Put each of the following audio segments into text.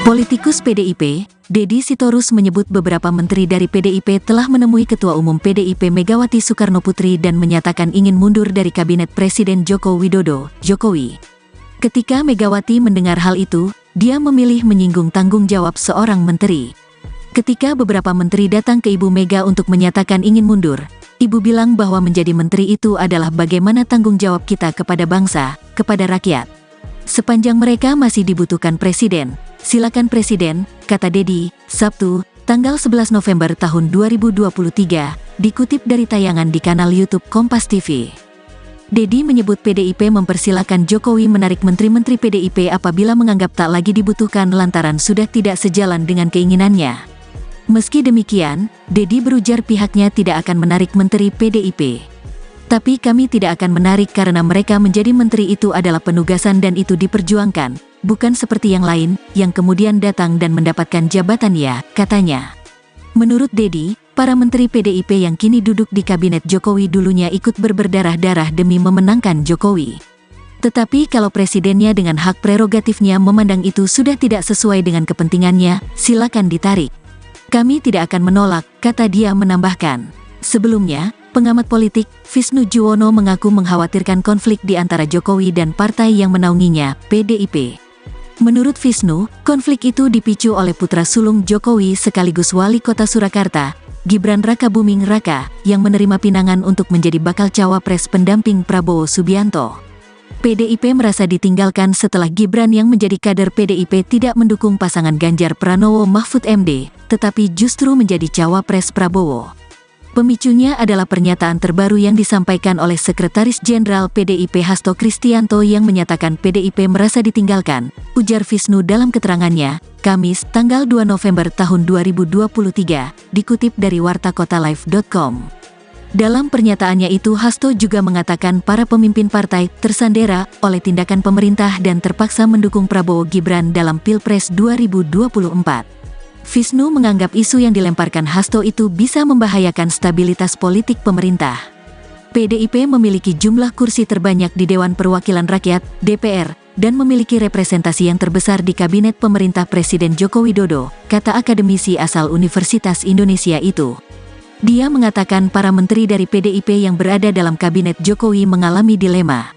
Politikus PDIP, Deddy Sitorus menyebut beberapa menteri dari PDIP telah menemui Ketua Umum PDIP Megawati Soekarnoputri dan menyatakan ingin mundur dari Kabinet Presiden Joko Widodo, Jokowi. Ketika Megawati mendengar hal itu, dia memilih menyinggung tanggung jawab seorang menteri. Ketika beberapa menteri datang ke Ibu Mega untuk menyatakan ingin mundur, Ibu bilang bahwa menjadi menteri itu adalah bagaimana tanggung jawab kita kepada bangsa, kepada rakyat. Sepanjang mereka masih dibutuhkan presiden, silakan presiden, kata Deddy, Sabtu, tanggal 11 November tahun 2023, dikutip dari tayangan di kanal YouTube Kompas TV. Deddy menyebut PDIP mempersilakan Jokowi menarik menteri-menteri PDIP apabila menganggap tak lagi dibutuhkan lantaran sudah tidak sejalan dengan keinginannya. Meski demikian, Deddy berujar pihaknya tidak akan menarik menteri PDIP. Tapi kami tidak akan menarik karena mereka menjadi menteri itu adalah penugasan dan itu diperjuangkan, bukan seperti yang lain, yang kemudian datang dan mendapatkan jabatan ya, katanya. Menurut Deddy, para menteri PDIP yang kini duduk di kabinet Jokowi dulunya ikut berdarah-darah demi memenangkan Jokowi. Tetapi kalau presidennya dengan hak prerogatifnya memandang itu sudah tidak sesuai dengan kepentingannya, silakan ditarik. Kami tidak akan menolak, kata dia menambahkan. Sebelumnya, pengamat politik, Visnu Juwono mengaku mengkhawatirkan konflik di antara Jokowi dan partai yang menaunginya, PDIP. Menurut Visnu, konflik itu dipicu oleh putra sulung Jokowi sekaligus wali kota Surakarta, Gibran Rakabuming Raka, yang menerima pinangan untuk menjadi bakal cawapres pendamping Prabowo Subianto. PDIP merasa ditinggalkan setelah Gibran yang menjadi kader PDIP tidak mendukung pasangan Ganjar Pranowo Mahfud MD, tetapi justru menjadi cawapres Prabowo. Pemicunya adalah pernyataan terbaru yang disampaikan oleh Sekretaris Jenderal PDIP Hasto Kristianto yang menyatakan PDIP merasa ditinggalkan, ujar Visnu dalam keterangannya, Kamis, tanggal 2 November tahun 2023, dikutip dari wartakotalive.com. Dalam pernyataannya itu Hasto juga mengatakan para pemimpin partai tersandera oleh tindakan pemerintah dan terpaksa mendukung Prabowo Gibran dalam Pilpres 2024. Visnu menganggap isu yang dilemparkan Hasto itu bisa membahayakan stabilitas politik pemerintah. PDIP memiliki jumlah kursi terbanyak di Dewan Perwakilan Rakyat, DPR, dan memiliki representasi yang terbesar di Kabinet Pemerintah Presiden Joko Widodo, kata akademisi asal Universitas Indonesia itu. Dia mengatakan para menteri dari PDIP yang berada dalam Kabinet Jokowi mengalami dilema.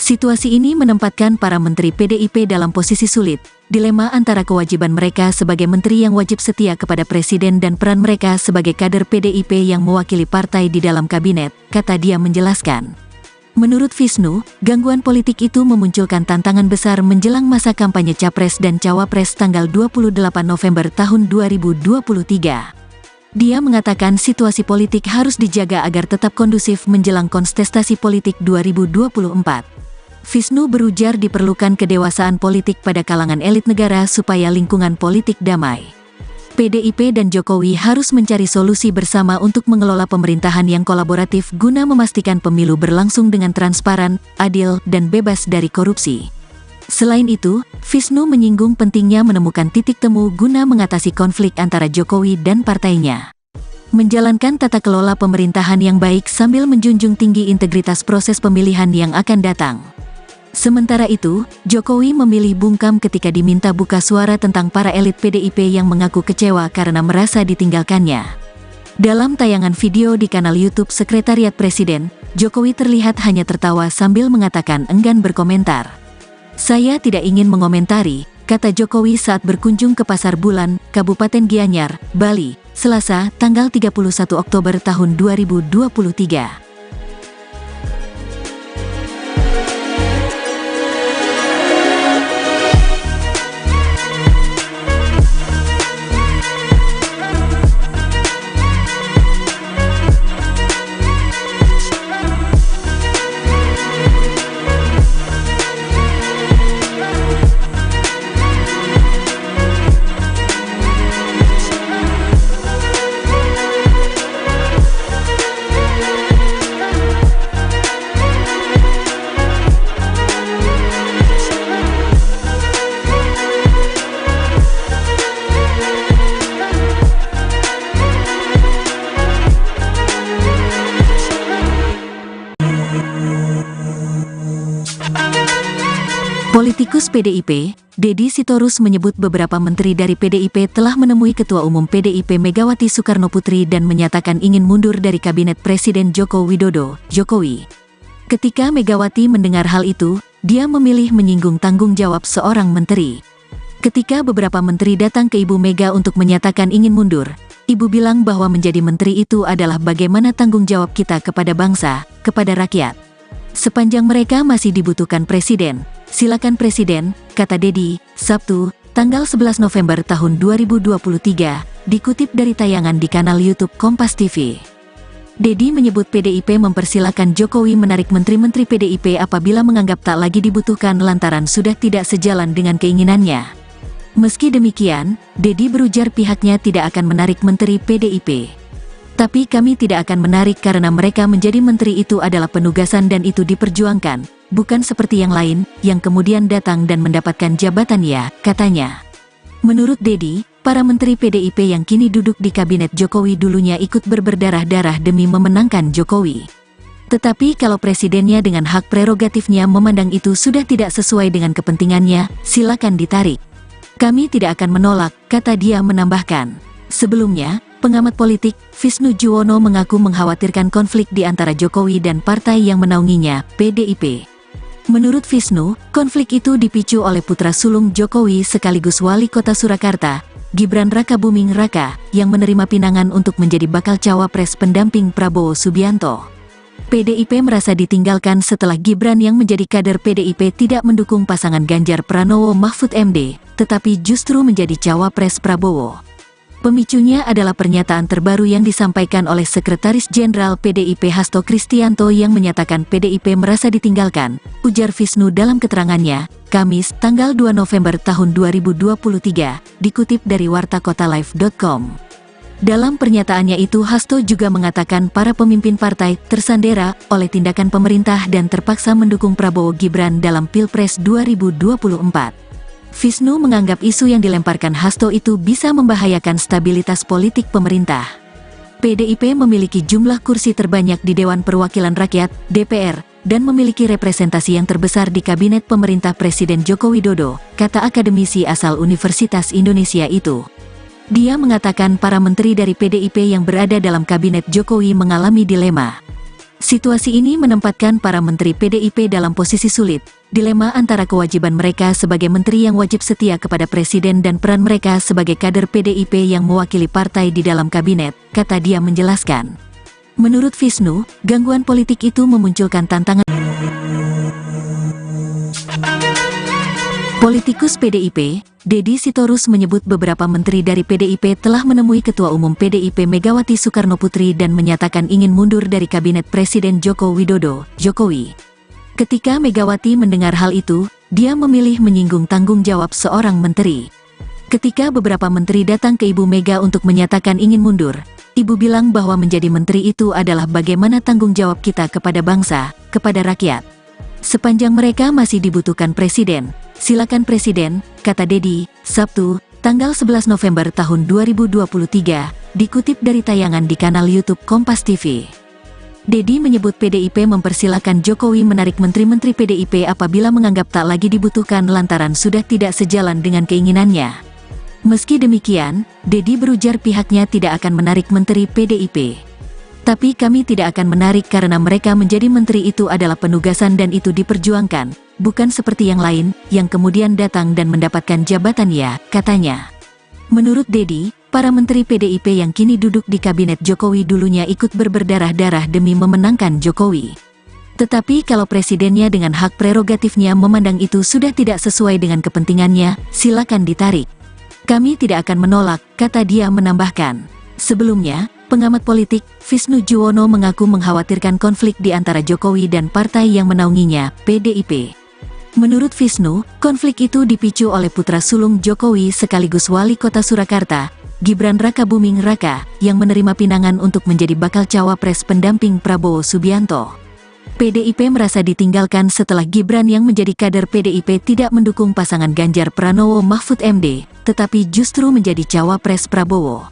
Situasi ini menempatkan para menteri PDIP dalam posisi sulit, dilema antara kewajiban mereka sebagai menteri yang wajib setia kepada presiden dan peran mereka sebagai kader PDIP yang mewakili partai di dalam kabinet, kata dia menjelaskan. Menurut Visnu, gangguan politik itu memunculkan tantangan besar menjelang masa kampanye Capres dan Cawapres tanggal 28 November tahun 2023. Dia mengatakan situasi politik harus dijaga agar tetap kondusif menjelang kontestasi politik 2024. Visnu berujar diperlukan kedewasaan politik pada kalangan elit negara supaya lingkungan politik damai. PDIP dan Jokowi harus mencari solusi bersama untuk mengelola pemerintahan yang kolaboratif guna memastikan pemilu berlangsung dengan transparan, adil, dan bebas dari korupsi. Selain itu, Visnu menyinggung pentingnya menemukan titik temu guna mengatasi konflik antara Jokowi dan partainya. Menjalankan tata kelola pemerintahan yang baik sambil menjunjung tinggi integritas proses pemilihan yang akan datang. Sementara itu, Jokowi memilih bungkam ketika diminta buka suara tentang para elit PDIP yang mengaku kecewa karena merasa ditinggalkannya. Dalam tayangan video di kanal YouTube Sekretariat Presiden, Jokowi terlihat hanya tertawa sambil mengatakan enggan berkomentar. Saya tidak ingin mengomentari, kata Jokowi saat berkunjung ke Pasar Bulan, Kabupaten Gianyar, Bali, Selasa, tanggal 31 Oktober tahun 2023. Politikus PDIP, Deddy Sitorus menyebut beberapa menteri dari PDIP telah menemui Ketua Umum PDIP Megawati Soekarnoputri dan menyatakan ingin mundur dari Kabinet Presiden Joko Widodo, Jokowi. Ketika Megawati mendengar hal itu, dia memilih menyinggung tanggung jawab seorang menteri. Ketika beberapa menteri datang ke Ibu Mega untuk menyatakan ingin mundur, Ibu bilang bahwa menjadi menteri itu adalah bagaimana tanggung jawab kita kepada bangsa, kepada rakyat. Sepanjang mereka masih dibutuhkan presiden, silakan presiden, kata Deddy, Sabtu, tanggal 11 November tahun 2023, dikutip dari tayangan di kanal YouTube Kompas TV. Deddy menyebut PDIP mempersilakan Jokowi menarik menteri-menteri PDIP apabila menganggap tak lagi dibutuhkan lantaran sudah tidak sejalan dengan keinginannya. Meski demikian, Deddy berujar pihaknya tidak akan menarik menteri PDIP. Tapi kami tidak akan menarik karena mereka menjadi menteri itu adalah penugasan dan itu diperjuangkan, bukan seperti yang lain, yang kemudian datang dan mendapatkan jabatan ya, katanya. Menurut Deddy, para menteri PDIP yang kini duduk di kabinet Jokowi dulunya ikut berdarah-darah demi memenangkan Jokowi. Tetapi kalau presidennya dengan hak prerogatifnya memandang itu sudah tidak sesuai dengan kepentingannya, silakan ditarik. Kami tidak akan menolak, kata dia menambahkan. Sebelumnya, pengamat politik, Visnu Juwono mengaku mengkhawatirkan konflik di antara Jokowi dan partai yang menaunginya, PDIP. Menurut Visnu, konflik itu dipicu oleh putra sulung Jokowi sekaligus wali kota Surakarta, Gibran Rakabuming Raka, yang menerima pinangan untuk menjadi bakal cawapres pendamping Prabowo Subianto. PDIP merasa ditinggalkan setelah Gibran yang menjadi kader PDIP tidak mendukung pasangan Ganjar Pranowo Mahfud MD, tetapi justru menjadi cawapres Prabowo. Pemicunya adalah pernyataan terbaru yang disampaikan oleh Sekretaris Jenderal PDIP Hasto Kristianto yang menyatakan PDIP merasa ditinggalkan, ujar Visnu dalam keterangannya, Kamis, tanggal 2 November tahun 2023, dikutip dari wartakotalive.com. Dalam pernyataannya itu Hasto juga mengatakan para pemimpin partai tersandera oleh tindakan pemerintah dan terpaksa mendukung Prabowo Gibran dalam Pilpres 2024. Visnu menganggap isu yang dilemparkan Hasto itu bisa membahayakan stabilitas politik pemerintah. PDIP memiliki jumlah kursi terbanyak di Dewan Perwakilan Rakyat, DPR, dan memiliki representasi yang terbesar di Kabinet Pemerintah Presiden Joko Widodo, kata akademisi asal Universitas Indonesia itu. Dia mengatakan para menteri dari PDIP yang berada dalam Kabinet Jokowi mengalami dilema. Situasi ini menempatkan para menteri PDIP dalam posisi sulit, dilema antara kewajiban mereka sebagai menteri yang wajib setia kepada presiden dan peran mereka sebagai kader PDIP yang mewakili partai di dalam kabinet, kata dia menjelaskan. Menurut Visnu, gangguan politik itu memunculkan tantangan. Politikus PDIP, Deddy Sitorus menyebut beberapa menteri dari PDIP telah menemui Ketua Umum PDIP Megawati Soekarnoputri dan menyatakan ingin mundur dari Kabinet Presiden Joko Widodo, Jokowi. Ketika Megawati mendengar hal itu, dia memilih menyinggung tanggung jawab seorang menteri. Ketika beberapa menteri datang ke Ibu Mega untuk menyatakan ingin mundur, Ibu bilang bahwa menjadi menteri itu adalah bagaimana tanggung jawab kita kepada bangsa, kepada rakyat. Sepanjang mereka masih dibutuhkan presiden, silakan presiden, kata Deddy, Sabtu, tanggal 11 November tahun 2023, dikutip dari tayangan di kanal YouTube Kompas TV. Deddy menyebut PDIP mempersilakan Jokowi menarik menteri-menteri PDIP apabila menganggap tak lagi dibutuhkan lantaran sudah tidak sejalan dengan keinginannya. Meski demikian, Deddy berujar pihaknya tidak akan menarik menteri PDIP. Tapi kami tidak akan menarik karena mereka menjadi menteri itu adalah penugasan dan itu diperjuangkan, bukan seperti yang lain, yang kemudian datang dan mendapatkan jabatan ya, katanya. Menurut Deddy, para menteri PDIP yang kini duduk di kabinet Jokowi dulunya ikut berdarah-darah demi memenangkan Jokowi. Tetapi kalau presidennya dengan hak prerogatifnya memandang itu sudah tidak sesuai dengan kepentingannya, silakan ditarik. Kami tidak akan menolak, kata dia menambahkan. Sebelumnya, pengamat politik, Visnu Juwono mengaku mengkhawatirkan konflik di antara Jokowi dan partai yang menaunginya, PDIP. Menurut Visnu, konflik itu dipicu oleh putra sulung Jokowi sekaligus wali kota Surakarta, Gibran Rakabuming Raka, yang menerima pinangan untuk menjadi bakal cawapres pendamping Prabowo Subianto. PDIP merasa ditinggalkan setelah Gibran yang menjadi kader PDIP tidak mendukung pasangan Ganjar Pranowo Mahfud MD, tetapi justru menjadi cawapres Prabowo.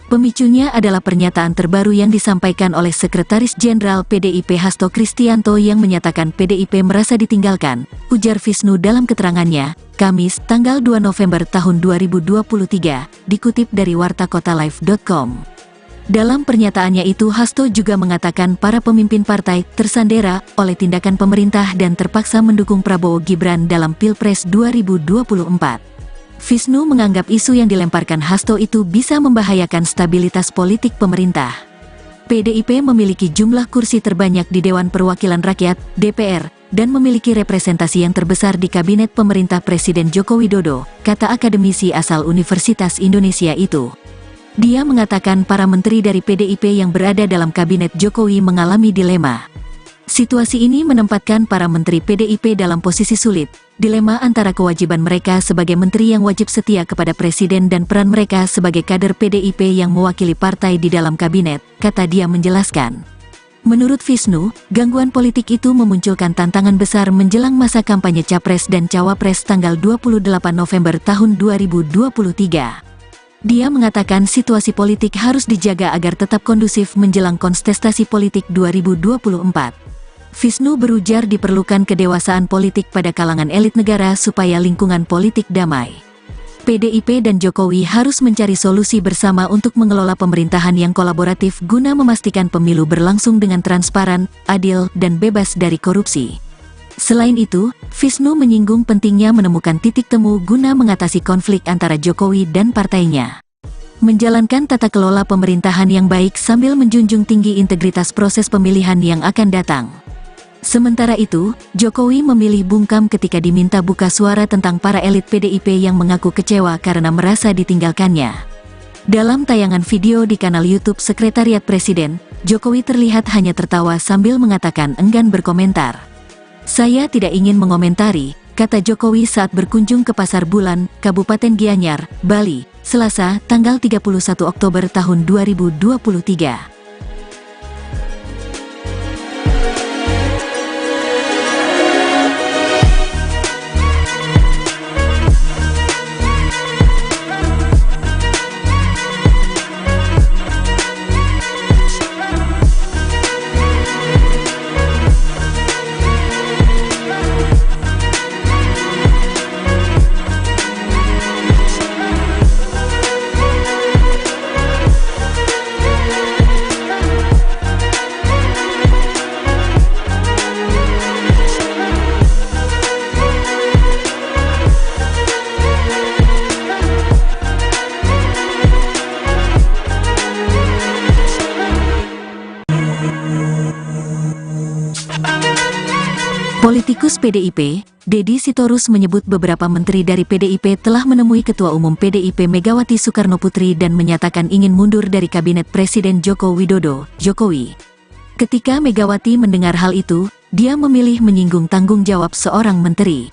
Pemicunya adalah pernyataan terbaru yang disampaikan oleh Sekretaris Jenderal PDIP Hasto Kristianto yang menyatakan PDIP merasa ditinggalkan, ujar Wisnu dalam keterangannya, Kamis, tanggal 2 November tahun 2023, dikutip dari wartakotalive.com. Dalam pernyataannya itu Hasto juga mengatakan para pemimpin partai tersandera oleh tindakan pemerintah dan terpaksa mendukung Prabowo Gibran dalam Pilpres 2024. Wisnu menganggap isu yang dilemparkan Hasto itu bisa membahayakan stabilitas politik pemerintah. PDIP memiliki jumlah kursi terbanyak di Dewan Perwakilan Rakyat, DPR, dan memiliki representasi yang terbesar di Kabinet Pemerintah Presiden Joko Widodo, kata akademisi asal Universitas Indonesia itu. Dia mengatakan para menteri dari PDIP yang berada dalam Kabinet Jokowi mengalami dilema. Situasi ini menempatkan para menteri PDIP dalam posisi sulit, dilema antara kewajiban mereka sebagai menteri yang wajib setia kepada Presiden dan peran mereka sebagai kader PDIP yang mewakili partai di dalam kabinet, kata dia menjelaskan. Menurut Wisnu, gangguan politik itu memunculkan tantangan besar menjelang masa kampanye Capres dan Cawapres tanggal 28 November tahun 2023. Dia mengatakan situasi politik harus dijaga agar tetap kondusif menjelang kontestasi politik 2024. Wisnu berujar diperlukan kedewasaan politik pada kalangan elit negara supaya lingkungan politik damai. PDIP dan Jokowi harus mencari solusi bersama untuk mengelola pemerintahan yang kolaboratif guna memastikan pemilu berlangsung dengan transparan, adil, dan bebas dari korupsi. Selain itu, Wisnu menyinggung pentingnya menemukan titik temu guna mengatasi konflik antara Jokowi dan partainya. Menjalankan tata kelola pemerintahan yang baik sambil menjunjung tinggi integritas proses pemilihan yang akan datang. Sementara itu, Jokowi memilih bungkam ketika diminta buka suara tentang para elit PDIP yang mengaku kecewa karena merasa ditinggalkannya. Dalam tayangan video di kanal YouTube Sekretariat Presiden, Jokowi terlihat hanya tertawa sambil mengatakan enggan berkomentar. Saya tidak ingin mengomentari, kata Jokowi saat berkunjung ke Pasar Bulan, Kabupaten Gianyar, Bali, Selasa, tanggal 31 Oktober tahun 2023. Politikus PDIP, Deddy Sitorus menyebut beberapa menteri dari PDIP telah menemui Ketua Umum PDIP Megawati Soekarnoputri dan menyatakan ingin mundur dari Kabinet Presiden Joko Widodo, Jokowi. Ketika Megawati mendengar hal itu, dia memilih menyinggung tanggung jawab seorang menteri.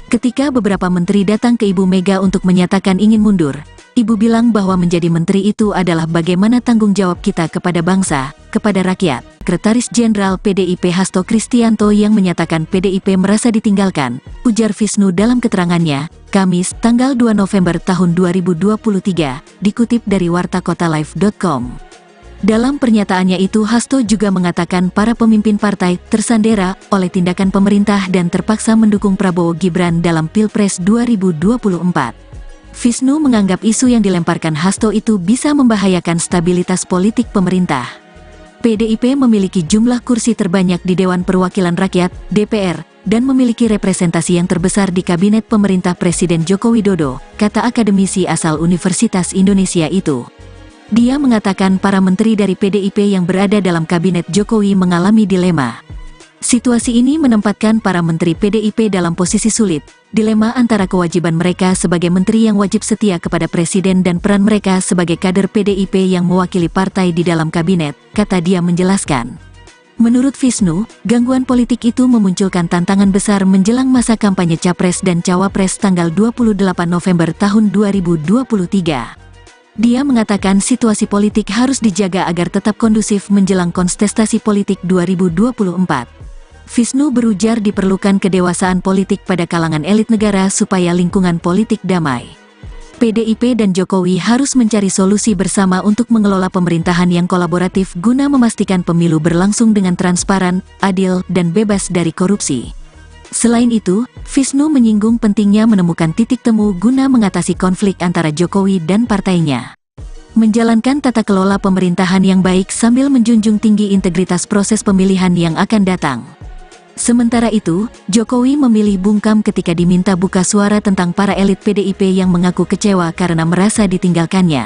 Ketika beberapa menteri datang ke Ibu Mega untuk menyatakan ingin mundur, Ibu bilang bahwa menjadi menteri itu adalah bagaimana tanggung jawab kita kepada bangsa, kepada rakyat. Sekretaris Jenderal PDIP Hasto Kristianto yang menyatakan PDIP merasa ditinggalkan, ujar Wisnu dalam keterangannya, Kamis, tanggal 2 November tahun 2023, dikutip dari wartakotalive.com. Dalam pernyataannya itu Hasto juga mengatakan para pemimpin partai tersandera oleh tindakan pemerintah dan terpaksa mendukung Prabowo Gibran dalam Pilpres 2024. Wisnu menganggap isu yang dilemparkan Hasto itu bisa membahayakan stabilitas politik pemerintah. PDIP memiliki jumlah kursi terbanyak di Dewan Perwakilan Rakyat, DPR, dan memiliki representasi yang terbesar di Kabinet Pemerintah Presiden Joko Widodo, kata akademisi asal Universitas Indonesia itu. Dia mengatakan para menteri dari PDIP yang berada dalam Kabinet Jokowi mengalami dilema. Situasi ini menempatkan para menteri PDIP dalam posisi sulit, dilema antara kewajiban mereka sebagai menteri yang wajib setia kepada Presiden dan peran mereka sebagai kader PDIP yang mewakili partai di dalam kabinet, kata dia menjelaskan. Menurut Wisnu, gangguan politik itu memunculkan tantangan besar menjelang masa kampanye Capres dan Cawapres tanggal 28 November tahun 2023. Dia mengatakan situasi politik harus dijaga agar tetap kondusif menjelang kontestasi politik 2024. Wisnu berujar diperlukan kedewasaan politik pada kalangan elit negara supaya lingkungan politik damai. PDIP dan Jokowi harus mencari solusi bersama untuk mengelola pemerintahan yang kolaboratif guna memastikan pemilu berlangsung dengan transparan, adil, dan bebas dari korupsi. Selain itu, Wisnu menyinggung pentingnya menemukan titik temu guna mengatasi konflik antara Jokowi dan partainya. Menjalankan tata kelola pemerintahan yang baik sambil menjunjung tinggi integritas proses pemilihan yang akan datang. Sementara itu, Jokowi memilih bungkam ketika diminta buka suara tentang para elit PDIP yang mengaku kecewa karena merasa ditinggalkannya.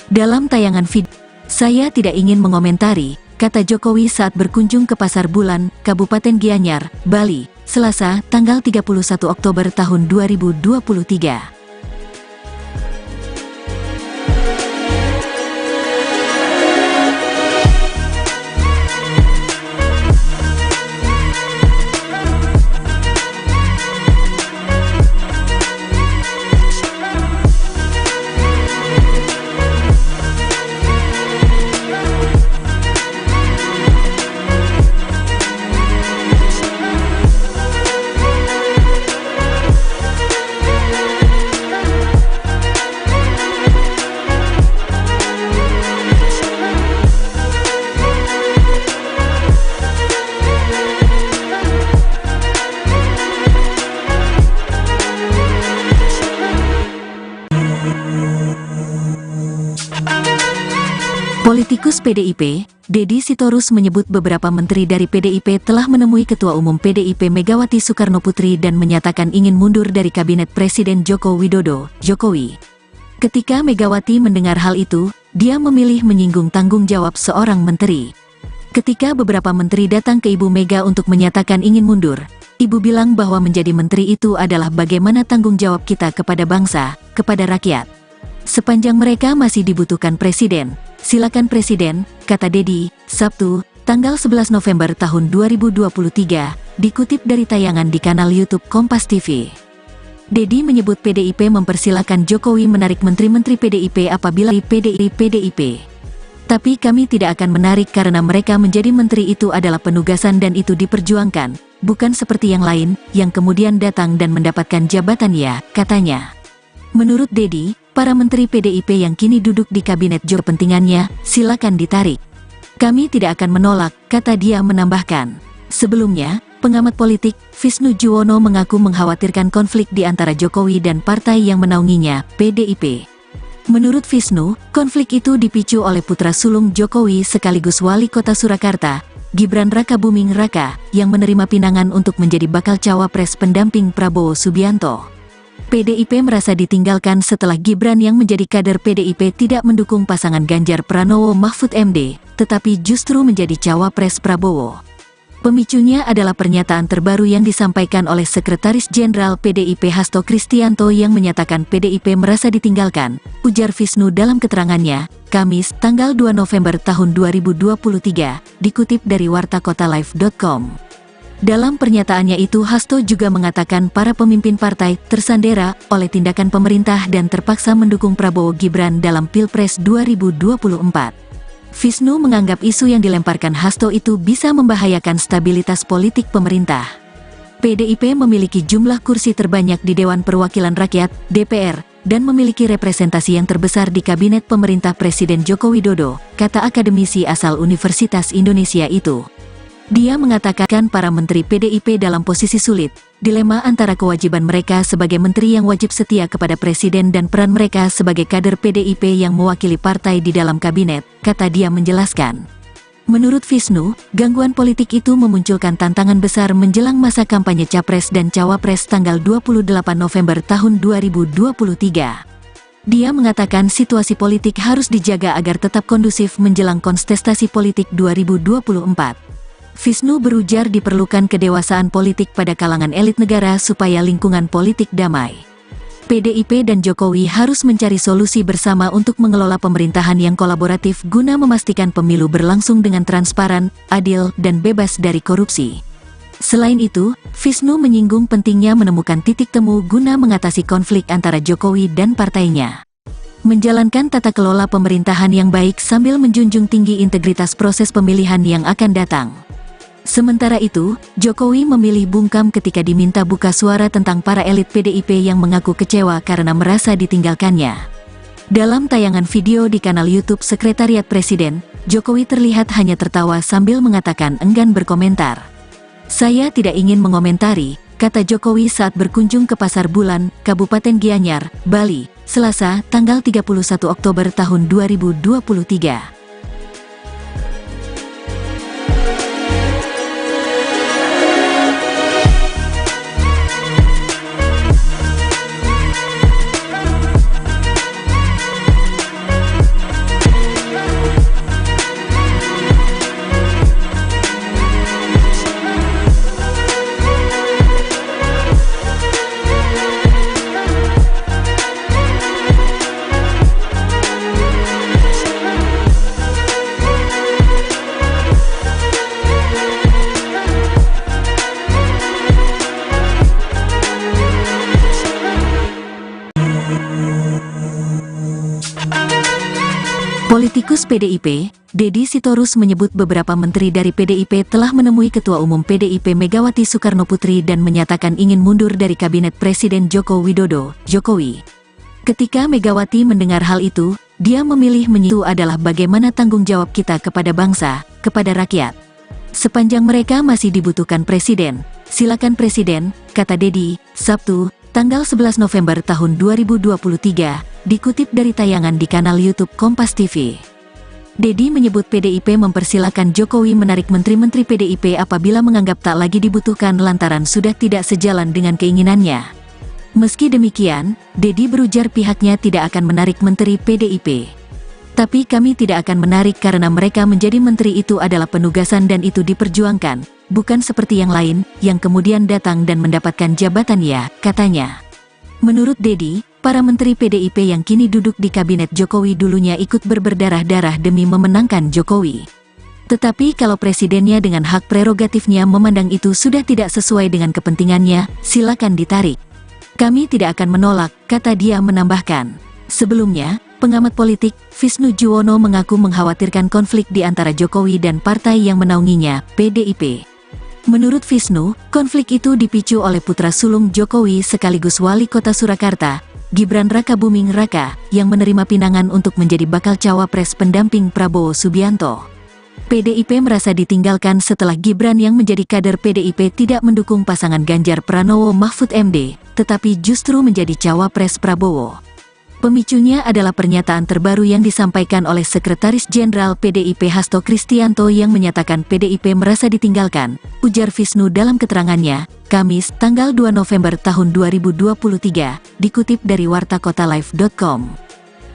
Dalam tayangan video, "Saya tidak ingin mengomentari," kata Jokowi saat berkunjung ke Pasar Bulan, Kabupaten Gianyar, Bali, Selasa, tanggal 31 Oktober tahun 2023. Politikus PDIP, Deddy Sitorus menyebut beberapa menteri dari PDIP telah menemui Ketua Umum PDIP Megawati Soekarnoputri dan menyatakan ingin mundur dari Kabinet Presiden Joko Widodo, Jokowi. Ketika Megawati mendengar hal itu, dia memilih menyinggung tanggung jawab seorang menteri. Ketika beberapa menteri datang ke Ibu Mega untuk menyatakan ingin mundur, Ibu bilang bahwa menjadi menteri itu adalah bagaimana tanggung jawab kita kepada bangsa, kepada rakyat. Sepanjang mereka masih dibutuhkan presiden, silakan presiden, kata Deddy, Sabtu, tanggal 11 November tahun 2023, dikutip dari tayangan di kanal YouTube Kompas TV. Deddy menyebut PDIP mempersilakan Jokowi menarik menteri-menteri PDIP apabila PDIP. Tapi kami tidak akan menarik karena mereka menjadi menteri itu adalah penugasan dan itu diperjuangkan, bukan seperti yang lain, yang kemudian datang dan mendapatkan jabatan ya, katanya. Menurut Deddy, para menteri PDIP yang kini duduk di kabinet Jokowi kepentingannya, silakan ditarik. Kami tidak akan menolak, kata dia menambahkan. Sebelumnya, pengamat politik, Wisnu Juwono mengaku mengkhawatirkan konflik di antara Jokowi dan partai yang menaunginya, PDIP. Menurut Wisnu, konflik itu dipicu oleh putra sulung Jokowi sekaligus wali kota Surakarta, Gibran Rakabuming Raka, yang menerima pinangan untuk menjadi bakal cawapres pendamping Prabowo Subianto. PDIP merasa ditinggalkan setelah Gibran yang menjadi kader PDIP tidak mendukung pasangan Ganjar Pranowo Mahfud MD, tetapi justru menjadi cawapres Prabowo. Pemicunya adalah pernyataan terbaru yang disampaikan oleh Sekretaris Jenderal PDIP Hasto Kristianto yang menyatakan PDIP merasa ditinggalkan, ujar Wisnu dalam keterangannya, Kamis, tanggal 2 November tahun 2023, dikutip dari wartakotalive.com. Dalam pernyataannya itu Hasto juga mengatakan para pemimpin partai tersandera oleh tindakan pemerintah dan terpaksa mendukung Prabowo Gibran dalam Pilpres 2024. Wisnu menganggap isu yang dilemparkan Hasto itu bisa membahayakan stabilitas politik pemerintah. PDIP memiliki jumlah kursi terbanyak di Dewan Perwakilan Rakyat, DPR, dan memiliki representasi yang terbesar di Kabinet Pemerintah Presiden Joko Widodo, kata akademisi asal Universitas Indonesia itu. Dia mengatakan para menteri PDIP dalam posisi sulit, dilema antara kewajiban mereka sebagai menteri yang wajib setia kepada presiden dan peran mereka sebagai kader PDIP yang mewakili partai di dalam kabinet, kata dia menjelaskan. Menurut Wisnu, gangguan politik itu memunculkan tantangan besar menjelang masa kampanye Capres dan Cawapres tanggal 28 November tahun 2023. Dia mengatakan situasi politik harus dijaga agar tetap kondusif menjelang kontestasi politik 2024. Wisnu berujar diperlukan kedewasaan politik pada kalangan elit negara supaya lingkungan politik damai. PDIP dan Jokowi harus mencari solusi bersama untuk mengelola pemerintahan yang kolaboratif guna memastikan pemilu berlangsung dengan transparan, adil, dan bebas dari korupsi. Selain itu, Wisnu menyinggung pentingnya menemukan titik temu guna mengatasi konflik antara Jokowi dan partainya. Menjalankan tata kelola pemerintahan yang baik sambil menjunjung tinggi integritas proses pemilihan yang akan datang. Sementara itu, Jokowi memilih bungkam ketika diminta buka suara tentang para elit PDIP yang mengaku kecewa karena merasa ditinggalkannya. Dalam tayangan video di kanal YouTube Sekretariat Presiden, Jokowi terlihat hanya tertawa sambil mengatakan enggan berkomentar. "Saya tidak ingin mengomentari," kata Jokowi saat berkunjung ke Pasar Bulan, Kabupaten Gianyar, Bali, Selasa, tanggal 31 Oktober tahun 2023. Politikus PDIP, Deddy Sitorus menyebut beberapa menteri dari PDIP telah menemui Ketua Umum PDIP Megawati Soekarnoputri dan menyatakan ingin mundur dari Kabinet Presiden Joko Widodo, Jokowi. Ketika Megawati mendengar hal itu, dia memilih menyitu adalah bagaimana tanggung jawab kita kepada bangsa, kepada rakyat. Sepanjang mereka masih dibutuhkan presiden, silakan presiden, kata Deddy, Sabtu, tanggal 11 November tahun 2023, dikutip dari tayangan di kanal YouTube Kompas TV. Deddy menyebut PDIP mempersilakan Jokowi menarik menteri-menteri PDIP apabila menganggap tak lagi dibutuhkan lantaran sudah tidak sejalan dengan keinginannya. Meski demikian, Deddy berujar pihaknya tidak akan menarik menteri PDIP. Tapi kami tidak akan menarik karena mereka menjadi menteri itu adalah penugasan dan itu diperjuangkan, bukan seperti yang lain, yang kemudian datang dan mendapatkan jabatan ya, katanya. Menurut Deddy, para menteri PDIP yang kini duduk di kabinet Jokowi dulunya ikut berdarah-darah demi memenangkan Jokowi. Tetapi kalau presidennya dengan hak prerogatifnya memandang itu sudah tidak sesuai dengan kepentingannya, silakan ditarik. Kami tidak akan menolak, kata dia menambahkan. Sebelumnya, pengamat politik, Visnu Juwono mengaku mengkhawatirkan konflik di antara Jokowi dan partai yang menaunginya, PDIP. Menurut Visnu, konflik itu dipicu oleh putra sulung Jokowi sekaligus wali kota Surakarta, Gibran Rakabuming Raka, yang menerima pinangan untuk menjadi bakal cawapres pendamping Prabowo Subianto. PDIP merasa ditinggalkan setelah Gibran yang menjadi kader PDIP tidak mendukung pasangan Ganjar Pranowo Mahfud MD, tetapi justru menjadi cawapres Prabowo. Pemicunya adalah pernyataan terbaru yang disampaikan oleh Sekretaris Jenderal PDIP Hasto Kristianto yang menyatakan PDIP merasa ditinggalkan, ujar Visnu dalam keterangannya, Kamis, tanggal 2 November tahun 2023, dikutip dari wartakotalive.com.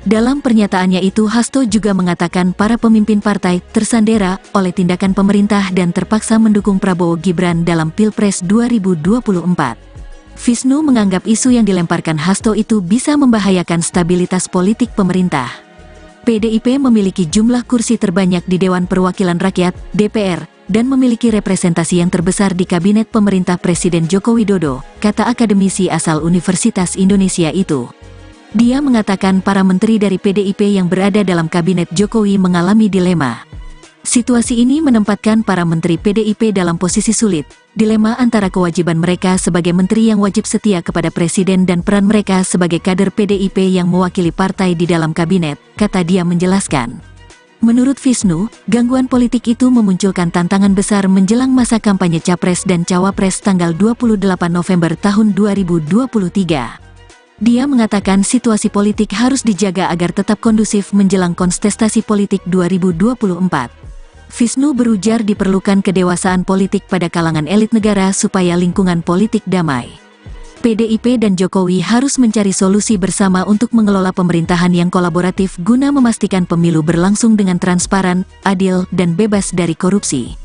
Dalam pernyataannya itu Hasto juga mengatakan para pemimpin partai tersandera oleh tindakan pemerintah dan terpaksa mendukung Prabowo Gibran dalam Pilpres 2024. Visnu menganggap isu yang dilemparkan Hasto itu bisa membahayakan stabilitas politik pemerintah. PDIP memiliki jumlah kursi terbanyak di Dewan Perwakilan Rakyat, DPR, dan memiliki representasi yang terbesar di Kabinet Pemerintah Presiden Joko Widodo, kata akademisi asal Universitas Indonesia itu. Dia mengatakan para menteri dari PDIP yang berada dalam Kabinet Jokowi mengalami dilema. Situasi ini menempatkan para menteri PDIP dalam posisi sulit, dilema antara kewajiban mereka sebagai menteri yang wajib setia kepada presiden dan peran mereka sebagai kader PDIP yang mewakili partai di dalam kabinet, kata dia menjelaskan. Menurut Visnu, gangguan politik itu memunculkan tantangan besar menjelang masa kampanye Capres dan Cawapres tanggal 28 November tahun 2023. Dia mengatakan situasi politik harus dijaga agar tetap kondusif menjelang kontestasi politik 2024. Visnu berujar diperlukan kedewasaan politik pada kalangan elit negara supaya lingkungan politik damai. PDIP dan Jokowi harus mencari solusi bersama untuk mengelola pemerintahan yang kolaboratif guna memastikan pemilu berlangsung dengan transparan, adil, dan bebas dari korupsi.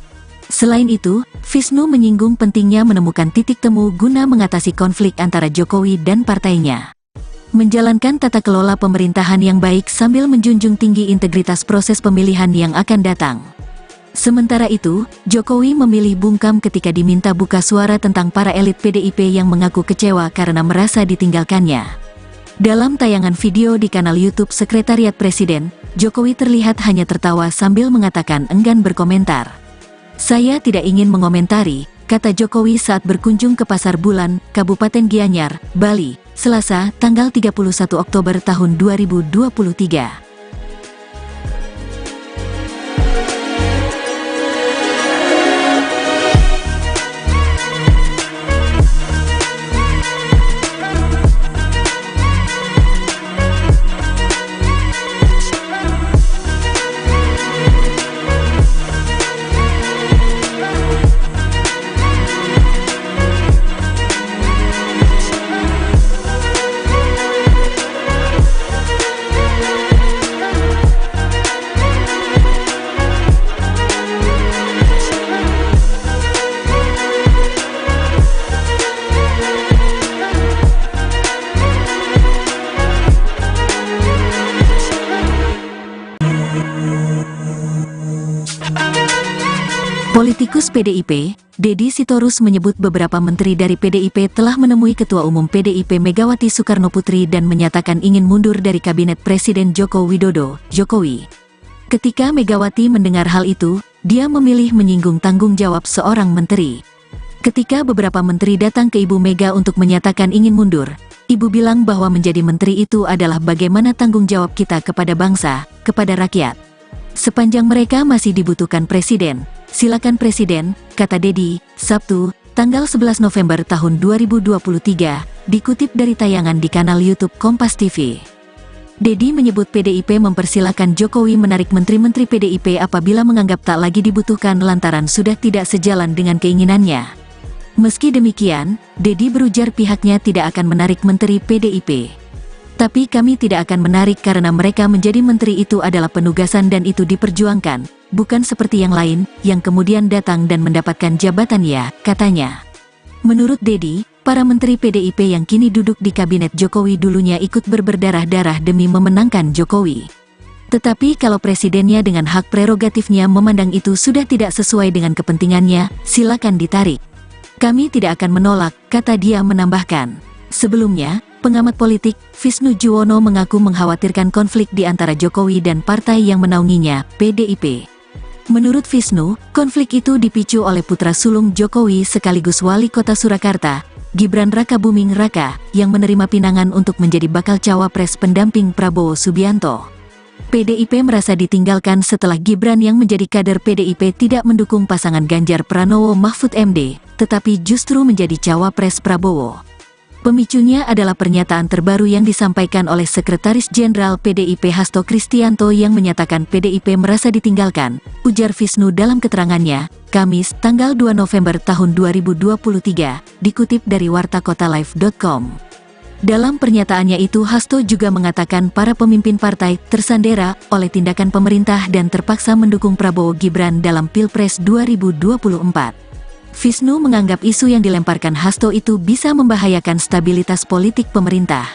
Selain itu, Visnu menyinggung pentingnya menemukan titik temu guna mengatasi konflik antara Jokowi dan partainya. Menjalankan tata kelola pemerintahan yang baik sambil menjunjung tinggi integritas proses pemilihan yang akan datang. Sementara itu, Jokowi memilih bungkam ketika diminta buka suara tentang para elit PDIP yang mengaku kecewa karena merasa ditinggalkannya. Dalam tayangan video di kanal YouTube Sekretariat Presiden, Jokowi terlihat hanya tertawa sambil mengatakan enggan berkomentar. Saya tidak ingin mengomentari, kata Jokowi saat berkunjung ke Pasar Bulan, Kabupaten Gianyar, Bali, Selasa, tanggal 31 Oktober tahun 2023. Politikus PDIP, Deddy Sitorus menyebut beberapa menteri dari PDIP telah menemui Ketua Umum PDIP Megawati Soekarnoputri dan menyatakan ingin mundur dari Kabinet Presiden Joko Widodo, Jokowi. Ketika Megawati mendengar hal itu, dia memilih menyinggung tanggung jawab seorang menteri. Ketika beberapa menteri datang ke Ibu Mega untuk menyatakan ingin mundur, Ibu bilang bahwa menjadi menteri itu adalah bagaimana tanggung jawab kita kepada bangsa, kepada rakyat. Sepanjang mereka masih dibutuhkan presiden, silakan presiden, kata Deddy, Sabtu, tanggal 11 November tahun 2023, dikutip dari tayangan di kanal YouTube Kompas TV. Deddy menyebut PDIP mempersilahkan Jokowi menarik menteri-menteri PDIP apabila menganggap tak lagi dibutuhkan lantaran sudah tidak sejalan dengan keinginannya. Meski demikian, Deddy berujar pihaknya tidak akan menarik menteri PDIP. Tapi kami tidak akan menarik karena mereka menjadi menteri itu adalah penugasan dan itu diperjuangkan, bukan seperti yang lain, yang kemudian datang dan mendapatkan jabatan ya, katanya. Menurut Deddy, para menteri PDIP yang kini duduk di kabinet Jokowi dulunya ikut berdarah-darah demi memenangkan Jokowi. Tetapi kalau presidennya dengan hak prerogatifnya memandang itu sudah tidak sesuai dengan kepentingannya, silakan ditarik. Kami tidak akan menolak, kata dia menambahkan. Sebelumnya, pengamat politik, Visnu Juwono mengaku mengkhawatirkan konflik di antara Jokowi dan partai yang menaunginya, PDIP. Menurut Visnu, konflik itu dipicu oleh putra sulung Jokowi sekaligus wali kota Surakarta, Gibran Rakabuming Raka, yang menerima pinangan untuk menjadi bakal cawapres pendamping Prabowo Subianto. PDIP merasa ditinggalkan setelah Gibran yang menjadi kader PDIP tidak mendukung pasangan Ganjar Pranowo Mahfud MD, tetapi justru menjadi cawapres Prabowo. Pemicunya adalah pernyataan terbaru yang disampaikan oleh Sekretaris Jenderal PDIP Hasto Kristianto yang menyatakan PDIP merasa ditinggalkan, ujar Visnu dalam keterangannya, Kamis, tanggal 2 November tahun 2023, dikutip dari wartakotalive.com. Dalam pernyataannya itu Hasto juga mengatakan para pemimpin partai tersandera oleh tindakan pemerintah dan terpaksa mendukung Prabowo Gibran dalam Pilpres 2024. Visnu menganggap isu yang dilemparkan Hasto itu bisa membahayakan stabilitas politik pemerintah.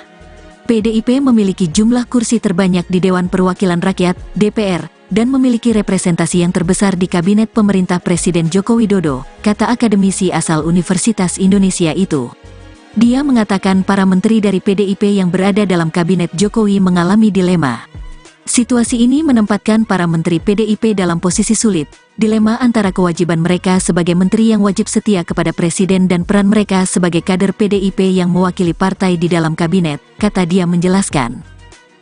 PDIP memiliki jumlah kursi terbanyak di Dewan Perwakilan Rakyat, DPR, dan memiliki representasi yang terbesar di Kabinet Pemerintah Presiden Joko Widodo, kata akademisi asal Universitas Indonesia itu. Dia mengatakan para menteri dari PDIP yang berada dalam Kabinet Jokowi mengalami dilema. Situasi ini menempatkan para menteri PDIP dalam posisi sulit, dilema antara kewajiban mereka sebagai menteri yang wajib setia kepada presiden dan peran mereka sebagai kader PDIP yang mewakili partai di dalam kabinet, kata dia menjelaskan.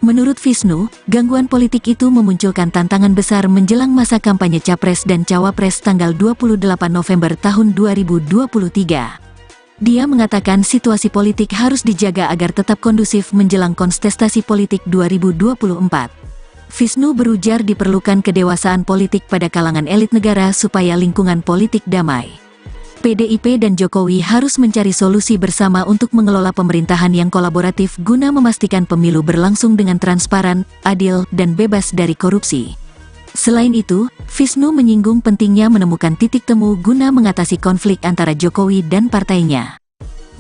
Menurut Visnu, gangguan politik itu memunculkan tantangan besar menjelang masa kampanye Capres dan Cawapres tanggal 28 November tahun 2023. Dia mengatakan situasi politik harus dijaga agar tetap kondusif menjelang kontestasi politik 2024. Visnu berujar diperlukan kedewasaan politik pada kalangan elit negara supaya lingkungan politik damai. PDIP dan Jokowi harus mencari solusi bersama untuk mengelola pemerintahan yang kolaboratif guna memastikan pemilu berlangsung dengan transparan, adil, dan bebas dari korupsi. Selain itu, Visnu menyinggung pentingnya menemukan titik temu guna mengatasi konflik antara Jokowi dan partainya.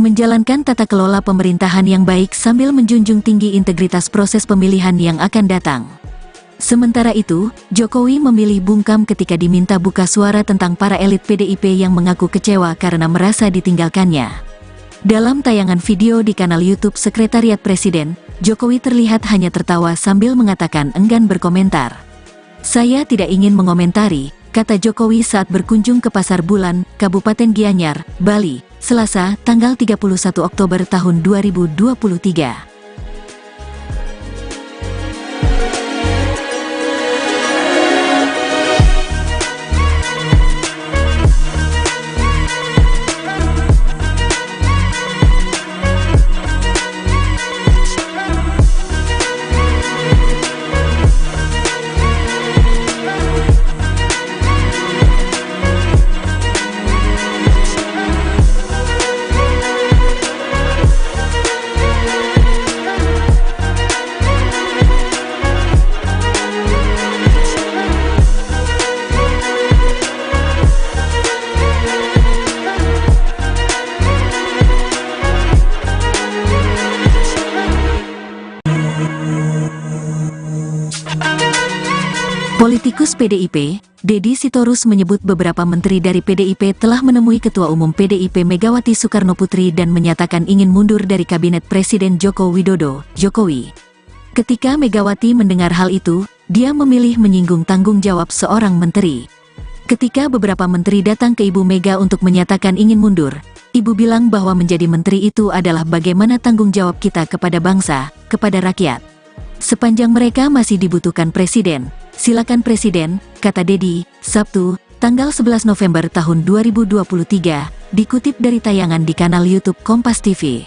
Menjalankan tata kelola pemerintahan yang baik sambil menjunjung tinggi integritas proses pemilihan yang akan datang. Sementara itu, Jokowi memilih bungkam ketika diminta buka suara tentang para elit PDIP yang mengaku kecewa karena merasa ditinggalkannya. Dalam tayangan video di kanal YouTube Sekretariat Presiden, Jokowi terlihat hanya tertawa sambil mengatakan enggan berkomentar. Saya tidak ingin mengomentari, kata Jokowi saat berkunjung ke Pasar Bulan, Kabupaten Gianyar, Bali, Selasa, tanggal 31 Oktober tahun 2023. Politikus PDIP, Deddy Sitorus menyebut beberapa menteri dari PDIP telah menemui Ketua Umum PDIP Megawati Soekarnoputri dan menyatakan ingin mundur dari Kabinet Presiden Joko Widodo, Jokowi. Ketika Megawati mendengar hal itu, dia memilih menyinggung tanggung jawab seorang menteri. Ketika beberapa menteri datang ke Ibu Mega untuk menyatakan ingin mundur, Ibu bilang bahwa menjadi menteri itu adalah bagaimana tanggung jawab kita kepada bangsa, kepada rakyat. Sepanjang mereka masih dibutuhkan presiden, silakan presiden, kata Deddy, Sabtu, tanggal 11 November tahun 2023, dikutip dari tayangan di kanal YouTube Kompas TV.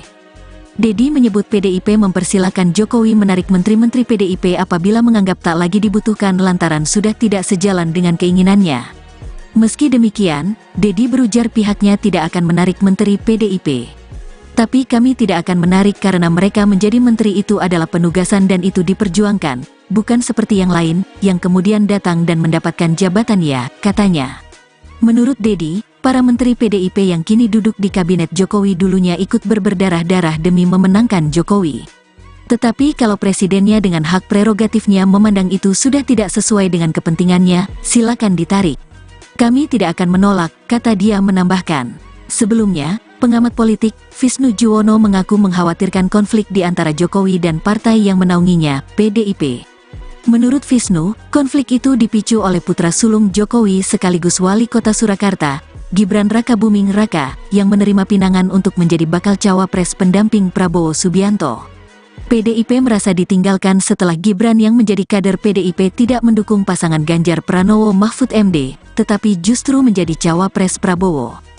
Deddy menyebut PDIP mempersilakan Jokowi menarik menteri-menteri PDIP apabila menganggap tak lagi dibutuhkan lantaran sudah tidak sejalan dengan keinginannya. Meski demikian, Deddy berujar pihaknya tidak akan menarik menteri PDIP. Tapi kami tidak akan menarik karena mereka menjadi menteri itu adalah penugasan dan itu diperjuangkan, bukan seperti yang lain, yang kemudian datang dan mendapatkan jabatan ya, katanya. Menurut Deddy, para menteri PDIP yang kini duduk di kabinet Jokowi dulunya ikut berdarah-darah demi memenangkan Jokowi. Tetapi kalau presidennya dengan hak prerogatifnya memandang itu sudah tidak sesuai dengan kepentingannya, silakan ditarik. Kami tidak akan menolak, kata dia menambahkan. Sebelumnya, pengamat politik, Visnu Juwono mengaku mengkhawatirkan konflik di antara Jokowi dan partai yang menaunginya, PDIP. Menurut Visnu, konflik itu dipicu oleh putra sulung Jokowi sekaligus wali kota Surakarta, Gibran Rakabuming Raka, yang menerima pinangan untuk menjadi bakal cawapres pendamping Prabowo Subianto. PDIP merasa ditinggalkan setelah Gibran yang menjadi kader PDIP tidak mendukung pasangan Ganjar Pranowo Mahfud MD, tetapi justru menjadi cawapres Prabowo.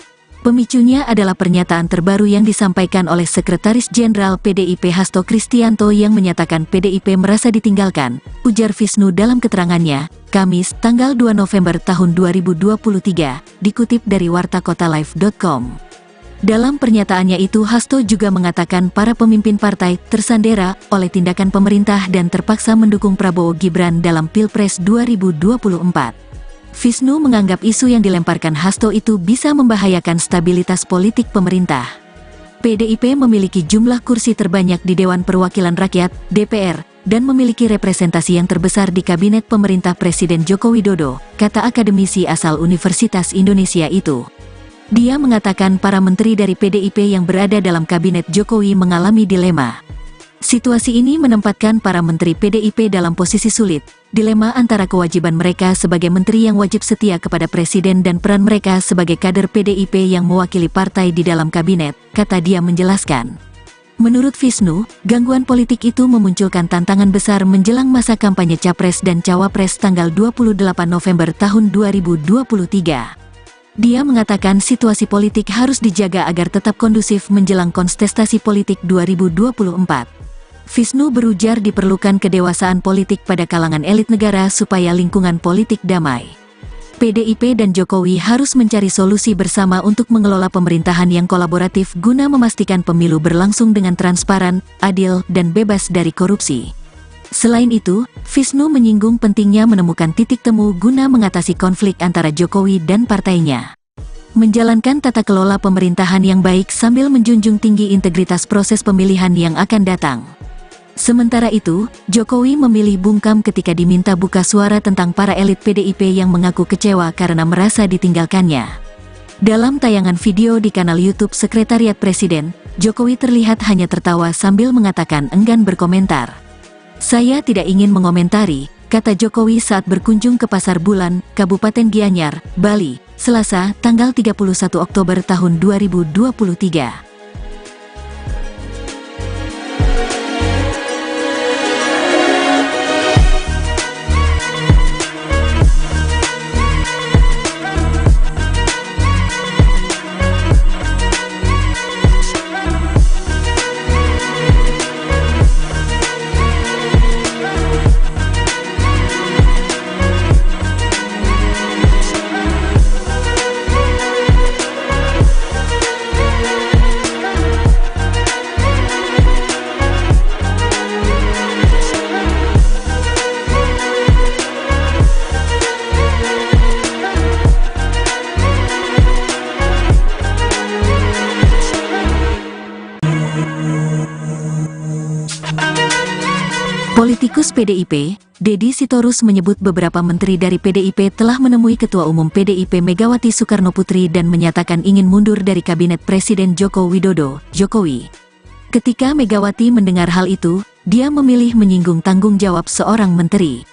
Pemicunya adalah pernyataan terbaru yang disampaikan oleh Sekretaris Jenderal PDIP Hasto Kristianto yang menyatakan PDIP merasa ditinggalkan, ujar Visnu dalam keterangannya, Kamis, tanggal 2 November tahun 2023, dikutip dari wartakotalive.com. Dalam pernyataannya itu Hasto juga mengatakan para pemimpin partai tersandera oleh tindakan pemerintah dan terpaksa mendukung Prabowo Gibran dalam Pilpres 2024. Visnu menganggap isu yang dilemparkan Hasto itu bisa membahayakan stabilitas politik pemerintah. PDIP memiliki jumlah kursi terbanyak di Dewan Perwakilan Rakyat, DPR, dan memiliki representasi yang terbesar di Kabinet Pemerintah Presiden Joko Widodo, kata akademisi asal Universitas Indonesia itu. Dia mengatakan para menteri dari PDIP yang berada dalam Kabinet Jokowi mengalami dilema. Situasi ini menempatkan para menteri PDIP dalam posisi sulit, dilema antara kewajiban mereka sebagai menteri yang wajib setia kepada presiden dan peran mereka sebagai kader PDIP yang mewakili partai di dalam kabinet, kata dia menjelaskan. Menurut Visnu, gangguan politik itu memunculkan tantangan besar menjelang masa kampanye Capres dan Cawapres tanggal 28 November tahun 2023. Dia mengatakan situasi politik harus dijaga agar tetap kondusif menjelang kontestasi politik 2024. Visnu berujar diperlukan kedewasaan politik pada kalangan elit negara supaya lingkungan politik damai. PDIP dan Jokowi harus mencari solusi bersama untuk mengelola pemerintahan yang kolaboratif guna memastikan pemilu berlangsung dengan transparan, adil, dan bebas dari korupsi. Selain itu, Visnu menyinggung pentingnya menemukan titik temu guna mengatasi konflik antara Jokowi dan partainya. Menjalankan tata kelola pemerintahan yang baik sambil menjunjung tinggi integritas proses pemilihan yang akan datang. Sementara itu, Jokowi memilih bungkam ketika diminta buka suara tentang para elit PDIP yang mengaku kecewa karena merasa ditinggalkannya. Dalam tayangan video di kanal YouTube Sekretariat Presiden, Jokowi terlihat hanya tertawa sambil mengatakan enggan berkomentar. Saya tidak ingin mengomentari, kata Jokowi saat berkunjung ke Pasar Bulan, Kabupaten Gianyar, Bali, Selasa, tanggal 31 Oktober tahun 2023. Politikus PDIP, Deddy Sitorus menyebut beberapa menteri dari PDIP telah menemui Ketua Umum PDIP Megawati Soekarnoputri dan menyatakan ingin mundur dari Kabinet Presiden Joko Widodo, Jokowi. Ketika Megawati mendengar hal itu, dia memilih menyinggung tanggung jawab seorang menteri.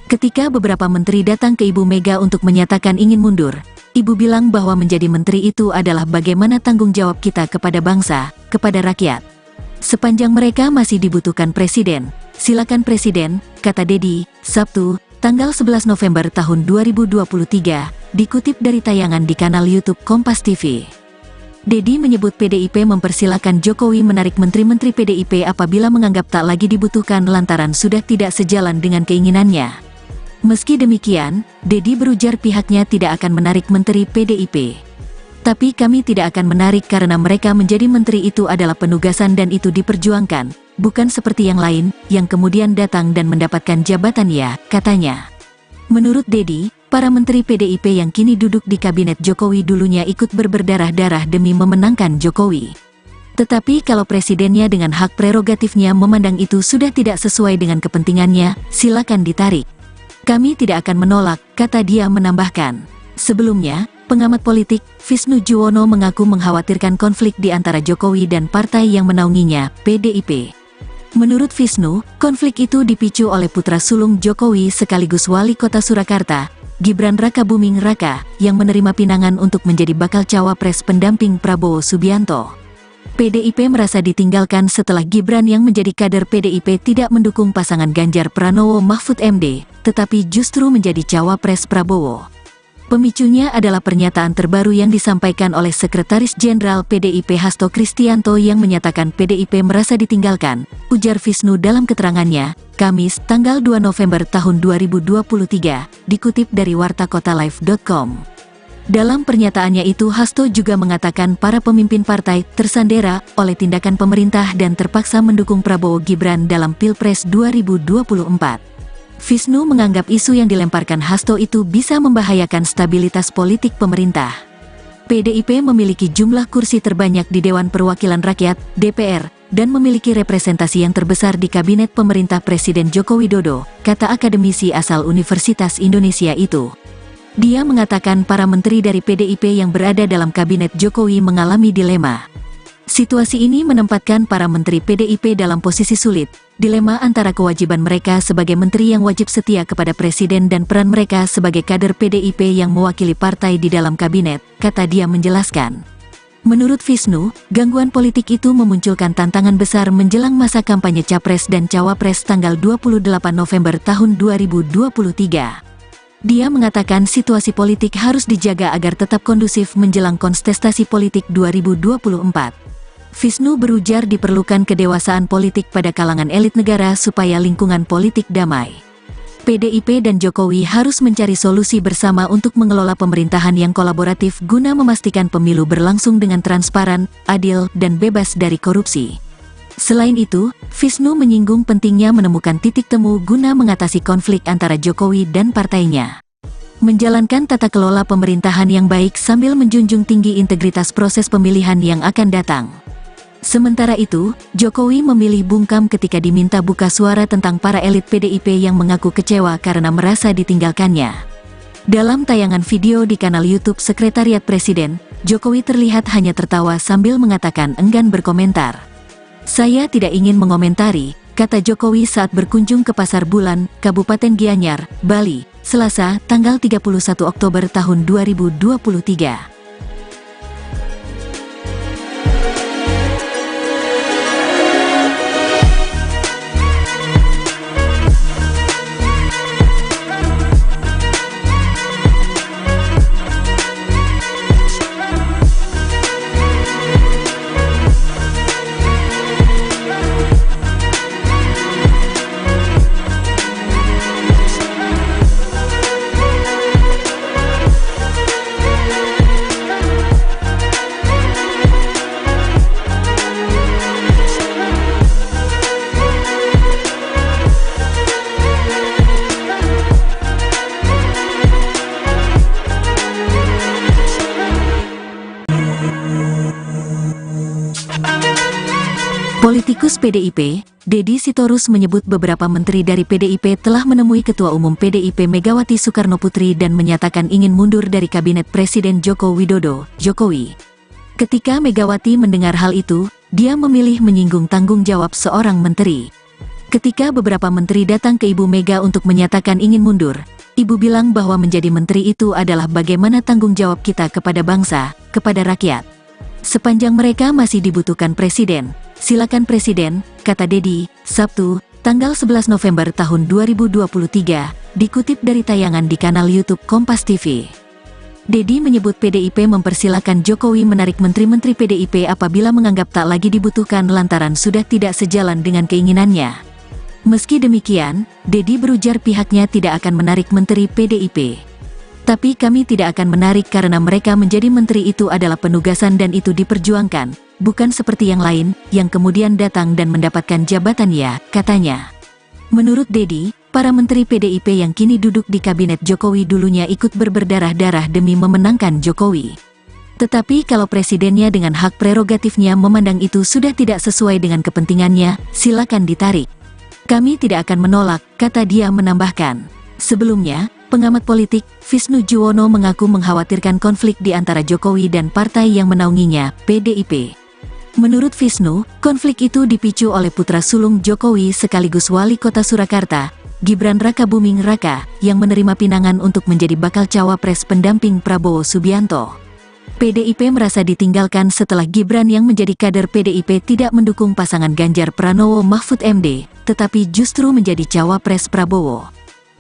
Ketika beberapa menteri datang ke Ibu Mega untuk menyatakan ingin mundur, Ibu bilang bahwa menjadi menteri itu adalah bagaimana tanggung jawab kita kepada bangsa, kepada rakyat. Sepanjang mereka masih dibutuhkan presiden, silakan presiden, kata Deddy, Sabtu, tanggal 11 November tahun 2023, dikutip dari tayangan di kanal YouTube Kompas TV. Deddy menyebut PDIP mempersilakan Jokowi menarik menteri-menteri PDIP apabila menganggap tak lagi dibutuhkan lantaran sudah tidak sejalan dengan keinginannya. Meski demikian, Deddy berujar pihaknya tidak akan menarik menteri PDIP. Tapi kami tidak akan menarik karena mereka menjadi menteri itu adalah penugasan dan itu diperjuangkan, bukan seperti yang lain, yang kemudian datang dan mendapatkan jabatan ya, katanya. Menurut Deddy, para menteri PDIP yang kini duduk di kabinet Jokowi dulunya ikut berdarah-darah demi memenangkan Jokowi. Tetapi kalau presidennya dengan hak prerogatifnya memandang itu sudah tidak sesuai dengan kepentingannya, silakan ditarik. Kami tidak akan menolak, kata dia menambahkan. Sebelumnya, pengamat politik, Visnu Juwono mengaku mengkhawatirkan konflik di antara Jokowi dan partai yang menaunginya, PDIP. Menurut Visnu, konflik itu dipicu oleh putra sulung Jokowi sekaligus wali kota Surakarta, Gibran Rakabuming Raka, yang menerima pinangan untuk menjadi bakal cawapres pendamping Prabowo Subianto. PDIP merasa ditinggalkan setelah Gibran yang menjadi kader PDIP tidak mendukung pasangan Ganjar Pranowo Mahfud MD, tetapi justru menjadi cawapres Prabowo. Pemicunya adalah pernyataan terbaru yang disampaikan oleh Sekretaris Jenderal PDIP Hasto Kristianto yang menyatakan PDIP merasa ditinggalkan, ujar Visnu dalam keterangannya, Kamis, tanggal 2 November tahun 2023, dikutip dari wartakotalive.com. Dalam pernyataannya itu Hasto juga mengatakan para pemimpin partai tersandera oleh tindakan pemerintah dan terpaksa mendukung Prabowo Gibran dalam Pilpres 2024. Visnu menganggap isu yang dilemparkan Hasto itu bisa membahayakan stabilitas politik pemerintah. PDIP memiliki jumlah kursi terbanyak di Dewan Perwakilan Rakyat, DPR, dan memiliki representasi yang terbesar di Kabinet Pemerintah Presiden Joko Widodo, kata akademisi asal Universitas Indonesia itu. Dia mengatakan para menteri dari PDIP yang berada dalam Kabinet Jokowi mengalami dilema. Situasi ini menempatkan para menteri PDIP dalam posisi sulit, dilema antara kewajiban mereka sebagai menteri yang wajib setia kepada presiden dan peran mereka sebagai kader PDIP yang mewakili partai di dalam kabinet, kata dia menjelaskan. Menurut Visnu, gangguan politik itu memunculkan tantangan besar menjelang masa kampanye Capres dan Cawapres tanggal 28 November tahun 2023. Dia mengatakan situasi politik harus dijaga agar tetap kondusif menjelang kontestasi politik 2024. Visnu berujar diperlukan kedewasaan politik pada kalangan elit negara supaya lingkungan politik damai. PDIP dan Jokowi harus mencari solusi bersama untuk mengelola pemerintahan yang kolaboratif guna memastikan pemilu berlangsung dengan transparan, adil, dan bebas dari korupsi. Selain itu, Visnu menyinggung pentingnya menemukan titik temu guna mengatasi konflik antara Jokowi dan partainya. Menjalankan tata kelola pemerintahan yang baik sambil menjunjung tinggi integritas proses pemilihan yang akan datang. Sementara itu, Jokowi memilih bungkam ketika diminta buka suara tentang para elit PDIP yang mengaku kecewa karena merasa ditinggalkannya. Dalam tayangan video di kanal YouTube Sekretariat Presiden, Jokowi terlihat hanya tertawa sambil mengatakan enggan berkomentar. Saya tidak ingin mengomentari, kata Jokowi saat berkunjung ke Pasar Bulan, Kabupaten Gianyar, Bali, Selasa, tanggal 31 Oktober tahun 2023. Politikus PDIP, Deddy Sitorus menyebut beberapa menteri dari PDIP telah menemui Ketua Umum PDIP Megawati Soekarnoputri dan menyatakan ingin mundur dari Kabinet Presiden Joko Widodo, Jokowi. Ketika Megawati mendengar hal itu, dia memilih menyinggung tanggung jawab seorang menteri. Ketika beberapa menteri datang ke Ibu Mega untuk menyatakan ingin mundur, Ibu bilang bahwa menjadi menteri itu adalah bagaimana tanggung jawab kita kepada bangsa, kepada rakyat. Sepanjang mereka masih dibutuhkan presiden, silakan presiden, kata Deddy, Sabtu, tanggal 11 November tahun 2023, dikutip dari tayangan di kanal YouTube Kompas TV. Deddy menyebut PDIP mempersilakan Jokowi menarik menteri-menteri PDIP apabila menganggap tak lagi dibutuhkan lantaran sudah tidak sejalan dengan keinginannya. Meski demikian, Deddy berujar pihaknya tidak akan menarik menteri PDIP. Tapi kami tidak akan menarik karena mereka menjadi menteri itu adalah penugasan dan itu diperjuangkan, bukan seperti yang lain, yang kemudian datang dan mendapatkan jabatan ya, katanya. Menurut Deddy, para menteri PDIP yang kini duduk di kabinet Jokowi dulunya ikut berdarah-darah demi memenangkan Jokowi. Tetapi kalau presidennya dengan hak prerogatifnya memandang itu sudah tidak sesuai dengan kepentingannya, silakan ditarik. Kami tidak akan menolak, kata dia menambahkan. Sebelumnya, pengamat politik, Visnu Juwono mengaku mengkhawatirkan konflik di antara Jokowi dan partai yang menaunginya, PDIP. Menurut Visnu, konflik itu dipicu oleh putra sulung Jokowi sekaligus wali kota Surakarta, Gibran Rakabuming Raka, yang menerima pinangan untuk menjadi bakal cawapres pendamping Prabowo Subianto. PDIP merasa ditinggalkan setelah Gibran yang menjadi kader PDIP tidak mendukung pasangan Ganjar Pranowo Mahfud MD, tetapi justru menjadi cawapres Prabowo.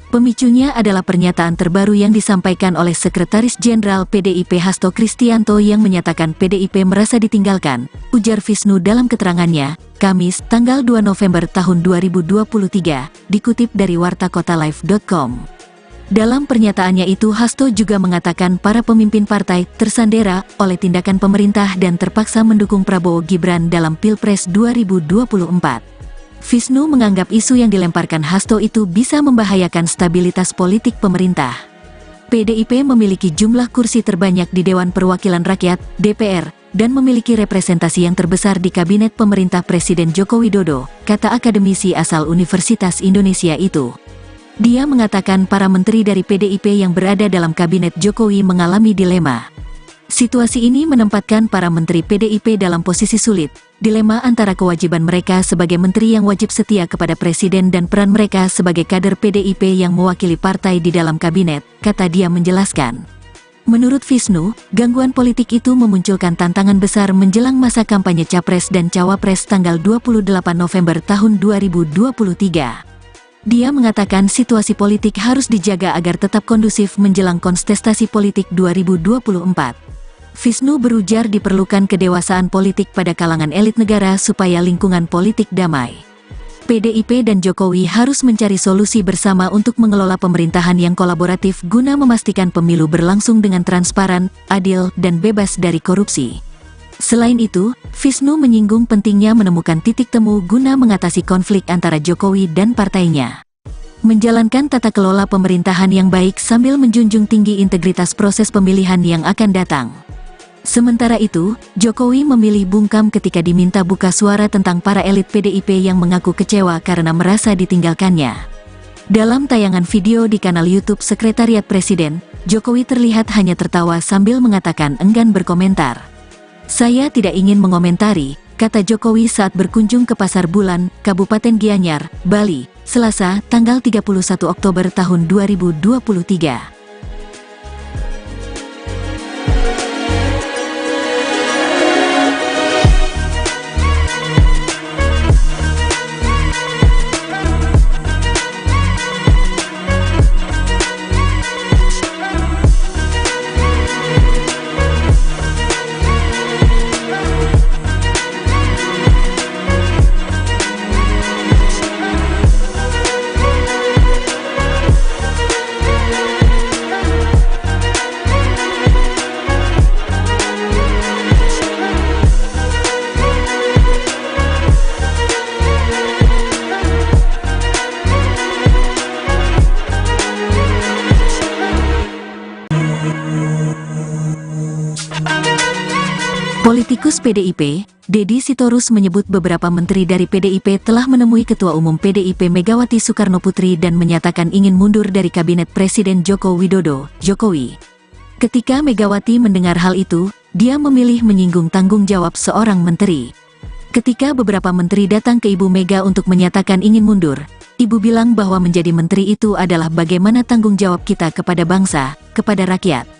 Pemicunya adalah pernyataan terbaru yang disampaikan oleh Sekretaris Jenderal PDIP Hasto Kristianto yang menyatakan PDIP merasa ditinggalkan, ujar Visnu dalam keterangannya, Kamis, tanggal 2 November tahun 2023, dikutip dari wartakotalive.com. Dalam pernyataannya itu Hasto juga mengatakan para pemimpin partai tersandera oleh tindakan pemerintah dan terpaksa mendukung Prabowo Gibran dalam Pilpres 2024. Visnu menganggap isu yang dilemparkan Hasto itu bisa membahayakan stabilitas politik pemerintah. PDIP memiliki jumlah kursi terbanyak di Dewan Perwakilan Rakyat, DPR, dan memiliki representasi yang terbesar di Kabinet Pemerintah Presiden Joko Widodo, kata akademisi asal Universitas Indonesia itu. Dia mengatakan para menteri dari PDIP yang berada dalam Kabinet Jokowi mengalami dilema. Situasi ini menempatkan para menteri PDIP dalam posisi sulit, dilema antara kewajiban mereka sebagai menteri yang wajib setia kepada presiden dan peran mereka sebagai kader PDIP yang mewakili partai di dalam kabinet, kata dia menjelaskan. Menurut Visnu, gangguan politik itu memunculkan tantangan besar menjelang masa kampanye Capres dan Cawapres tanggal 28 November tahun 2023. Dia mengatakan situasi politik harus dijaga agar tetap kondusif menjelang kontestasi politik 2024. Visnu berujar diperlukan kedewasaan politik pada kalangan elit negara supaya lingkungan politik damai. PDIP dan Jokowi harus mencari solusi bersama untuk mengelola pemerintahan yang kolaboratif guna memastikan pemilu berlangsung dengan transparan, adil, dan bebas dari korupsi. Selain itu, Visnu menyinggung pentingnya menemukan titik temu guna mengatasi konflik antara Jokowi dan partainya. Menjalankan tata kelola pemerintahan yang baik sambil menjunjung tinggi integritas proses pemilihan yang akan datang. Sementara itu, Jokowi memilih bungkam ketika diminta buka suara tentang para elit PDIP yang mengaku kecewa karena merasa ditinggalkannya. Dalam tayangan video di kanal YouTube Sekretariat Presiden, Jokowi terlihat hanya tertawa sambil mengatakan enggan berkomentar. Saya tidak ingin mengomentari, kata Jokowi saat berkunjung ke Pasar Bulan, Kabupaten Gianyar, Bali, Selasa, tanggal 31 Oktober tahun 2023. Politikus PDIP, Deddy Sitorus menyebut beberapa menteri dari PDIP telah menemui Ketua Umum PDIP Megawati Soekarnoputri dan menyatakan ingin mundur dari Kabinet Presiden Joko Widodo, Jokowi. Ketika Megawati mendengar hal itu, dia memilih menyinggung tanggung jawab seorang menteri. Ketika beberapa menteri datang ke Ibu Mega untuk menyatakan ingin mundur, Ibu bilang bahwa menjadi menteri itu adalah bagaimana tanggung jawab kita kepada bangsa, kepada rakyat.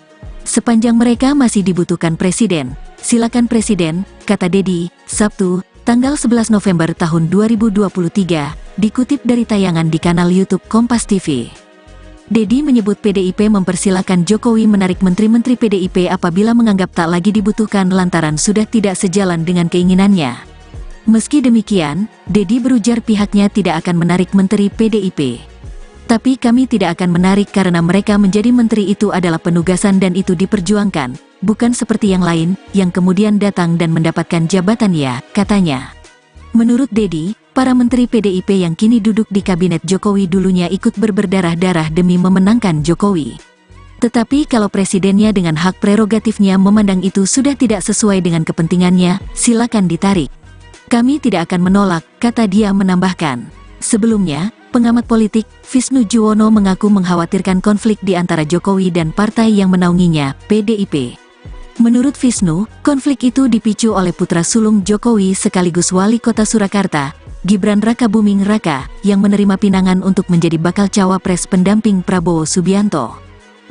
Sepanjang mereka masih dibutuhkan presiden, silakan presiden, kata Deddy, Sabtu, tanggal 11 November tahun 2023, dikutip dari tayangan di kanal YouTube Kompas TV. Deddy menyebut PDIP mempersilakan Jokowi menarik menteri-menteri PDIP apabila menganggap tak lagi dibutuhkan lantaran sudah tidak sejalan dengan keinginannya. Meski demikian, Deddy berujar pihaknya tidak akan menarik menteri PDIP. Tapi kami tidak akan menarik karena mereka menjadi menteri itu adalah penugasan dan itu diperjuangkan, bukan seperti yang lain, yang kemudian datang dan mendapatkan jabatan ya, katanya. Menurut Deddy, para menteri PDIP yang kini duduk di kabinet Jokowi dulunya ikut berdarah-darah demi memenangkan Jokowi. Tetapi kalau presidennya dengan hak prerogatifnya memandang itu sudah tidak sesuai dengan kepentingannya, silakan ditarik. Kami tidak akan menolak, kata dia menambahkan. Sebelumnya, pengamat politik, Visnu Juwono mengaku mengkhawatirkan konflik di antara Jokowi dan partai yang menaunginya, PDIP. Menurut Visnu, konflik itu dipicu oleh putra sulung Jokowi sekaligus wali kota Surakarta, Gibran Rakabuming Raka, yang menerima pinangan untuk menjadi bakal cawapres pendamping Prabowo Subianto.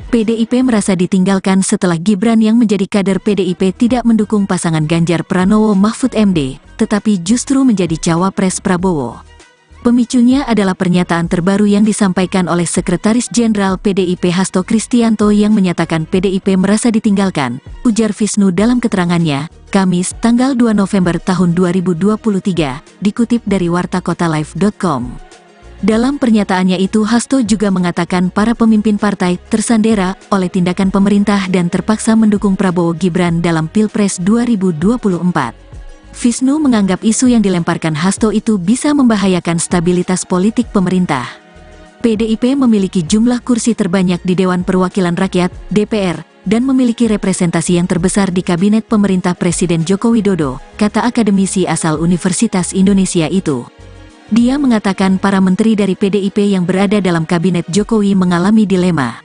PDIP merasa ditinggalkan setelah Gibran yang menjadi kader PDIP tidak mendukung pasangan Ganjar Pranowo Mahfud MD, tetapi justru menjadi cawapres Prabowo. Pemicunya adalah pernyataan terbaru yang disampaikan oleh Sekretaris Jenderal PDIP Hasto Kristianto yang menyatakan PDIP merasa ditinggalkan, ujar Visnu dalam keterangannya, Kamis, tanggal 2 November tahun 2023, dikutip dari wartakotalive.com. Dalam pernyataannya itu Hasto juga mengatakan para pemimpin partai tersandera oleh tindakan pemerintah dan terpaksa mendukung Prabowo Gibran dalam Pilpres 2024. Visnu menganggap isu yang dilemparkan Hasto itu bisa membahayakan stabilitas politik pemerintah. PDIP memiliki jumlah kursi terbanyak di Dewan Perwakilan Rakyat, DPR, dan memiliki representasi yang terbesar di Kabinet Pemerintah Presiden Joko Widodo, kata akademisi asal Universitas Indonesia itu. Dia mengatakan para menteri dari PDIP yang berada dalam Kabinet Jokowi mengalami dilema.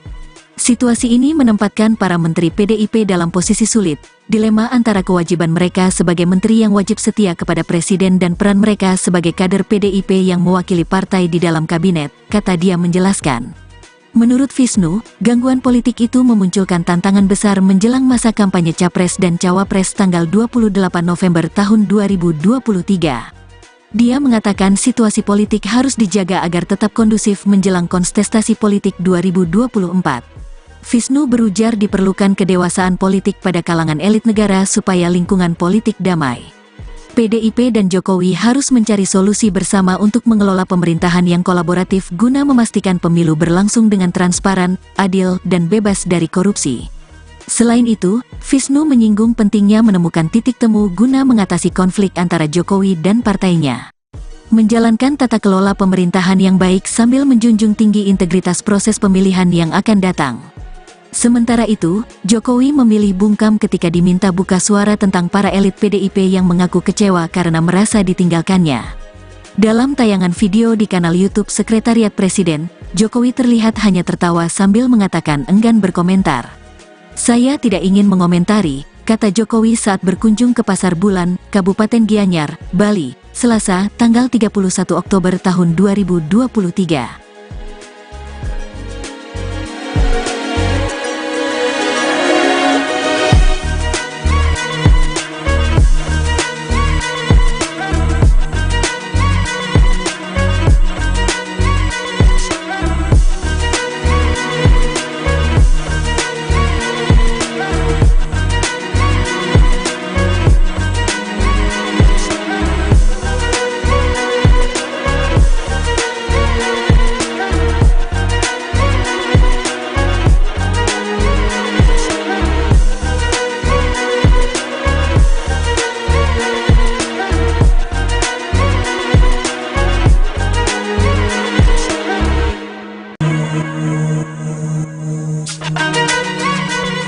Situasi ini menempatkan para menteri PDIP dalam posisi sulit, dilema antara kewajiban mereka sebagai menteri yang wajib setia kepada presiden dan peran mereka sebagai kader PDIP yang mewakili partai di dalam kabinet, kata dia menjelaskan. Menurut Visnu, gangguan politik itu memunculkan tantangan besar menjelang masa kampanye Capres dan Cawapres tanggal 28 November tahun 2023. Dia mengatakan situasi politik harus dijaga agar tetap kondusif menjelang kontestasi politik 2024. Visnu berujar diperlukan kedewasaan politik pada kalangan elit negara supaya lingkungan politik damai. PDIP dan Jokowi harus mencari solusi bersama untuk mengelola pemerintahan yang kolaboratif guna memastikan pemilu berlangsung dengan transparan, adil, dan bebas dari korupsi. Selain itu, Visnu menyinggung pentingnya menemukan titik temu guna mengatasi konflik antara Jokowi dan partainya. Menjalankan tata kelola pemerintahan yang baik sambil menjunjung tinggi integritas proses pemilihan yang akan datang. Sementara itu, Jokowi memilih bungkam ketika diminta buka suara tentang para elit PDIP yang mengaku kecewa karena merasa ditinggalkannya. Dalam tayangan video di kanal YouTube Sekretariat Presiden, Jokowi terlihat hanya tertawa sambil mengatakan enggan berkomentar. Saya tidak ingin mengomentari, kata Jokowi saat berkunjung ke Pasar Bulan, Kabupaten Gianyar, Bali, Selasa, tanggal 31 Oktober tahun 2023.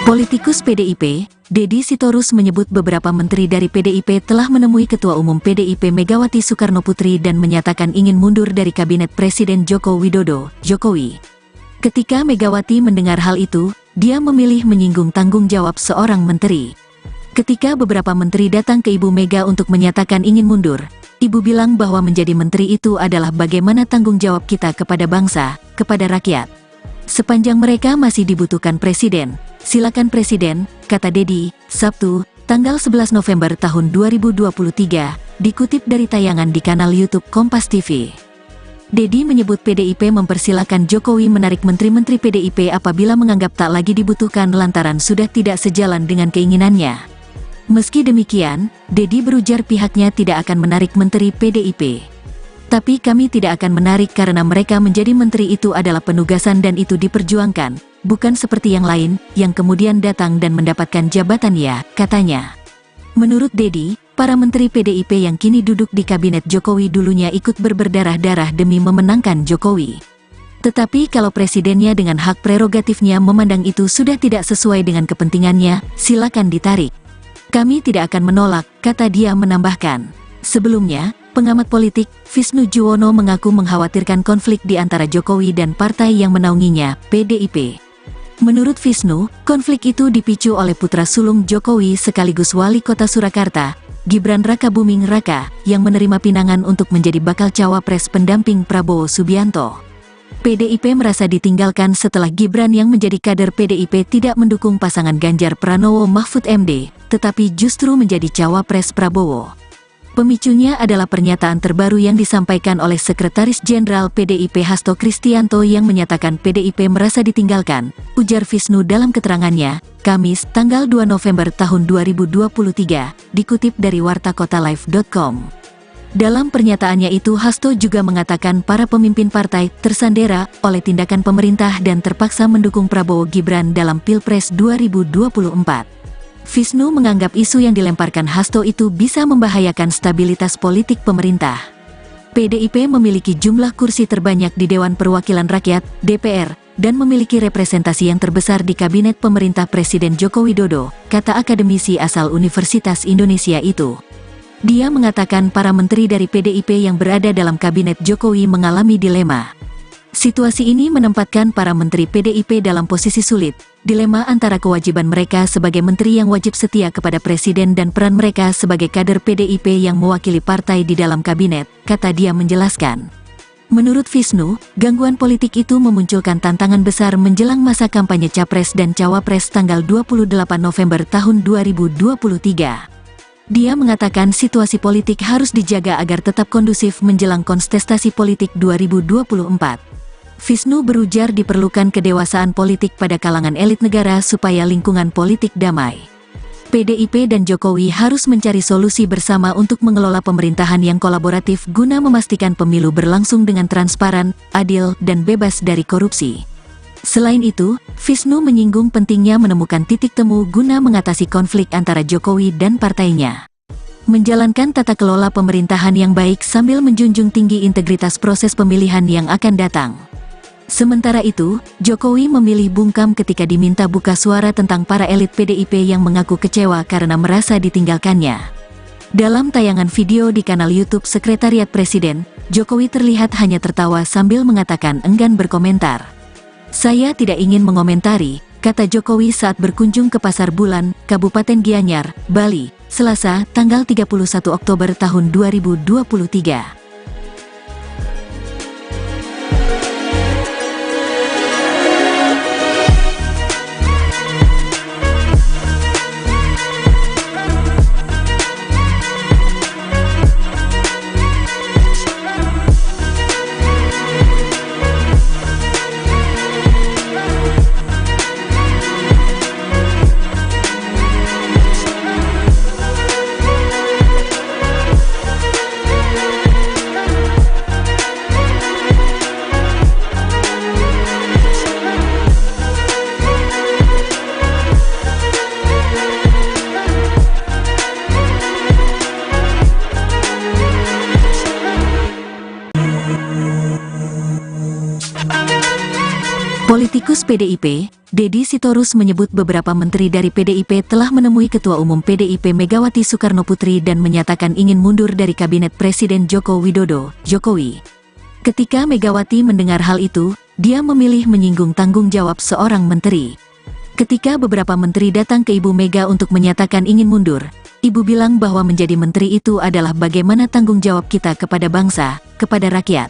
Politikus PDIP, Deddy Sitorus menyebut beberapa menteri dari PDIP telah menemui Ketua Umum PDIP Megawati Soekarnoputri dan menyatakan ingin mundur dari Kabinet Presiden Joko Widodo, Jokowi. Ketika Megawati mendengar hal itu, dia memilih menyinggung tanggung jawab seorang menteri. Ketika beberapa menteri datang ke Ibu Mega untuk menyatakan ingin mundur, Ibu bilang bahwa menjadi menteri itu adalah bagaimana tanggung jawab kita kepada bangsa, kepada rakyat. Sepanjang mereka masih dibutuhkan presiden, silakan presiden, kata Deddy, Sabtu, tanggal 11 November tahun 2023, dikutip dari tayangan di kanal YouTube Kompas TV. Deddy menyebut PDIP mempersilakan Jokowi menarik menteri-menteri PDIP apabila menganggap tak lagi dibutuhkan lantaran sudah tidak sejalan dengan keinginannya. Meski demikian, Deddy berujar pihaknya tidak akan menarik menteri PDIP. Tapi kami tidak akan menarik karena mereka menjadi menteri itu adalah penugasan dan itu diperjuangkan, bukan seperti yang lain, yang kemudian datang dan mendapatkan jabatan ya, katanya. Menurut Deddy, para menteri PDIP yang kini duduk di kabinet Jokowi dulunya ikut berdarah-darah demi memenangkan Jokowi. Tetapi kalau presidennya dengan hak prerogatifnya memandang itu sudah tidak sesuai dengan kepentingannya, silakan ditarik. Kami tidak akan menolak, kata dia menambahkan. Sebelumnya, pengamat politik, Visnu Juwono mengaku mengkhawatirkan konflik di antara Jokowi dan partai yang menaunginya, PDIP. Menurut Visnu, konflik itu dipicu oleh putra sulung Jokowi sekaligus wali kota Surakarta, Gibran Rakabuming Raka, yang menerima pinangan untuk menjadi bakal cawapres pendamping Prabowo Subianto. PDIP merasa ditinggalkan setelah Gibran yang menjadi kader PDIP tidak mendukung pasangan Ganjar Pranowo Mahfud MD, tetapi justru menjadi cawapres Prabowo. Pemicunya adalah pernyataan terbaru yang disampaikan oleh Sekretaris Jenderal PDIP Hasto Kristianto yang menyatakan PDIP merasa ditinggalkan, ujar Visnu dalam keterangannya, Kamis, tanggal 2 November tahun 2023, dikutip dari wartakotalive.com. Dalam pernyataannya itu Hasto juga mengatakan para pemimpin partai tersandera oleh tindakan pemerintah dan terpaksa mendukung Prabowo Gibran dalam Pilpres 2024. Visnu menganggap isu yang dilemparkan Hasto itu bisa membahayakan stabilitas politik pemerintah. PDIP memiliki jumlah kursi terbanyak di Dewan Perwakilan Rakyat, DPR, dan memiliki representasi yang terbesar di Kabinet Pemerintah Presiden Joko Widodo, kata akademisi asal Universitas Indonesia itu. Dia mengatakan para menteri dari PDIP yang berada dalam Kabinet Jokowi mengalami dilema. Situasi ini menempatkan para menteri PDIP dalam posisi sulit, dilema antara kewajiban mereka sebagai menteri yang wajib setia kepada presiden dan peran mereka sebagai kader PDIP yang mewakili partai di dalam kabinet, kata dia menjelaskan. Menurut Visnu, gangguan politik itu memunculkan tantangan besar menjelang masa kampanye Capres dan Cawapres tanggal 28 November tahun 2023. Dia mengatakan situasi politik harus dijaga agar tetap kondusif menjelang kontestasi politik 2024. Visnu berujar diperlukan kedewasaan politik pada kalangan elit negara supaya lingkungan politik damai. PDIP dan Jokowi harus mencari solusi bersama untuk mengelola pemerintahan yang kolaboratif guna memastikan pemilu berlangsung dengan transparan, adil, dan bebas dari korupsi. Selain itu, Visnu menyinggung pentingnya menemukan titik temu guna mengatasi konflik antara Jokowi dan partainya. Menjalankan tata kelola pemerintahan yang baik sambil menjunjung tinggi integritas proses pemilihan yang akan datang. Sementara itu, Jokowi memilih bungkam ketika diminta buka suara tentang para elit PDIP yang mengaku kecewa karena merasa ditinggalkannya. Dalam tayangan video di kanal YouTube Sekretariat Presiden, Jokowi terlihat hanya tertawa sambil mengatakan enggan berkomentar. Saya tidak ingin mengomentari, kata Jokowi saat berkunjung ke Pasar Bulan, Kabupaten Gianyar, Bali, Selasa, tanggal 31 Oktober tahun 2023. Politikus PDIP, Deddy Sitorus menyebut beberapa menteri dari PDIP telah menemui Ketua Umum PDIP Megawati Soekarnoputri dan menyatakan ingin mundur dari Kabinet Presiden Joko Widodo, Jokowi. Ketika Megawati mendengar hal itu, dia memilih menyinggung tanggung jawab seorang menteri. Ketika beberapa menteri datang ke Ibu Mega untuk menyatakan ingin mundur, Ibu bilang bahwa menjadi menteri itu adalah bagaimana tanggung jawab kita kepada bangsa, kepada rakyat.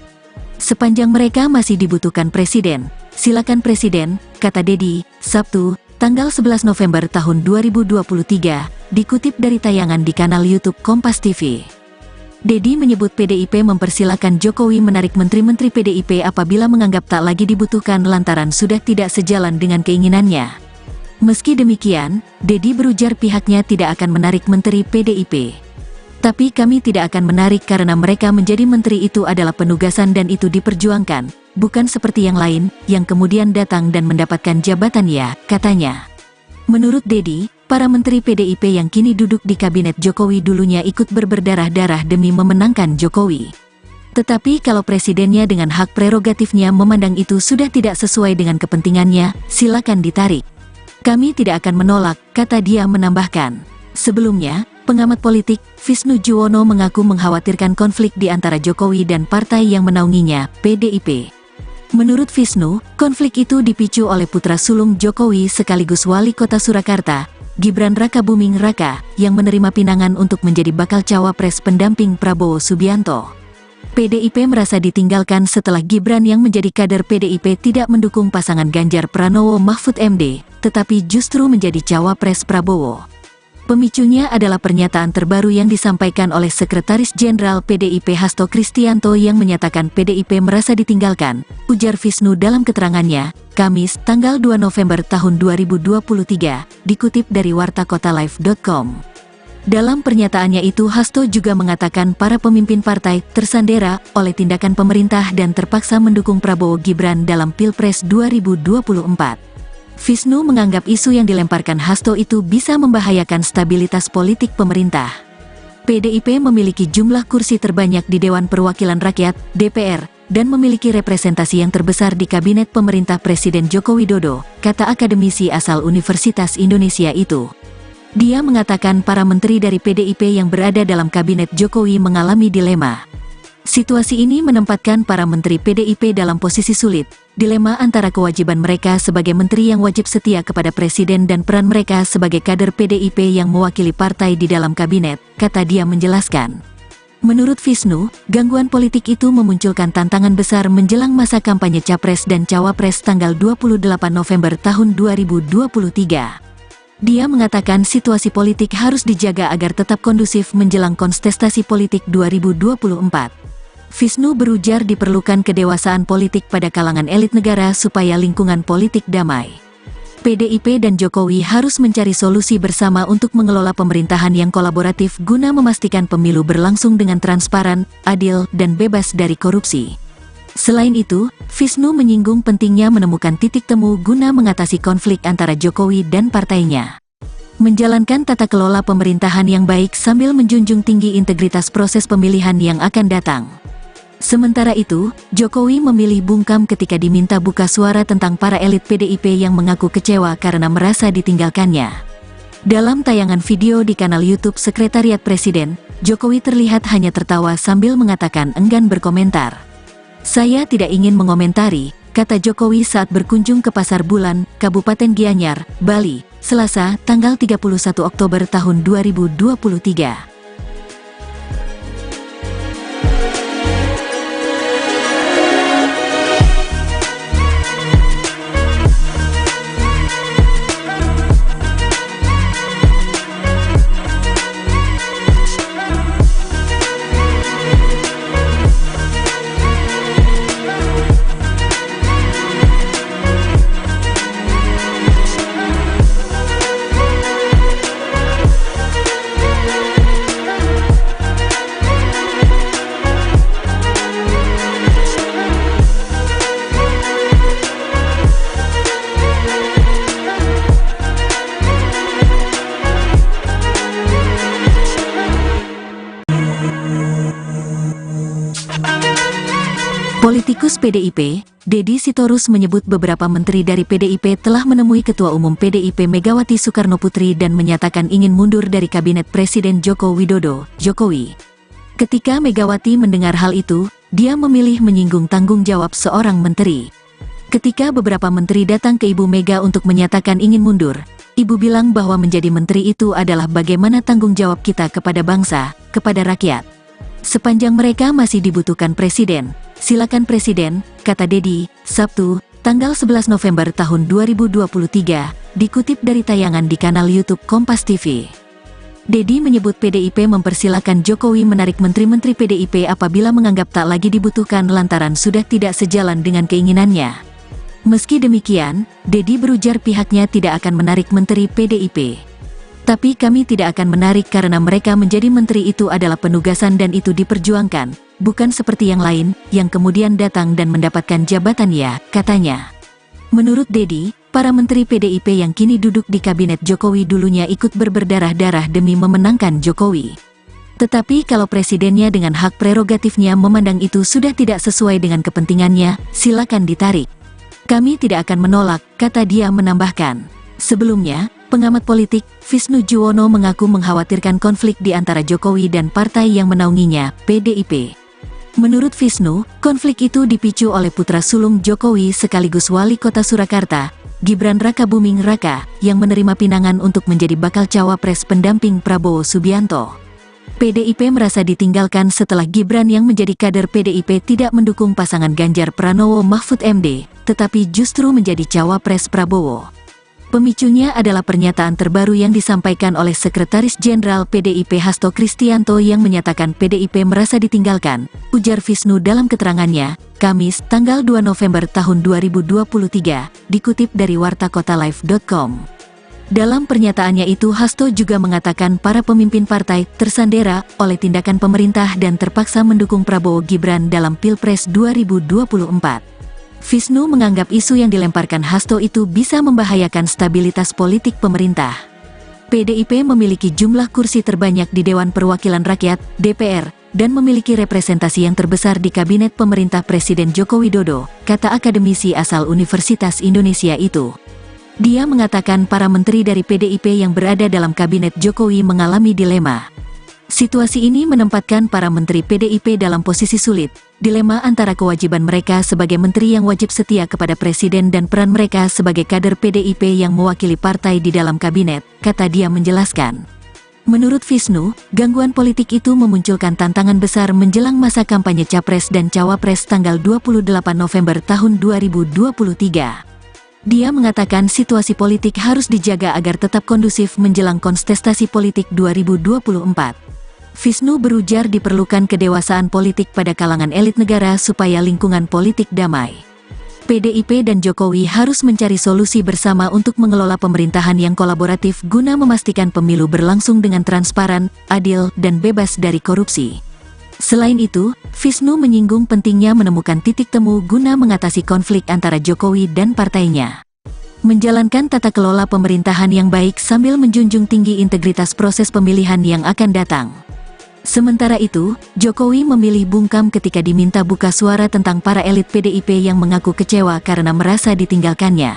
Sepanjang mereka masih dibutuhkan presiden, silakan presiden, kata Deddy, Sabtu, tanggal 11 November tahun 2023, dikutip dari tayangan di kanal YouTube Kompas TV. Deddy menyebut PDIP mempersilakan Jokowi menarik menteri-menteri PDIP apabila menganggap tak lagi dibutuhkan lantaran sudah tidak sejalan dengan keinginannya. Meski demikian, Deddy berujar pihaknya tidak akan menarik menteri PDIP. Tapi kami tidak akan menarik karena mereka menjadi menteri itu adalah penugasan dan itu diperjuangkan, bukan seperti yang lain, yang kemudian datang dan mendapatkan jabatan ya, katanya. Menurut Deddy, para menteri PDIP yang kini duduk di kabinet Jokowi dulunya ikut berdarah-darah demi memenangkan Jokowi. Tetapi kalau presidennya dengan hak prerogatifnya memandang itu sudah tidak sesuai dengan kepentingannya, silakan ditarik. Kami tidak akan menolak, kata dia menambahkan. Sebelumnya, pengamat politik, Visnu Juwono mengaku mengkhawatirkan konflik di antara Jokowi dan partai yang menaunginya, PDIP. Menurut Visnu, konflik itu dipicu oleh putra sulung Jokowi sekaligus wali kota Surakarta, Gibran Rakabuming Raka, yang menerima pinangan untuk menjadi bakal cawapres pendamping Prabowo Subianto. PDIP merasa ditinggalkan setelah Gibran yang menjadi kader PDIP tidak mendukung pasangan Ganjar Pranowo Mahfud MD, tetapi justru menjadi cawapres Prabowo. Pemicunya adalah pernyataan terbaru yang disampaikan oleh Sekretaris Jenderal PDIP Hasto Kristianto yang menyatakan PDIP merasa ditinggalkan, ujar Visnu dalam keterangannya, Kamis, tanggal 2 November tahun 2023, dikutip dari wartakotalive.com. Dalam pernyataannya itu Hasto juga mengatakan para pemimpin partai tersandera oleh tindakan pemerintah dan terpaksa mendukung Prabowo Gibran dalam Pilpres 2024. Visnu menganggap isu yang dilemparkan Hasto itu bisa membahayakan stabilitas politik pemerintah. PDIP memiliki jumlah kursi terbanyak di Dewan Perwakilan Rakyat, DPR, dan memiliki representasi yang terbesar di Kabinet Pemerintah Presiden Joko Widodo, kata akademisi asal Universitas Indonesia itu. Dia mengatakan para menteri dari PDIP yang berada dalam Kabinet Jokowi mengalami dilema. Situasi ini menempatkan para menteri PDIP dalam posisi sulit, dilema antara kewajiban mereka sebagai menteri yang wajib setia kepada presiden dan peran mereka sebagai kader PDIP yang mewakili partai di dalam kabinet, kata dia menjelaskan. Menurut Visnu, gangguan politik itu memunculkan tantangan besar menjelang masa kampanye Capres dan Cawapres tanggal 28 November tahun 2023. Dia mengatakan situasi politik harus dijaga agar tetap kondusif menjelang kontestasi politik 2024. Visnu berujar diperlukan kedewasaan politik pada kalangan elit negara supaya lingkungan politik damai. PDIP dan Jokowi harus mencari solusi bersama untuk mengelola pemerintahan yang kolaboratif guna memastikan pemilu berlangsung dengan transparan, adil, dan bebas dari korupsi. Selain itu, Visnu menyinggung pentingnya menemukan titik temu guna mengatasi konflik antara Jokowi dan partainya. Menjalankan tata kelola pemerintahan yang baik sambil menjunjung tinggi integritas proses pemilihan yang akan datang. Sementara itu, Jokowi memilih bungkam ketika diminta buka suara tentang para elit PDIP yang mengaku kecewa karena merasa ditinggalkannya. Dalam tayangan video di kanal YouTube Sekretariat Presiden, Jokowi terlihat hanya tertawa sambil mengatakan enggan berkomentar. Saya tidak ingin mengomentari, kata Jokowi saat berkunjung ke Pasar Bulan, Kabupaten Gianyar, Bali, Selasa, tanggal 31 Oktober tahun 2023. Politikus PDIP, Deddy Sitorus menyebut beberapa menteri dari PDIP telah menemui Ketua Umum PDIP Megawati Soekarnoputri dan menyatakan ingin mundur dari Kabinet Presiden Joko Widodo, Jokowi. Ketika Megawati mendengar hal itu, dia memilih menyinggung tanggung jawab seorang menteri. Ketika beberapa menteri datang ke Ibu Mega untuk menyatakan ingin mundur, Ibu bilang bahwa menjadi menteri itu adalah bagaimana tanggung jawab kita kepada bangsa, kepada rakyat. Sepanjang mereka masih dibutuhkan presiden, silakan presiden, kata Deddy, Sabtu, tanggal 11 November tahun 2023, dikutip dari tayangan di kanal YouTube Kompas TV. Deddy menyebut PDIP mempersilakan Jokowi menarik menteri-menteri PDIP apabila menganggap tak lagi dibutuhkan lantaran sudah tidak sejalan dengan keinginannya. Meski demikian, Deddy berujar pihaknya tidak akan menarik menteri PDIP. Tapi kami tidak akan menarik karena mereka menjadi menteri itu adalah penugasan dan itu diperjuangkan, bukan seperti yang lain, yang kemudian datang dan mendapatkan jabatan ya, katanya. Menurut Deddy, para menteri PDIP yang kini duduk di kabinet Jokowi dulunya ikut berdarah-darah demi memenangkan Jokowi. Tetapi kalau presidennya dengan hak prerogatifnya memandang itu sudah tidak sesuai dengan kepentingannya, silakan ditarik. Kami tidak akan menolak, kata dia menambahkan. Sebelumnya, pengamat politik, Visnu Juwono mengaku mengkhawatirkan konflik di antara Jokowi dan partai yang menaunginya, PDIP. Menurut Visnu, konflik itu dipicu oleh putra sulung Jokowi sekaligus wali kota Surakarta, Gibran Rakabuming Raka, yang menerima pinangan untuk menjadi bakal cawapres pendamping Prabowo Subianto. PDIP merasa ditinggalkan setelah Gibran yang menjadi kader PDIP tidak mendukung pasangan Ganjar Pranowo Mahfud MD, tetapi justru menjadi cawapres Prabowo. Pemicunya adalah pernyataan terbaru yang disampaikan oleh Sekretaris Jenderal PDIP Hasto Kristianto yang menyatakan PDIP merasa ditinggalkan, ujar Visnu dalam keterangannya, Kamis, tanggal 2 November tahun 2023, dikutip dari wartakotalive.com. Dalam pernyataannya itu Hasto juga mengatakan para pemimpin partai tersandera oleh tindakan pemerintah dan terpaksa mendukung Prabowo Gibran dalam Pilpres 2024. Visnu menganggap isu yang dilemparkan Hasto itu bisa membahayakan stabilitas politik pemerintah. PDIP memiliki jumlah kursi terbanyak di Dewan Perwakilan Rakyat, DPR, dan memiliki representasi yang terbesar di Kabinet Pemerintah Presiden Joko Widodo, kata akademisi asal Universitas Indonesia itu. Dia mengatakan para menteri dari PDIP yang berada dalam Kabinet Jokowi mengalami dilema. Situasi ini menempatkan para menteri PDIP dalam posisi sulit, dilema antara kewajiban mereka sebagai menteri yang wajib setia kepada presiden dan peran mereka sebagai kader PDIP yang mewakili partai di dalam kabinet, kata dia menjelaskan. Menurut Visnu, gangguan politik itu memunculkan tantangan besar menjelang masa kampanye Capres dan Cawapres tanggal 28 November tahun 2023. Dia mengatakan situasi politik harus dijaga agar tetap kondusif menjelang kontestasi politik 2024. Visnu berujar diperlukan kedewasaan politik pada kalangan elit negara supaya lingkungan politik damai. PDIP dan Jokowi harus mencari solusi bersama untuk mengelola pemerintahan yang kolaboratif guna memastikan pemilu berlangsung dengan transparan, adil, dan bebas dari korupsi. Selain itu, Visnu menyinggung pentingnya menemukan titik temu guna mengatasi konflik antara Jokowi dan partainya. Menjalankan tata kelola pemerintahan yang baik sambil menjunjung tinggi integritas proses pemilihan yang akan datang. Sementara itu, Jokowi memilih bungkam ketika diminta buka suara tentang para elit PDIP yang mengaku kecewa karena merasa ditinggalkannya.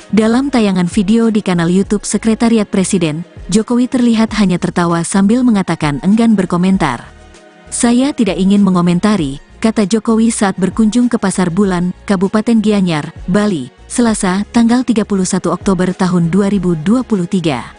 Dalam tayangan video di kanal YouTube Sekretariat Presiden, Jokowi terlihat hanya tertawa sambil mengatakan enggan berkomentar. Saya tidak ingin mengomentari, kata Jokowi saat berkunjung ke Pasar Bulan, Kabupaten Gianyar, Bali, Selasa, tanggal 31 Oktober tahun 2023.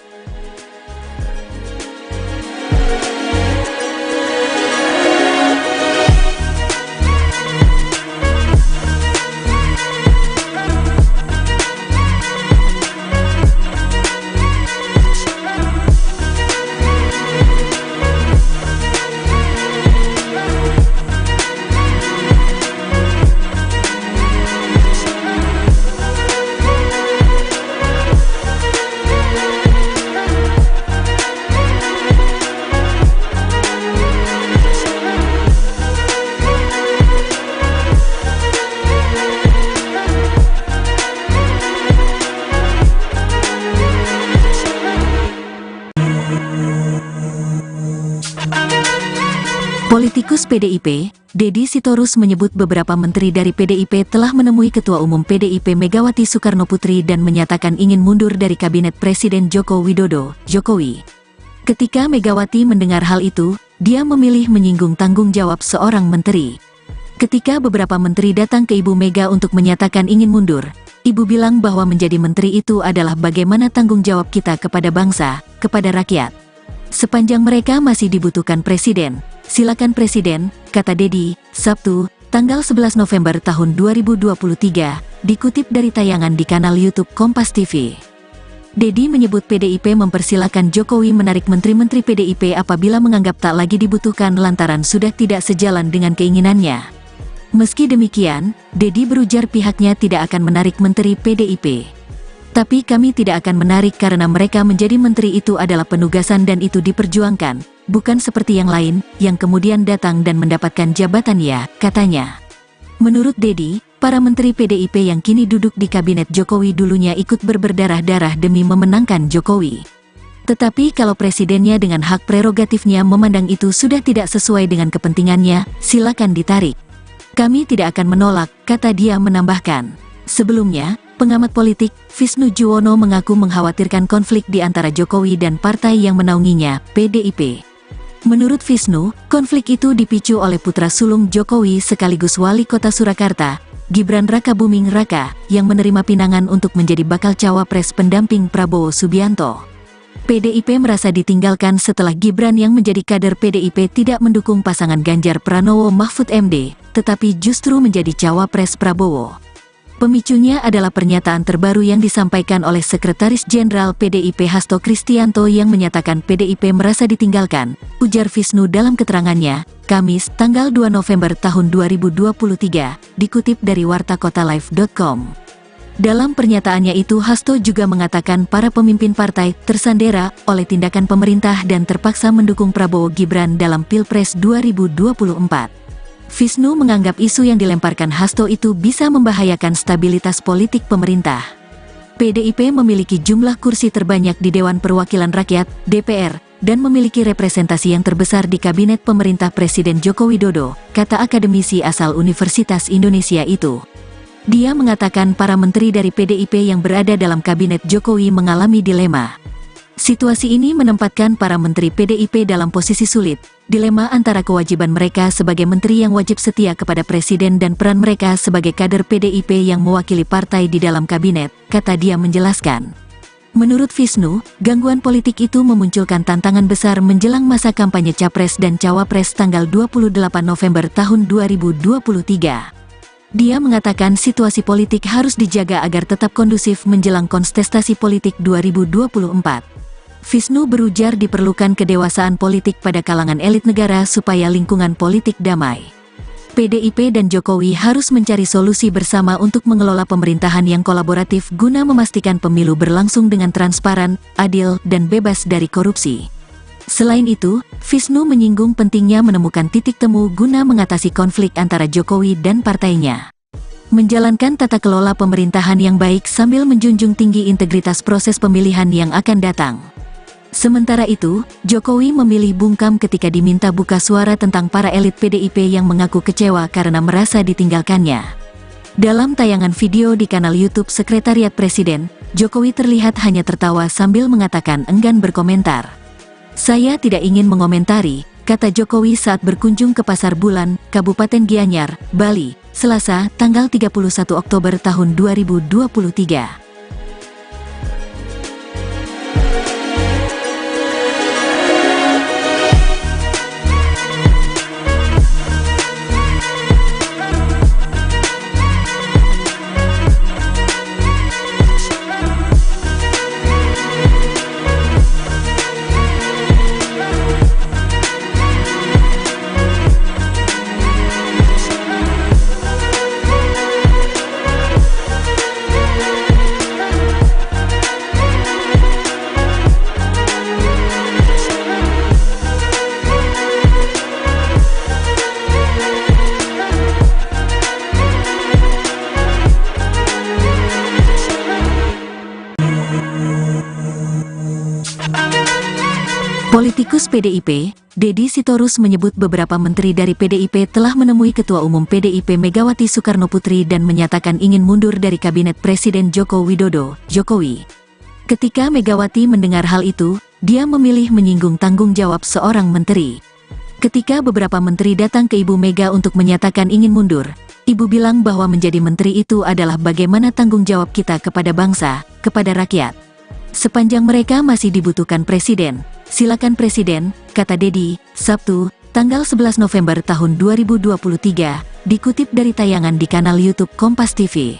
Politikus PDIP, Deddy Sitorus menyebut beberapa menteri dari PDIP telah menemui Ketua Umum PDIP Megawati Soekarnoputri dan menyatakan ingin mundur dari Kabinet Presiden Joko Widodo, Jokowi. Ketika Megawati mendengar hal itu, dia memilih menyinggung tanggung jawab seorang menteri. Ketika beberapa menteri datang ke Ibu Mega untuk menyatakan ingin mundur, Ibu bilang bahwa menjadi menteri itu adalah bagaimana tanggung jawab kita kepada bangsa, kepada rakyat. Sepanjang mereka masih dibutuhkan presiden, silakan presiden, kata Deddy, Sabtu, tanggal 11 November tahun 2023, dikutip dari tayangan di kanal YouTube Kompas TV. Deddy menyebut PDIP mempersilakan Jokowi menarik menteri-menteri PDIP apabila menganggap tak lagi dibutuhkan lantaran sudah tidak sejalan dengan keinginannya. Meski demikian, Deddy berujar pihaknya tidak akan menarik menteri PDIP. Tapi kami tidak akan menarik karena mereka menjadi menteri itu adalah penugasan dan itu diperjuangkan, bukan seperti yang lain, yang kemudian datang dan mendapatkan jabatan ya, katanya. Menurut Deddy, para menteri PDIP yang kini duduk di kabinet Jokowi dulunya ikut berdarah-darah demi memenangkan Jokowi. Tetapi kalau presidennya dengan hak prerogatifnya memandang itu sudah tidak sesuai dengan kepentingannya, silakan ditarik. Kami tidak akan menolak, kata dia menambahkan. Sebelumnya, pengamat politik, Visnu Juwono mengaku mengkhawatirkan konflik di antara Jokowi dan partai yang menaunginya, PDIP. Menurut Visnu, konflik itu dipicu oleh putra sulung Jokowi sekaligus wali kota Surakarta, Gibran Rakabuming Raka, yang menerima pinangan untuk menjadi bakal cawapres pendamping Prabowo Subianto. PDIP merasa ditinggalkan setelah Gibran yang menjadi kader PDIP tidak mendukung pasangan Ganjar Pranowo Mahfud MD, tetapi justru menjadi cawapres Prabowo. Pemicunya adalah pernyataan terbaru yang disampaikan oleh Sekretaris Jenderal PDIP Hasto Kristianto yang menyatakan PDIP merasa ditinggalkan, ujar Visnu dalam keterangannya, Kamis, tanggal 2 November tahun 2023, dikutip dari wartakotalive.com. Dalam pernyataannya itu Hasto juga mengatakan para pemimpin partai tersandera oleh tindakan pemerintah dan terpaksa mendukung Prabowo Gibran dalam Pilpres 2024. Visnu menganggap isu yang dilemparkan Hasto itu bisa membahayakan stabilitas politik pemerintah. PDIP memiliki jumlah kursi terbanyak di Dewan Perwakilan Rakyat, DPR, dan memiliki representasi yang terbesar di Kabinet Pemerintah Presiden Joko Widodo, kata akademisi asal Universitas Indonesia itu. Dia mengatakan para menteri dari PDIP yang berada dalam Kabinet Jokowi mengalami dilema. Situasi ini menempatkan para menteri PDIP dalam posisi sulit, dilema antara kewajiban mereka sebagai menteri yang wajib setia kepada presiden dan peran mereka sebagai kader PDIP yang mewakili partai di dalam kabinet, kata dia menjelaskan. Menurut Visnu, gangguan politik itu memunculkan tantangan besar menjelang masa kampanye Capres dan Cawapres tanggal 28 November tahun 2023. Dia mengatakan situasi politik harus dijaga agar tetap kondusif menjelang kontestasi politik 2024. Visnu berujar diperlukan kedewasaan politik pada kalangan elit negara supaya lingkungan politik damai. PDIP dan Jokowi harus mencari solusi bersama untuk mengelola pemerintahan yang kolaboratif guna memastikan pemilu berlangsung dengan transparan, adil, dan bebas dari korupsi. Selain itu, Visnu menyinggung pentingnya menemukan titik temu guna mengatasi konflik antara Jokowi dan partainya. Menjalankan tata kelola pemerintahan yang baik sambil menjunjung tinggi integritas proses pemilihan yang akan datang. Sementara itu, Jokowi memilih bungkam ketika diminta buka suara tentang para elit PDIP yang mengaku kecewa karena merasa ditinggalkannya. Dalam tayangan video di kanal YouTube Sekretariat Presiden, Jokowi terlihat hanya tertawa sambil mengatakan enggan berkomentar. Saya tidak ingin mengomentari, kata Jokowi saat berkunjung ke Pasar Bulan, Kabupaten Gianyar, Bali, Selasa, tanggal 31 Oktober tahun 2023. Politikus PDIP, Deddy Sitorus menyebut beberapa menteri dari PDIP telah menemui Ketua Umum PDIP Megawati Soekarnoputri dan menyatakan ingin mundur dari Kabinet Presiden Joko Widodo, Jokowi. Ketika Megawati mendengar hal itu, dia memilih menyinggung tanggung jawab seorang menteri. Ketika beberapa menteri datang ke Ibu Mega untuk menyatakan ingin mundur, Ibu bilang bahwa menjadi menteri itu adalah bagaimana tanggung jawab kita kepada bangsa, kepada rakyat. Sepanjang mereka masih dibutuhkan presiden, silakan presiden, kata Deddy, Sabtu, tanggal 11 November tahun 2023, dikutip dari tayangan di kanal YouTube Kompas TV.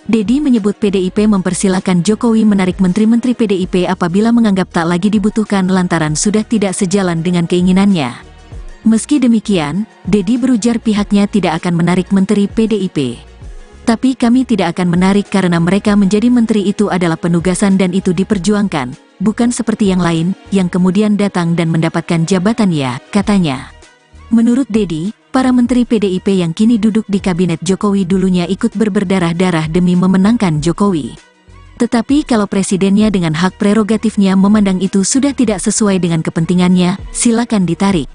Deddy menyebut PDIP mempersilakan Jokowi menarik menteri-menteri PDIP apabila menganggap tak lagi dibutuhkan lantaran sudah tidak sejalan dengan keinginannya. Meski demikian, Deddy berujar pihaknya tidak akan menarik menteri PDIP. Tapi kami tidak akan menarik karena mereka menjadi menteri itu adalah penugasan dan itu diperjuangkan, bukan seperti yang lain, yang kemudian datang dan mendapatkan jabatan ya, katanya. Menurut Deddy, para menteri PDIP yang kini duduk di kabinet Jokowi dulunya ikut berdarah-darah demi memenangkan Jokowi. Tetapi kalau presidennya dengan hak prerogatifnya memandang itu sudah tidak sesuai dengan kepentingannya, silakan ditarik.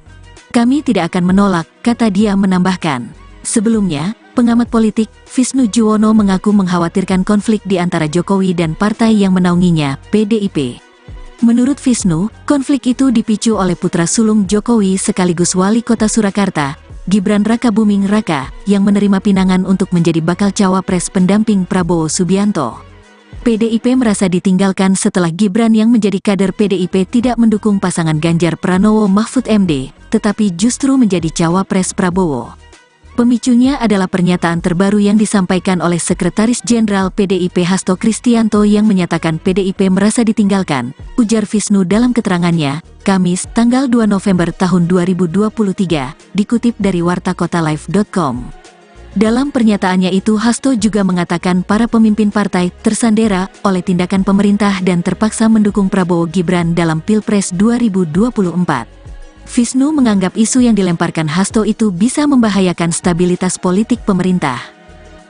Kami tidak akan menolak, kata dia menambahkan. Sebelumnya, pengamat politik, Visnu Juwono mengaku mengkhawatirkan konflik di antara Jokowi dan partai yang menaunginya, PDIP. Menurut Visnu, konflik itu dipicu oleh putra sulung Jokowi sekaligus wali kota Surakarta, Gibran Rakabuming Raka, yang menerima pinangan untuk menjadi bakal cawapres pendamping Prabowo Subianto. PDIP merasa ditinggalkan setelah Gibran yang menjadi kader PDIP tidak mendukung pasangan Ganjar Pranowo Mahfud MD, tetapi justru menjadi cawapres Prabowo. Pemicunya adalah pernyataan terbaru yang disampaikan oleh Sekretaris Jenderal PDIP Hasto Kristianto yang menyatakan PDIP merasa ditinggalkan, ujar Visnu dalam keterangannya, Kamis, tanggal 2 November tahun 2023, dikutip dari wartakotalive.com. Dalam pernyataannya itu Hasto juga mengatakan para pemimpin partai tersandera oleh tindakan pemerintah dan terpaksa mendukung Prabowo Gibran dalam Pilpres 2024. Visnu menganggap isu yang dilemparkan Hasto itu bisa membahayakan stabilitas politik pemerintah.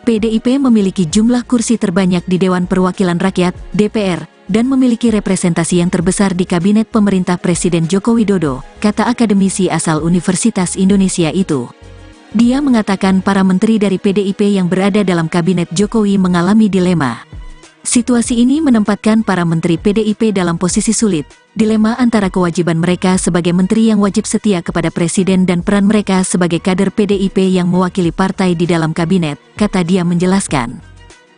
PDIP memiliki jumlah kursi terbanyak di Dewan Perwakilan Rakyat, DPR, dan memiliki representasi yang terbesar di Kabinet Pemerintah Presiden Joko Widodo, kata akademisi asal Universitas Indonesia itu. Dia mengatakan para menteri dari PDIP yang berada dalam Kabinet Jokowi mengalami dilema. Situasi ini menempatkan para menteri PDIP dalam posisi sulit, dilema antara kewajiban mereka sebagai menteri yang wajib setia kepada presiden dan peran mereka sebagai kader PDIP yang mewakili partai di dalam kabinet, kata dia menjelaskan.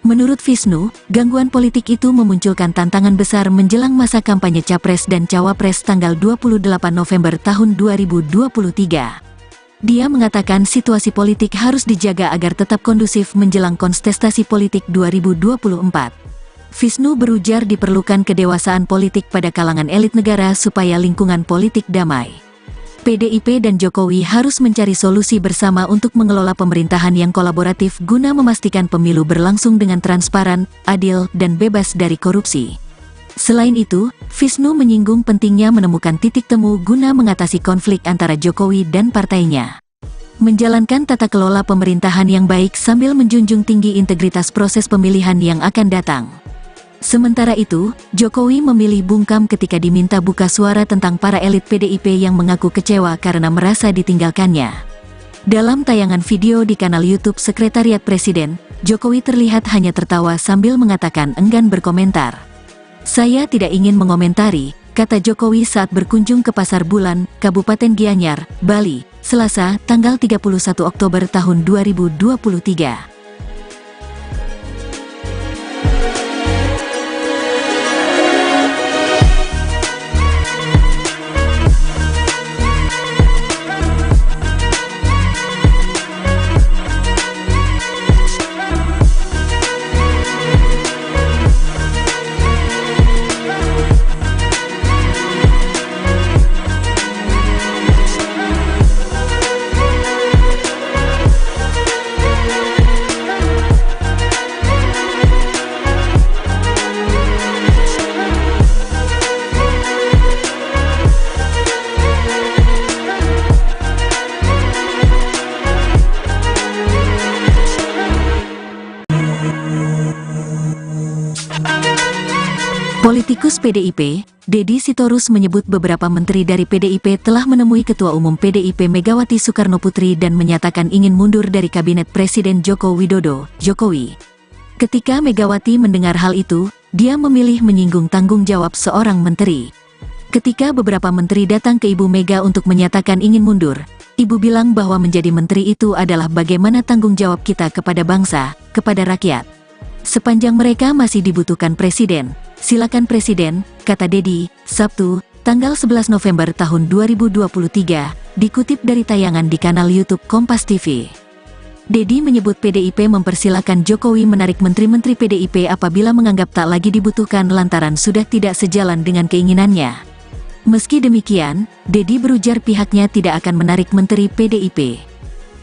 Menurut Visnu, gangguan politik itu memunculkan tantangan besar menjelang masa kampanye Capres dan Cawapres tanggal 28 November tahun 2023. Dia mengatakan situasi politik harus dijaga agar tetap kondusif menjelang kontestasi politik 2024. Visnu berujar diperlukan kedewasaan politik pada kalangan elit negara supaya lingkungan politik damai. PDIP dan Jokowi harus mencari solusi bersama untuk mengelola pemerintahan yang kolaboratif guna memastikan pemilu berlangsung dengan transparan, adil, dan bebas dari korupsi. Selain itu, Visnu menyinggung pentingnya menemukan titik temu guna mengatasi konflik antara Jokowi dan partainya. Menjalankan tata kelola pemerintahan yang baik sambil menjunjung tinggi integritas proses pemilihan yang akan datang. Sementara itu, Jokowi memilih bungkam ketika diminta buka suara tentang para elit PDIP yang mengaku kecewa karena merasa ditinggalkannya. Dalam tayangan video di kanal YouTube Sekretariat Presiden, Jokowi terlihat hanya tertawa sambil mengatakan enggan berkomentar. Saya tidak ingin mengomentari, kata Jokowi saat berkunjung ke Pasar Bulan, Kabupaten Gianyar, Bali, Selasa, tanggal 31 Oktober tahun 2023. Politikus PDIP, Deddy Sitorus menyebut beberapa menteri dari PDIP telah menemui Ketua Umum PDIP Megawati Soekarnoputri dan menyatakan ingin mundur dari Kabinet Presiden Joko Widodo, Jokowi. Ketika Megawati mendengar hal itu, dia memilih menyinggung tanggung jawab seorang menteri. Ketika beberapa menteri datang ke Ibu Mega untuk menyatakan ingin mundur, Ibu bilang bahwa menjadi menteri itu adalah bagaimana tanggung jawab kita kepada bangsa, kepada rakyat. Sepanjang mereka masih dibutuhkan presiden, silakan presiden, kata Deddy, Sabtu, tanggal 11 November tahun 2023, dikutip dari tayangan di kanal YouTube Kompas TV. Deddy menyebut PDIP mempersilakan Jokowi menarik menteri-menteri PDIP apabila menganggap tak lagi dibutuhkan lantaran sudah tidak sejalan dengan keinginannya. Meski demikian, Deddy berujar pihaknya tidak akan menarik menteri PDIP.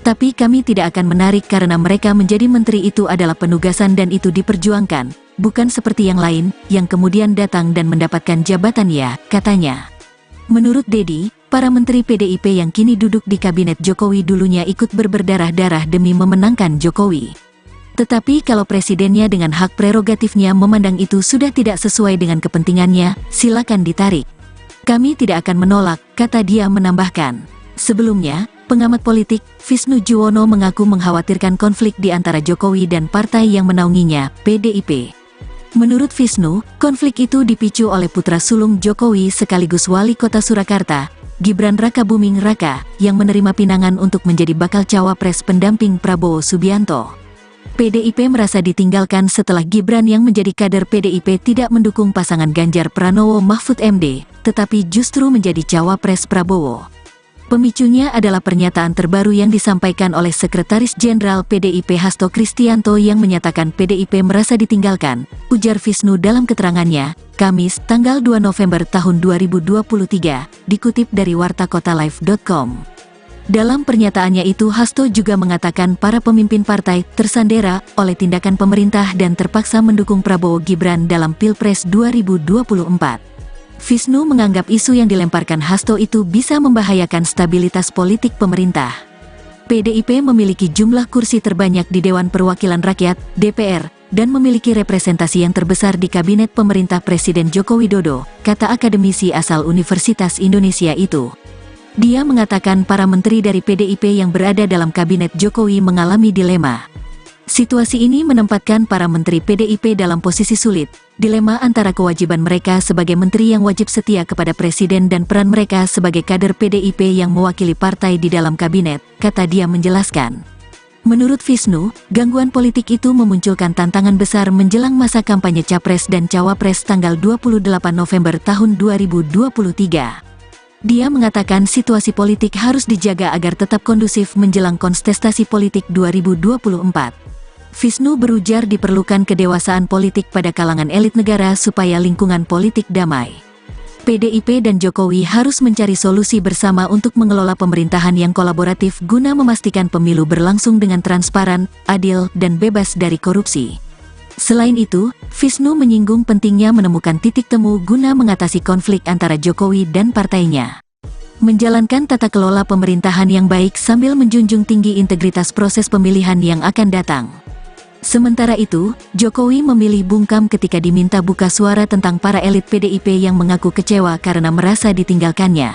Tapi kami tidak akan menarik karena mereka menjadi menteri itu adalah penugasan dan itu diperjuangkan, bukan seperti yang lain, yang kemudian datang dan mendapatkan jabatan ya, katanya. Menurut Deddy, para menteri PDIP yang kini duduk di kabinet Jokowi dulunya ikut berdarah-darah demi memenangkan Jokowi. Tetapi kalau presidennya dengan hak prerogatifnya memandang itu sudah tidak sesuai dengan kepentingannya, silakan ditarik. Kami tidak akan menolak, kata dia menambahkan. Sebelumnya, pengamat politik, Visnu Juwono mengaku mengkhawatirkan konflik di antara Jokowi dan partai yang menaunginya, PDIP. Menurut Visnu, konflik itu dipicu oleh putra sulung Jokowi sekaligus wali kota Surakarta, Gibran Rakabuming Raka, yang menerima pinangan untuk menjadi bakal cawapres pendamping Prabowo Subianto. PDIP merasa ditinggalkan setelah Gibran yang menjadi kader PDIP tidak mendukung pasangan Ganjar Pranowo Mahfud MD, tetapi justru menjadi cawapres Prabowo. Pemicunya adalah pernyataan terbaru yang disampaikan oleh Sekretaris Jenderal PDIP Hasto Kristianto yang menyatakan PDIP merasa ditinggalkan, ujar Visnu dalam keterangannya, Kamis, tanggal 2 November tahun 2023, dikutip dari wartakotalive.com. Dalam pernyataannya itu Hasto juga mengatakan para pemimpin partai tersandera oleh tindakan pemerintah dan terpaksa mendukung Prabowo Gibran dalam Pilpres 2024. Visnu menganggap isu yang dilemparkan Hasto itu bisa membahayakan stabilitas politik pemerintah. PDIP memiliki jumlah kursi terbanyak di Dewan Perwakilan Rakyat, DPR, dan memiliki representasi yang terbesar di Kabinet Pemerintah Presiden Joko Widodo, kata akademisi asal Universitas Indonesia itu. Dia mengatakan para menteri dari PDIP yang berada dalam Kabinet Jokowi mengalami dilema. Situasi ini menempatkan para menteri PDIP dalam posisi sulit, dilema antara kewajiban mereka sebagai menteri yang wajib setia kepada presiden dan peran mereka sebagai kader PDIP yang mewakili partai di dalam kabinet, kata dia menjelaskan. Menurut Visnu, gangguan politik itu memunculkan tantangan besar menjelang masa kampanye Capres dan Cawapres tanggal 28 November tahun 2023. Dia mengatakan situasi politik harus dijaga agar tetap kondusif menjelang kontestasi politik 2024. Visnu berujar diperlukan kedewasaan politik pada kalangan elit negara supaya lingkungan politik damai. PDIP dan Jokowi harus mencari solusi bersama untuk mengelola pemerintahan yang kolaboratif guna memastikan pemilu berlangsung dengan transparan, adil, dan bebas dari korupsi. Selain itu, Visnu menyinggung pentingnya menemukan titik temu guna mengatasi konflik antara Jokowi dan partainya. Menjalankan tata kelola pemerintahan yang baik sambil menjunjung tinggi integritas proses pemilihan yang akan datang. Sementara itu, Jokowi memilih bungkam ketika diminta buka suara tentang para elit PDIP yang mengaku kecewa karena merasa ditinggalkannya.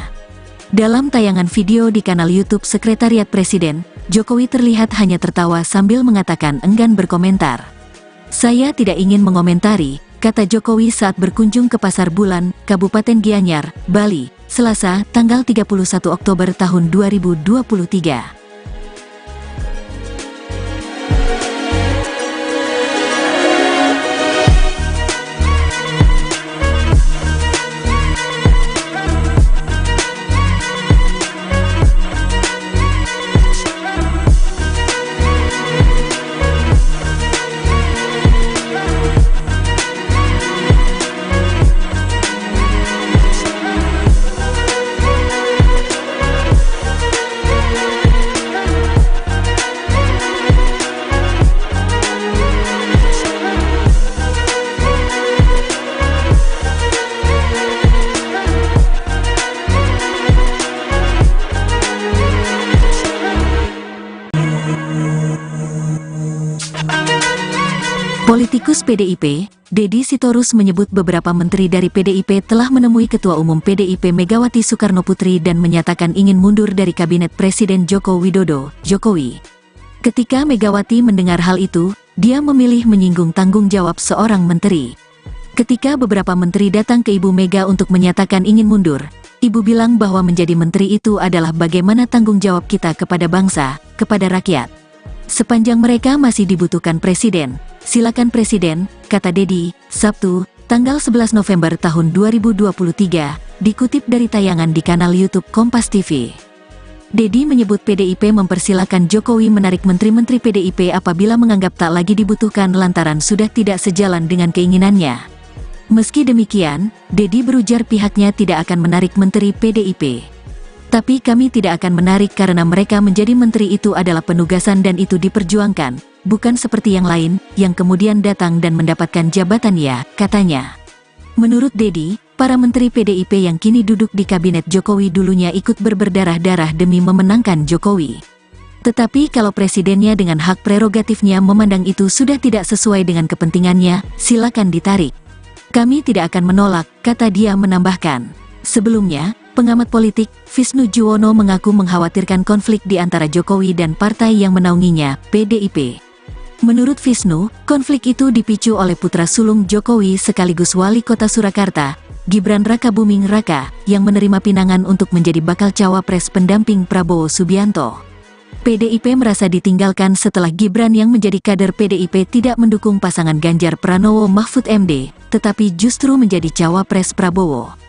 Dalam tayangan video di kanal YouTube Sekretariat Presiden, Jokowi terlihat hanya tertawa sambil mengatakan enggan berkomentar. Saya tidak ingin mengomentari, kata Jokowi saat berkunjung ke Pasar Bulan, Kabupaten Gianyar, Bali, Selasa, tanggal 31 Oktober tahun 2023. Politikus PDIP, Deddy Sitorus menyebut beberapa menteri dari PDIP telah menemui Ketua Umum PDIP Megawati Soekarnoputri dan menyatakan ingin mundur dari Kabinet Presiden Joko Widodo, Jokowi. Ketika Megawati mendengar hal itu, dia memilih menyinggung tanggung jawab seorang menteri. Ketika beberapa menteri datang ke Ibu Mega untuk menyatakan ingin mundur, Ibu bilang bahwa menjadi menteri itu adalah bagaimana tanggung jawab kita kepada bangsa, kepada rakyat. Sepanjang mereka masih dibutuhkan presiden, silakan presiden, kata Deddy, Sabtu, tanggal 11 November tahun 2023, dikutip dari tayangan di kanal YouTube Kompas TV. Deddy menyebut PDIP mempersilakan Jokowi menarik menteri-menteri PDIP apabila menganggap tak lagi dibutuhkan lantaran sudah tidak sejalan dengan keinginannya. Meski demikian, Deddy berujar pihaknya tidak akan menarik menteri PDIP. Tapi kami tidak akan menarik karena mereka menjadi menteri itu adalah penugasan dan itu diperjuangkan, bukan seperti yang lain, yang kemudian datang dan mendapatkan jabatan ya, katanya. Menurut Deddy, para menteri PDIP yang kini duduk di kabinet Jokowi dulunya ikut berdarah-darah demi memenangkan Jokowi. Tetapi kalau presidennya dengan hak prerogatifnya memandang itu sudah tidak sesuai dengan kepentingannya, silakan ditarik. Kami tidak akan menolak, kata dia menambahkan. Sebelumnya, pengamat politik, Visnu Juwono mengaku mengkhawatirkan konflik di antara Jokowi dan partai yang menaunginya, PDIP. Menurut Visnu, konflik itu dipicu oleh putra sulung Jokowi sekaligus wali kota Surakarta, Gibran Rakabuming Raka, yang menerima pinangan untuk menjadi bakal cawapres pendamping Prabowo Subianto. PDIP merasa ditinggalkan setelah Gibran yang menjadi kader PDIP tidak mendukung pasangan Ganjar Pranowo Mahfud MD, tetapi justru menjadi cawapres Prabowo.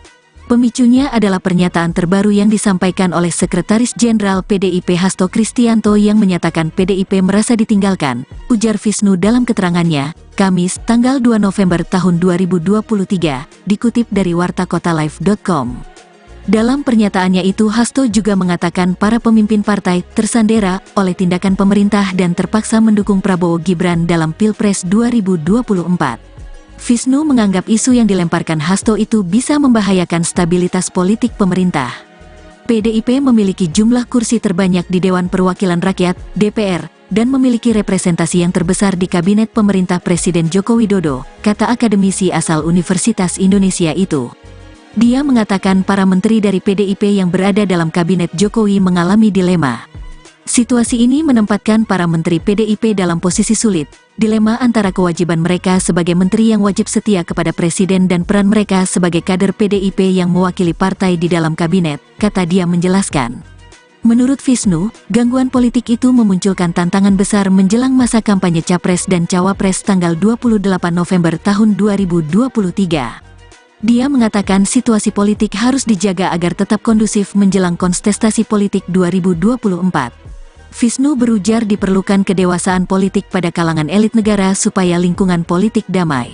Pemicunya adalah pernyataan terbaru yang disampaikan oleh Sekretaris Jenderal PDIP Hasto Kristianto yang menyatakan PDIP merasa ditinggalkan, ujar Visnu dalam keterangannya, Kamis, tanggal 2 November tahun 2023, dikutip dari wartakotalive.com. Dalam pernyataannya itu Hasto juga mengatakan para pemimpin partai tersandera oleh tindakan pemerintah dan terpaksa mendukung Prabowo Gibran dalam Pilpres 2024. Visnu menganggap isu yang dilemparkan Hasto itu bisa membahayakan stabilitas politik pemerintah. PDIP memiliki jumlah kursi terbanyak di Dewan Perwakilan Rakyat, DPR, dan memiliki representasi yang terbesar di Kabinet Pemerintah Presiden Joko Widodo, kata akademisi asal Universitas Indonesia itu. Dia mengatakan para menteri dari PDIP yang berada dalam Kabinet Jokowi mengalami dilema. Situasi ini menempatkan para menteri PDIP dalam posisi sulit, dilema antara kewajiban mereka sebagai menteri yang wajib setia kepada presiden dan peran mereka sebagai kader PDIP yang mewakili partai di dalam kabinet, kata dia menjelaskan. Menurut Visnu, gangguan politik itu memunculkan tantangan besar menjelang masa kampanye Capres dan Cawapres tanggal 28 November tahun 2023. Dia mengatakan situasi politik harus dijaga agar tetap kondusif menjelang kontestasi politik 2024. Visnu berujar diperlukan kedewasaan politik pada kalangan elit negara supaya lingkungan politik damai.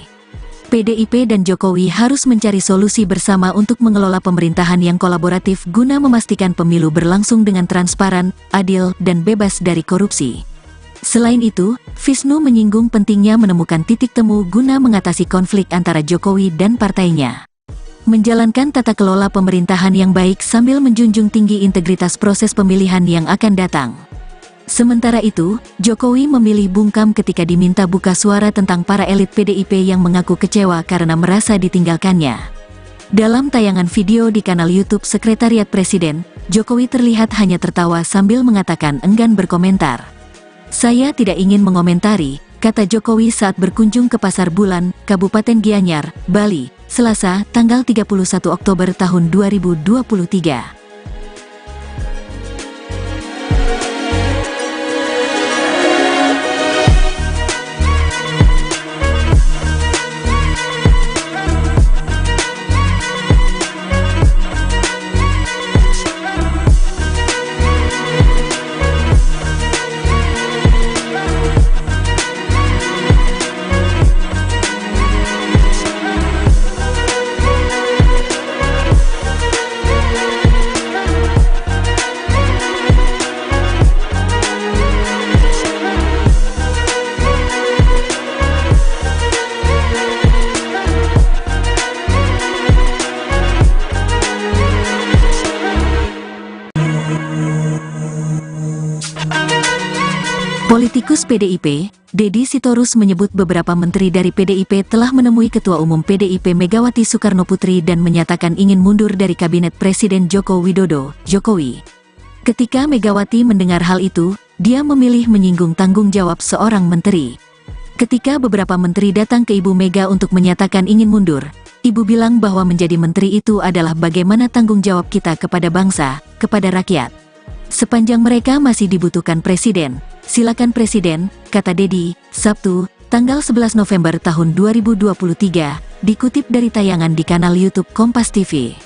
PDIP dan Jokowi harus mencari solusi bersama untuk mengelola pemerintahan yang kolaboratif guna memastikan pemilu berlangsung dengan transparan, adil, dan bebas dari korupsi. Selain itu, Visnu menyinggung pentingnya menemukan titik temu guna mengatasi konflik antara Jokowi dan partainya. Menjalankan tata kelola pemerintahan yang baik sambil menjunjung tinggi integritas proses pemilihan yang akan datang. Sementara itu, Jokowi memilih bungkam ketika diminta buka suara tentang para elit PDIP yang mengaku kecewa karena merasa ditinggalkannya. Dalam tayangan video di kanal YouTube Sekretariat Presiden, Jokowi terlihat hanya tertawa sambil mengatakan enggan berkomentar. Saya tidak ingin mengomentari, kata Jokowi saat berkunjung ke Pasar Bulan, Kabupaten Gianyar, Bali, Selasa, tanggal 31 Oktober tahun 2023. Politikus PDIP, Deddy Sitorus menyebut beberapa menteri dari PDIP telah menemui Ketua Umum PDIP Megawati Soekarnoputri dan menyatakan ingin mundur dari Kabinet Presiden Joko Widodo, Jokowi. Ketika Megawati mendengar hal itu, dia memilih menyinggung tanggung jawab seorang menteri. Ketika beberapa menteri datang ke Ibu Mega untuk menyatakan ingin mundur, Ibu bilang bahwa menjadi menteri itu adalah bagaimana tanggung jawab kita kepada bangsa, kepada rakyat. Sepanjang mereka masih dibutuhkan presiden, silakan presiden, kata Deddy, Sabtu, tanggal 11 November tahun 2023, dikutip dari tayangan di kanal YouTube Kompas TV.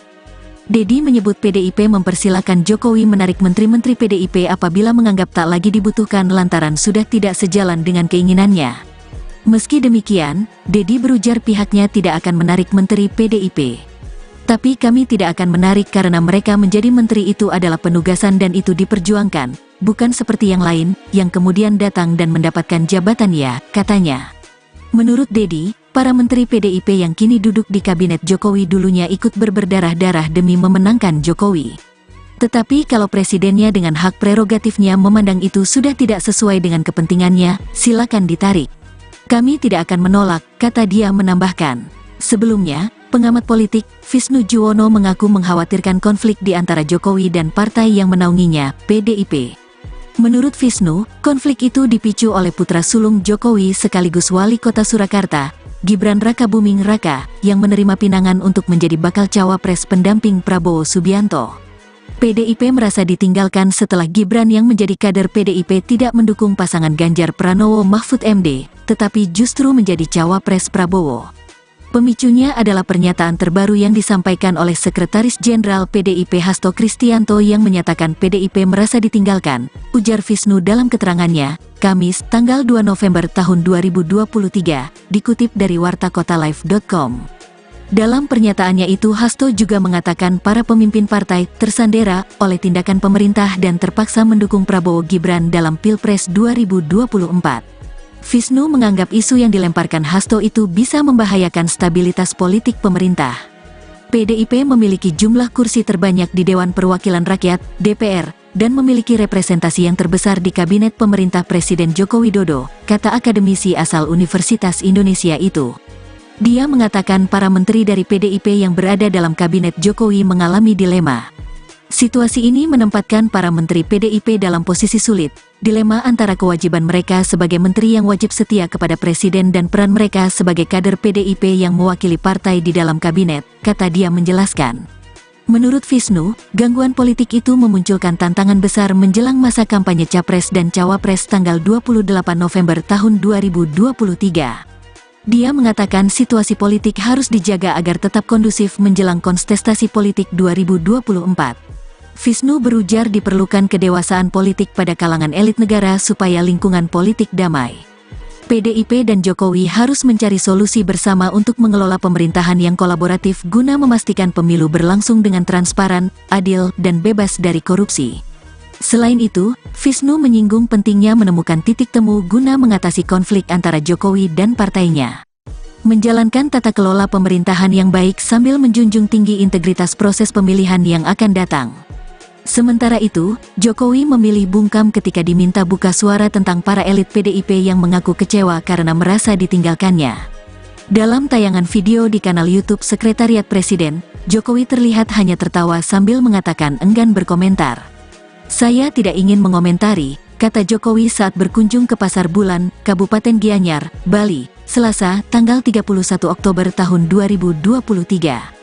Deddy menyebut PDIP mempersilakan Jokowi menarik menteri-menteri PDIP apabila menganggap tak lagi dibutuhkan lantaran sudah tidak sejalan dengan keinginannya. Meski demikian, Deddy berujar pihaknya tidak akan menarik menteri PDIP. Tapi kami tidak akan menarik karena mereka menjadi menteri itu adalah penugasan dan itu diperjuangkan, bukan seperti yang lain, yang kemudian datang dan mendapatkan jabatan ya, katanya. Menurut Deddy, para menteri PDIP yang kini duduk di kabinet Jokowi dulunya ikut berdarah-darah demi memenangkan Jokowi. Tetapi kalau presidennya dengan hak prerogatifnya memandang itu sudah tidak sesuai dengan kepentingannya, silakan ditarik. Kami tidak akan menolak, kata dia menambahkan. Sebelumnya, pengamat politik, Visnu Juwono mengaku mengkhawatirkan konflik di antara Jokowi dan partai yang menaunginya, PDIP. Menurut Visnu, konflik itu dipicu oleh putra sulung Jokowi sekaligus wali kota Surakarta, Gibran Rakabuming Raka, yang menerima pinangan untuk menjadi bakal cawapres pendamping Prabowo Subianto. PDIP merasa ditinggalkan setelah Gibran yang menjadi kader PDIP tidak mendukung pasangan Ganjar Pranowo Mahfud MD, tetapi justru menjadi cawapres Prabowo. Pemicunya adalah pernyataan terbaru yang disampaikan oleh Sekretaris Jenderal PDIP Hasto Kristianto yang menyatakan PDIP merasa ditinggalkan, ujar Visnu dalam keterangannya, Kamis, tanggal 2 November tahun 2023, dikutip dari wartakotalive.com. Dalam pernyataannya itu Hasto juga mengatakan para pemimpin partai tersandera oleh tindakan pemerintah dan terpaksa mendukung Prabowo Gibran dalam Pilpres 2024. Visnu menganggap isu yang dilemparkan Hasto itu bisa membahayakan stabilitas politik pemerintah. PDIP memiliki jumlah kursi terbanyak di Dewan Perwakilan Rakyat, DPR, dan memiliki representasi yang terbesar di Kabinet Pemerintah Presiden Joko Widodo, kata akademisi asal Universitas Indonesia itu. Dia mengatakan para menteri dari PDIP yang berada dalam Kabinet Jokowi mengalami dilema. Situasi ini menempatkan para menteri PDIP dalam posisi sulit, dilema antara kewajiban mereka sebagai menteri yang wajib setia kepada presiden dan peran mereka sebagai kader PDIP yang mewakili partai di dalam kabinet, kata dia menjelaskan. Menurut Visnu, gangguan politik itu memunculkan tantangan besar menjelang masa kampanye Capres dan Cawapres tanggal 28 November tahun 2023. Dia mengatakan situasi politik harus dijaga agar tetap kondusif menjelang kontestasi politik 2024. Visnu berujar diperlukan kedewasaan politik pada kalangan elit negara supaya lingkungan politik damai. PDIP dan Jokowi harus mencari solusi bersama untuk mengelola pemerintahan yang kolaboratif guna memastikan pemilu berlangsung dengan transparan, adil, dan bebas dari korupsi. Selain itu, Visnu menyinggung pentingnya menemukan titik temu guna mengatasi konflik antara Jokowi dan partainya. Menjalankan tata kelola pemerintahan yang baik sambil menjunjung tinggi integritas proses pemilihan yang akan datang. Sementara itu, Jokowi memilih bungkam ketika diminta buka suara tentang para elit PDIP yang mengaku kecewa karena merasa ditinggalkannya. Dalam tayangan video di kanal YouTube Sekretariat Presiden, Jokowi terlihat hanya tertawa sambil mengatakan enggan berkomentar. Saya tidak ingin mengomentari, kata Jokowi saat berkunjung ke Pasar Bulan, Kabupaten Gianyar, Bali, Selasa, tanggal 31 Oktober tahun 2023.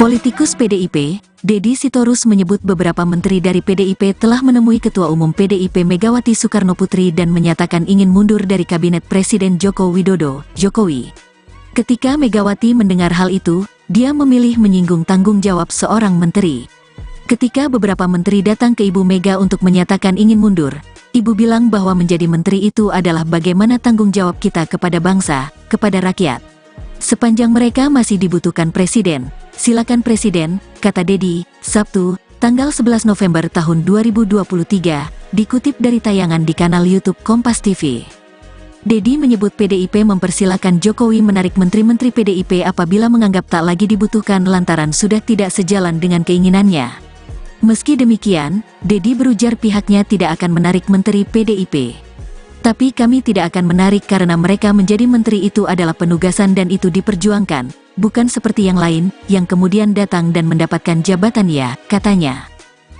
Politikus PDIP, Deddy Sitorus menyebut beberapa menteri dari PDIP telah menemui Ketua Umum PDIP Megawati Soekarnoputri dan menyatakan ingin mundur dari Kabinet Presiden Joko Widodo, Jokowi. Ketika Megawati mendengar hal itu, dia memilih menyinggung tanggung jawab seorang menteri. Ketika beberapa menteri datang ke Ibu Mega untuk menyatakan ingin mundur, Ibu bilang bahwa menjadi menteri itu adalah bagaimana tanggung jawab kita kepada bangsa, kepada rakyat. Sepanjang mereka masih dibutuhkan presiden, silakan presiden, kata Deddy, Sabtu, tanggal 11 November tahun 2023, dikutip dari tayangan di kanal YouTube Kompas TV. Deddy menyebut PDIP mempersilakan Jokowi menarik menteri-menteri PDIP apabila menganggap tak lagi dibutuhkan lantaran sudah tidak sejalan dengan keinginannya. Meski demikian, Deddy berujar pihaknya tidak akan menarik menteri PDIP. Tapi kami tidak akan menarik karena mereka menjadi menteri itu adalah penugasan dan itu diperjuangkan, bukan seperti yang lain, yang kemudian datang dan mendapatkan jabatan ya, katanya.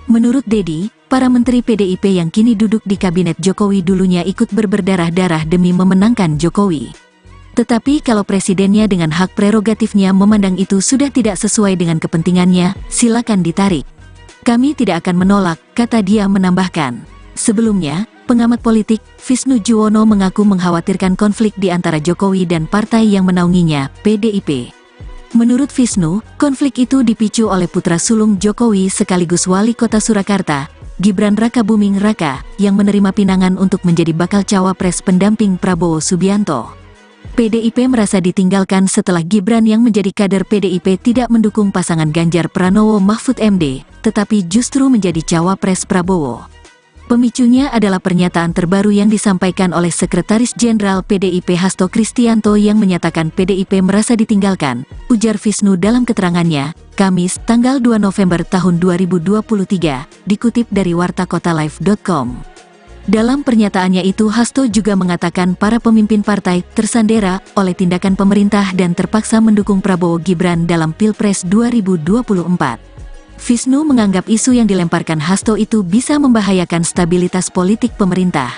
Menurut Deddy, para menteri PDIP yang kini duduk di kabinet Jokowi dulunya ikut berdarah-darah demi memenangkan Jokowi. Tetapi kalau presidennya dengan hak prerogatifnya memandang itu sudah tidak sesuai dengan kepentingannya, silakan ditarik. Kami tidak akan menolak, kata dia menambahkan. Sebelumnya, pengamat politik, Visnu Juwono mengaku mengkhawatirkan konflik di antara Jokowi dan partai yang menaunginya, PDIP. Menurut Visnu, konflik itu dipicu oleh putra sulung Jokowi sekaligus wali kota Surakarta, Gibran Rakabuming Raka, yang menerima pinangan untuk menjadi bakal cawapres pendamping Prabowo Subianto. PDIP merasa ditinggalkan setelah Gibran yang menjadi kader PDIP tidak mendukung pasangan Ganjar Pranowo Mahfud MD, tetapi justru menjadi cawapres Prabowo. Pemicunya adalah pernyataan terbaru yang disampaikan oleh Sekretaris Jenderal PDIP Hasto Kristianto yang menyatakan PDIP merasa ditinggalkan, ujar Visnu dalam keterangannya, Kamis, tanggal 2 November tahun 2023, dikutip dari wartakotalive.com. Dalam pernyataannya itu Hasto juga mengatakan para pemimpin partai tersandera oleh tindakan pemerintah dan terpaksa mendukung Prabowo Gibran dalam Pilpres 2024. Visnu menganggap isu yang dilemparkan Hasto itu bisa membahayakan stabilitas politik pemerintah.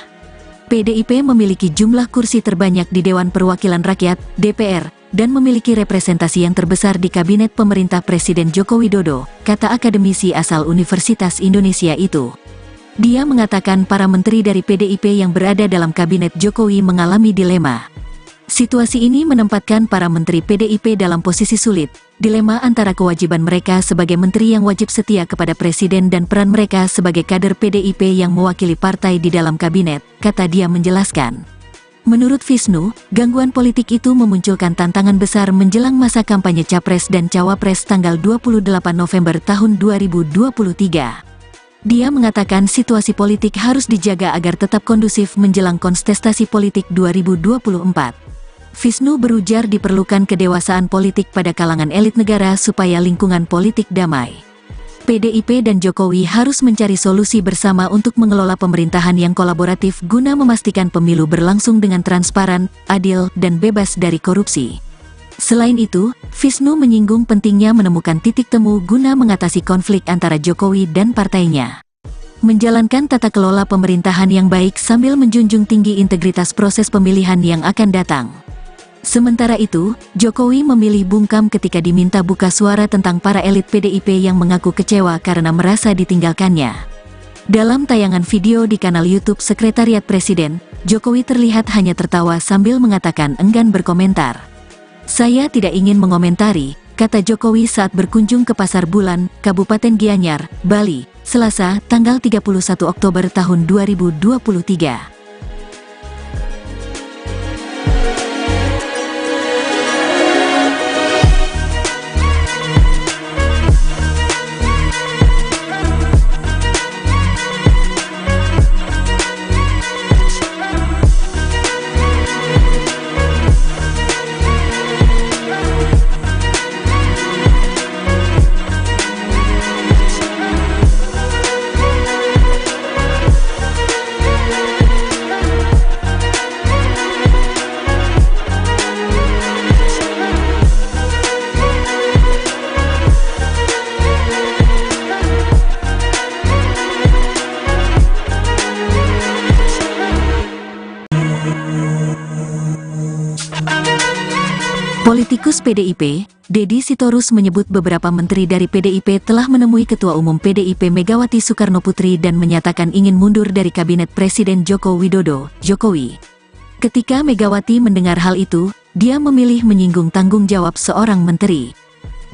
PDIP memiliki jumlah kursi terbanyak di Dewan Perwakilan Rakyat, DPR, dan memiliki representasi yang terbesar di Kabinet Pemerintah Presiden Joko Widodo, kata akademisi asal Universitas Indonesia itu. Dia mengatakan para menteri dari PDIP yang berada dalam Kabinet Jokowi mengalami dilema. Situasi ini menempatkan para menteri PDIP dalam posisi sulit, dilema antara kewajiban mereka sebagai menteri yang wajib setia kepada presiden dan peran mereka sebagai kader PDIP yang mewakili partai di dalam kabinet, kata dia menjelaskan. Menurut Visnu, gangguan politik itu memunculkan tantangan besar menjelang masa kampanye Capres dan Cawapres tanggal 28 November tahun 2023. Dia mengatakan situasi politik harus dijaga agar tetap kondusif menjelang kontestasi politik 2024. Visnu berujar diperlukan kedewasaan politik pada kalangan elit negara supaya lingkungan politik damai. PDIP dan Jokowi harus mencari solusi bersama untuk mengelola pemerintahan yang kolaboratif guna memastikan pemilu berlangsung dengan transparan, adil, dan bebas dari korupsi. Selain itu, Visnu menyinggung pentingnya menemukan titik temu guna mengatasi konflik antara Jokowi dan partainya. Menjalankan tata kelola pemerintahan yang baik sambil menjunjung tinggi integritas proses pemilihan yang akan datang. Sementara itu, Jokowi memilih bungkam ketika diminta buka suara tentang para elit PDIP yang mengaku kecewa karena merasa ditinggalkannya. Dalam tayangan video di kanal YouTube Sekretariat Presiden, Jokowi terlihat hanya tertawa sambil mengatakan enggan berkomentar. Saya tidak ingin mengomentari, kata Jokowi saat berkunjung ke Pasar Bulan, Kabupaten Gianyar, Bali, Selasa, tanggal 31 Oktober tahun 2023. Politikus PDIP, Deddy Sitorus menyebut beberapa menteri dari PDIP telah menemui Ketua Umum PDIP Megawati Soekarnoputri dan menyatakan ingin mundur dari Kabinet Presiden Joko Widodo, Jokowi. Ketika Megawati mendengar hal itu, dia memilih menyinggung tanggung jawab seorang menteri.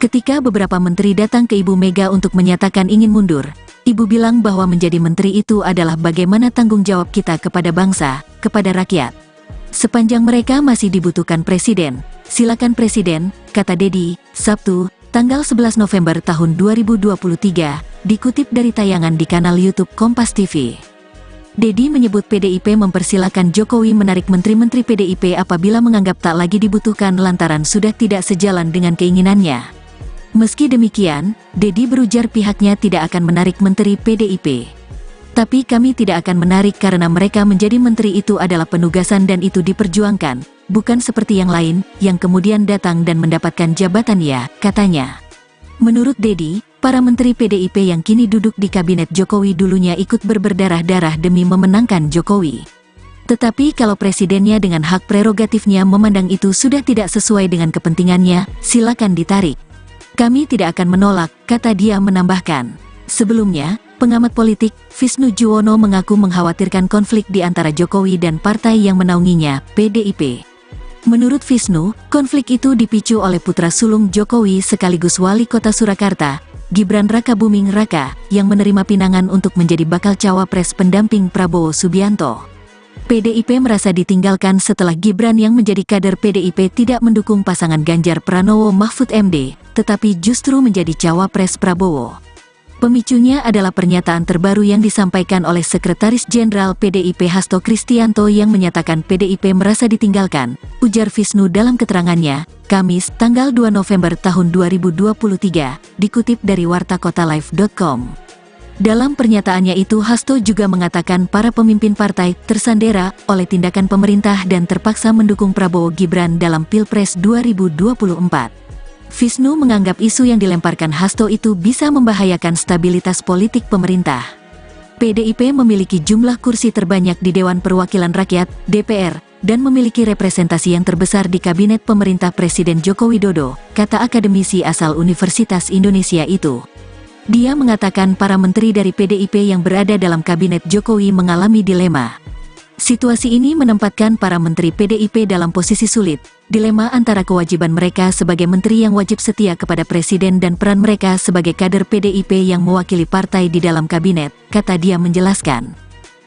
Ketika beberapa menteri datang ke Ibu Mega untuk menyatakan ingin mundur, Ibu bilang bahwa menjadi menteri itu adalah bagaimana tanggung jawab kita kepada bangsa, kepada rakyat. Sepanjang mereka masih dibutuhkan presiden, silakan presiden, kata Deddy, Sabtu, tanggal 11 November tahun 2023, dikutip dari tayangan di kanal YouTube Kompas TV. Deddy menyebut PDIP mempersilakan Jokowi menarik menteri-menteri PDIP apabila menganggap tak lagi dibutuhkan lantaran sudah tidak sejalan dengan keinginannya. Meski demikian, Deddy berujar pihaknya tidak akan menarik menteri PDIP. Tapi kami tidak akan menarik karena mereka menjadi menteri itu adalah penugasan dan itu diperjuangkan, bukan seperti yang lain, yang kemudian datang dan mendapatkan jabatan ya, katanya. Menurut Deddy, para menteri PDIP yang kini duduk di kabinet Jokowi dulunya ikut berdarah-darah demi memenangkan Jokowi. Tetapi kalau presidennya dengan hak prerogatifnya memandang itu sudah tidak sesuai dengan kepentingannya, silakan ditarik. Kami tidak akan menolak, kata dia menambahkan. Sebelumnya, pengamat politik, Visnu Juwono mengaku mengkhawatirkan konflik di antara Jokowi dan partai yang menaunginya, PDIP. Menurut Visnu, konflik itu dipicu oleh putra sulung Jokowi sekaligus wali kota Surakarta, Gibran Rakabuming Raka, yang menerima pinangan untuk menjadi bakal cawapres pendamping Prabowo Subianto. PDIP merasa ditinggalkan setelah Gibran yang menjadi kader PDIP tidak mendukung pasangan Ganjar Pranowo Mahfud MD, tetapi justru menjadi cawapres Prabowo. Pemicunya adalah pernyataan terbaru yang disampaikan oleh Sekretaris Jenderal PDIP Hasto Kristianto yang menyatakan PDIP merasa ditinggalkan, ujar Visnu dalam keterangannya, Kamis, tanggal 2 November tahun 2023, dikutip dari wartakotalive.com. Dalam pernyataannya itu Hasto juga mengatakan para pemimpin partai tersandera oleh tindakan pemerintah dan terpaksa mendukung Prabowo Gibran dalam Pilpres 2024. Visnu menganggap isu yang dilemparkan Hasto itu bisa membahayakan stabilitas politik pemerintah. PDIP memiliki jumlah kursi terbanyak di Dewan Perwakilan Rakyat, DPR, dan memiliki representasi yang terbesar di Kabinet Pemerintah Presiden Joko Widodo, kata akademisi asal Universitas Indonesia itu. Dia mengatakan para menteri dari PDIP yang berada dalam Kabinet Jokowi mengalami dilema. Situasi ini menempatkan para menteri PDIP dalam posisi sulit, dilema antara kewajiban mereka sebagai menteri yang wajib setia kepada presiden dan peran mereka sebagai kader PDIP yang mewakili partai di dalam kabinet, kata dia menjelaskan.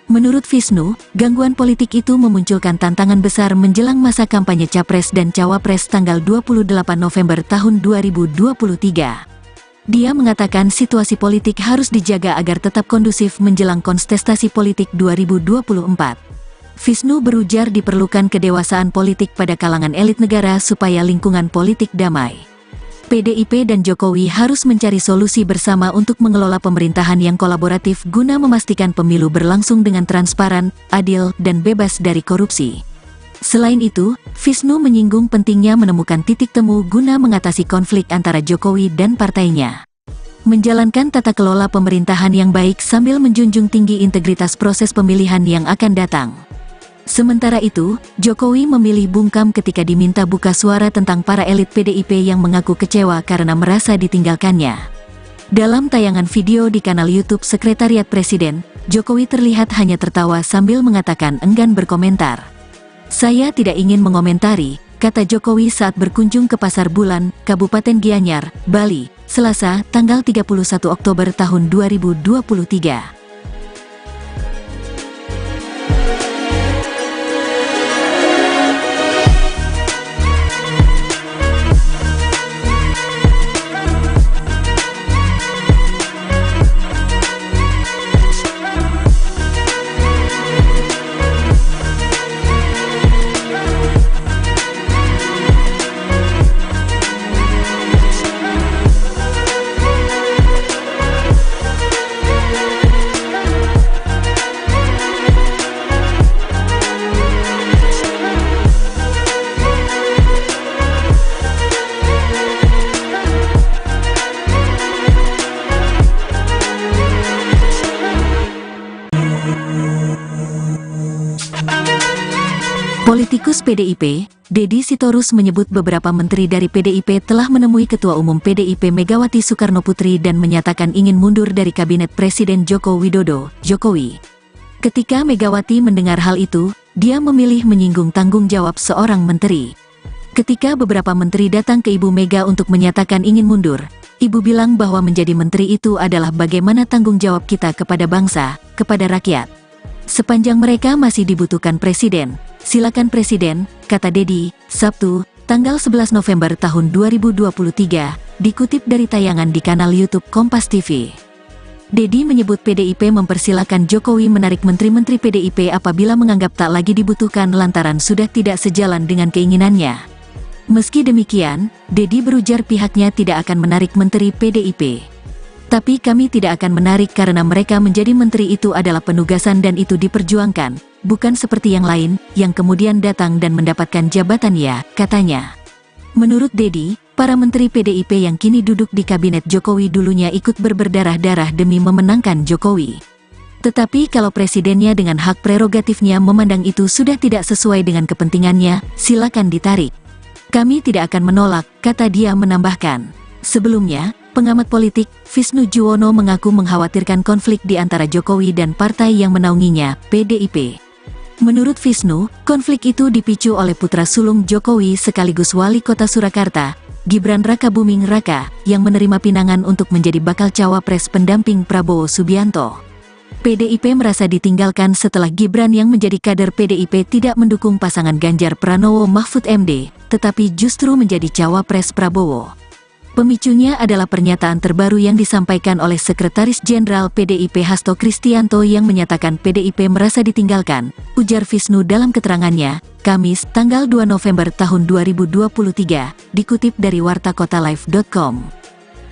Menurut Visnu, gangguan politik itu memunculkan tantangan besar menjelang masa kampanye Capres dan Cawapres tanggal 28 November tahun 2023. Dia mengatakan situasi politik harus dijaga agar tetap kondusif menjelang kontestasi politik 2024. Visnu berujar diperlukan kedewasaan politik pada kalangan elit negara supaya lingkungan politik damai. PDIP dan Jokowi harus mencari solusi bersama untuk mengelola pemerintahan yang kolaboratif guna memastikan pemilu berlangsung dengan transparan, adil, dan bebas dari korupsi. Selain itu, Visnu menyinggung pentingnya menemukan titik temu guna mengatasi konflik antara Jokowi dan partainya. Menjalankan tata kelola pemerintahan yang baik sambil menjunjung tinggi integritas proses pemilihan yang akan datang. Sementara itu, Jokowi memilih bungkam ketika diminta buka suara tentang para elit PDIP yang mengaku kecewa karena merasa ditinggalkannya. Dalam tayangan video di kanal YouTube Sekretariat Presiden, Jokowi terlihat hanya tertawa sambil mengatakan enggan berkomentar. Saya tidak ingin mengomentari, kata Jokowi saat berkunjung ke Pasar Bulan, Kabupaten Gianyar, Bali, Selasa, tanggal 31 Oktober tahun 2023. Politikus PDIP, Deddy Sitorus menyebut beberapa menteri dari PDIP telah menemui Ketua Umum PDIP Megawati Soekarnoputri dan menyatakan ingin mundur dari Kabinet Presiden Joko Widodo, Jokowi. Ketika Megawati mendengar hal itu, dia memilih menyinggung tanggung jawab seorang menteri. Ketika beberapa menteri datang ke Ibu Mega untuk menyatakan ingin mundur, Ibu bilang bahwa menjadi menteri itu adalah bagaimana tanggung jawab kita kepada bangsa, kepada rakyat. Sepanjang mereka masih dibutuhkan presiden, silakan presiden, kata Deddy, Sabtu, tanggal 11 November tahun 2023, dikutip dari tayangan di kanal YouTube Kompas TV. Deddy menyebut PDIP mempersilakan Jokowi menarik menteri-menteri PDIP apabila menganggap tak lagi dibutuhkan lantaran sudah tidak sejalan dengan keinginannya. Meski demikian, Deddy berujar pihaknya tidak akan menarik menteri PDIP. Tapi kami tidak akan menarik karena mereka menjadi menteri itu adalah penugasan dan itu diperjuangkan, bukan seperti yang lain, yang kemudian datang dan mendapatkan jabatan ya, katanya. Menurut Deddy, para menteri PDIP yang kini duduk di kabinet Jokowi dulunya ikut berdarah-darah demi memenangkan Jokowi. Tetapi kalau presidennya dengan hak prerogatifnya memandang itu sudah tidak sesuai dengan kepentingannya, silakan ditarik. Kami tidak akan menolak, kata dia menambahkan. Sebelumnya, pengamat politik, Visnu Juwono mengaku mengkhawatirkan konflik di antara Jokowi dan partai yang menaunginya, PDIP. Menurut Visnu, konflik itu dipicu oleh putra sulung Jokowi sekaligus wali kota Surakarta, Gibran Rakabuming Raka, yang menerima pinangan untuk menjadi bakal cawapres pendamping Prabowo Subianto. PDIP merasa ditinggalkan setelah Gibran yang menjadi kader PDIP tidak mendukung pasangan Ganjar Pranowo Mahfud MD, tetapi justru menjadi cawapres Prabowo. Pemicunya adalah pernyataan terbaru yang disampaikan oleh Sekretaris Jenderal PDIP Hasto Kristianto yang menyatakan PDIP merasa ditinggalkan, ujar Visnu dalam keterangannya, Kamis, tanggal 2 November tahun 2023, dikutip dari wartakotalive.com.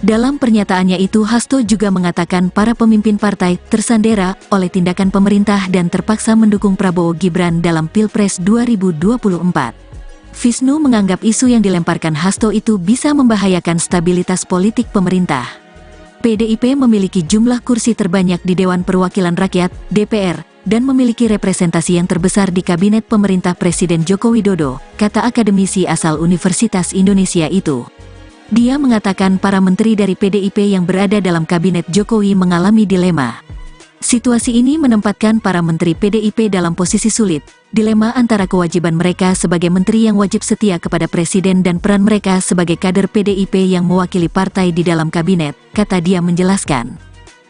Dalam pernyataannya itu Hasto juga mengatakan para pemimpin partai tersandera oleh tindakan pemerintah dan terpaksa mendukung Prabowo Gibran dalam Pilpres 2024. Visnu menganggap isu yang dilemparkan Hasto itu bisa membahayakan stabilitas politik pemerintah. PDIP memiliki jumlah kursi terbanyak di Dewan Perwakilan Rakyat, DPR, dan memiliki representasi yang terbesar di Kabinet Pemerintah Presiden Joko Widodo, kata akademisi asal Universitas Indonesia itu. Dia mengatakan para menteri dari PDIP yang berada dalam Kabinet Jokowi mengalami dilema. Situasi ini menempatkan para menteri PDIP dalam posisi sulit, dilema antara kewajiban mereka sebagai menteri yang wajib setia kepada presiden dan peran mereka sebagai kader PDIP yang mewakili partai di dalam kabinet, kata dia menjelaskan.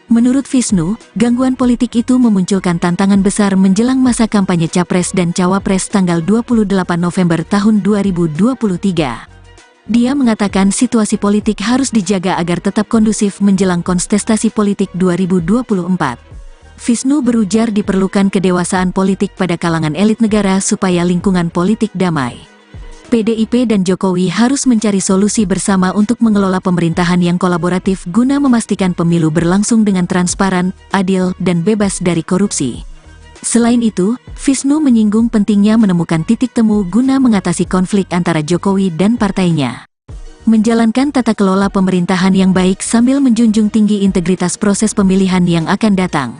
Menurut Visnu, gangguan politik itu memunculkan tantangan besar menjelang masa kampanye Capres dan Cawapres tanggal 28 November tahun 2023. Dia mengatakan situasi politik harus dijaga agar tetap kondusif menjelang kontestasi politik 2024. Visnu berujar diperlukan kedewasaan politik pada kalangan elit negara supaya lingkungan politik damai. PDIP dan Jokowi harus mencari solusi bersama untuk mengelola pemerintahan yang kolaboratif guna memastikan pemilu berlangsung dengan transparan, adil, dan bebas dari korupsi. Selain itu, Visnu menyinggung pentingnya menemukan titik temu guna mengatasi konflik antara Jokowi dan partainya. Menjalankan tata kelola pemerintahan yang baik sambil menjunjung tinggi integritas proses pemilihan yang akan datang.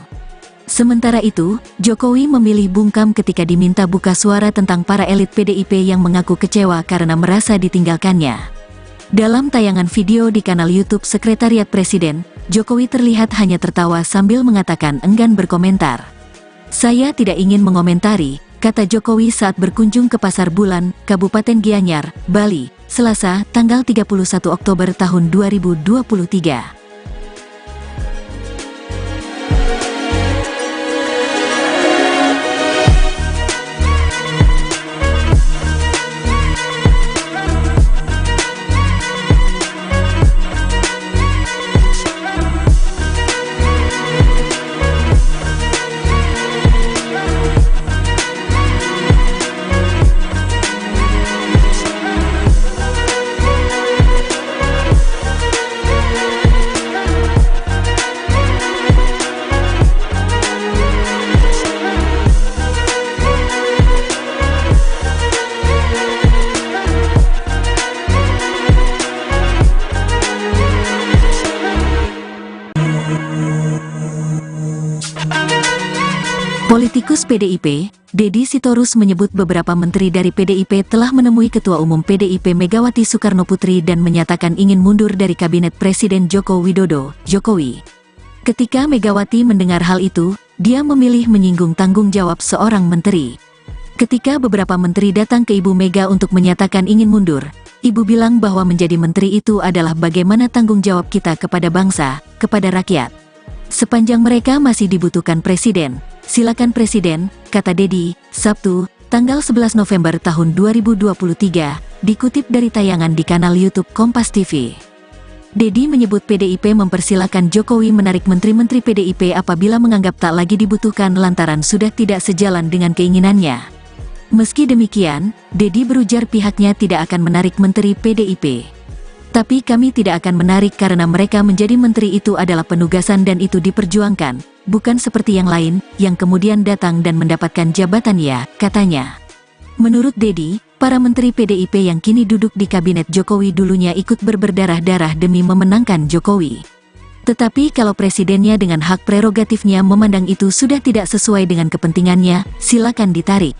Sementara itu, Jokowi memilih bungkam ketika diminta buka suara tentang para elit PDIP yang mengaku kecewa karena merasa ditinggalkannya. Dalam tayangan video di kanal YouTube Sekretariat Presiden, Jokowi terlihat hanya tertawa sambil mengatakan enggan berkomentar. Saya tidak ingin mengomentari, kata Jokowi saat berkunjung ke Pasar Bulan, Kabupaten Gianyar, Bali, Selasa, tanggal 31 Oktober tahun 2023. Politikus PDIP, Deddy Sitorus menyebut beberapa menteri dari PDIP telah menemui Ketua Umum PDIP Megawati Soekarnoputri dan menyatakan ingin mundur dari Kabinet Presiden Joko Widodo, Jokowi. Ketika Megawati mendengar hal itu, dia memilih menyinggung tanggung jawab seorang menteri. Ketika beberapa menteri datang ke Ibu Mega untuk menyatakan ingin mundur, Ibu bilang bahwa menjadi menteri itu adalah bagaimana tanggung jawab kita kepada bangsa, kepada rakyat. Sepanjang mereka masih dibutuhkan presiden, silakan presiden, kata Deddy, Sabtu, tanggal 11 November tahun 2023, dikutip dari tayangan di kanal YouTube Kompas TV. Deddy menyebut PDIP mempersilakan Jokowi menarik menteri-menteri PDIP apabila menganggap tak lagi dibutuhkan lantaran sudah tidak sejalan dengan keinginannya. Meski demikian, Deddy berujar pihaknya tidak akan menarik menteri PDIP. Tapi kami tidak akan menarik karena mereka menjadi menteri itu adalah penugasan dan itu diperjuangkan, bukan seperti yang lain, yang kemudian datang dan mendapatkan jabatan ya, katanya. Menurut Deddy, para menteri PDIP yang kini duduk di kabinet Jokowi dulunya ikut berdarah-darah demi memenangkan Jokowi. Tetapi kalau presidennya dengan hak prerogatifnya memandang itu sudah tidak sesuai dengan kepentingannya, silakan ditarik.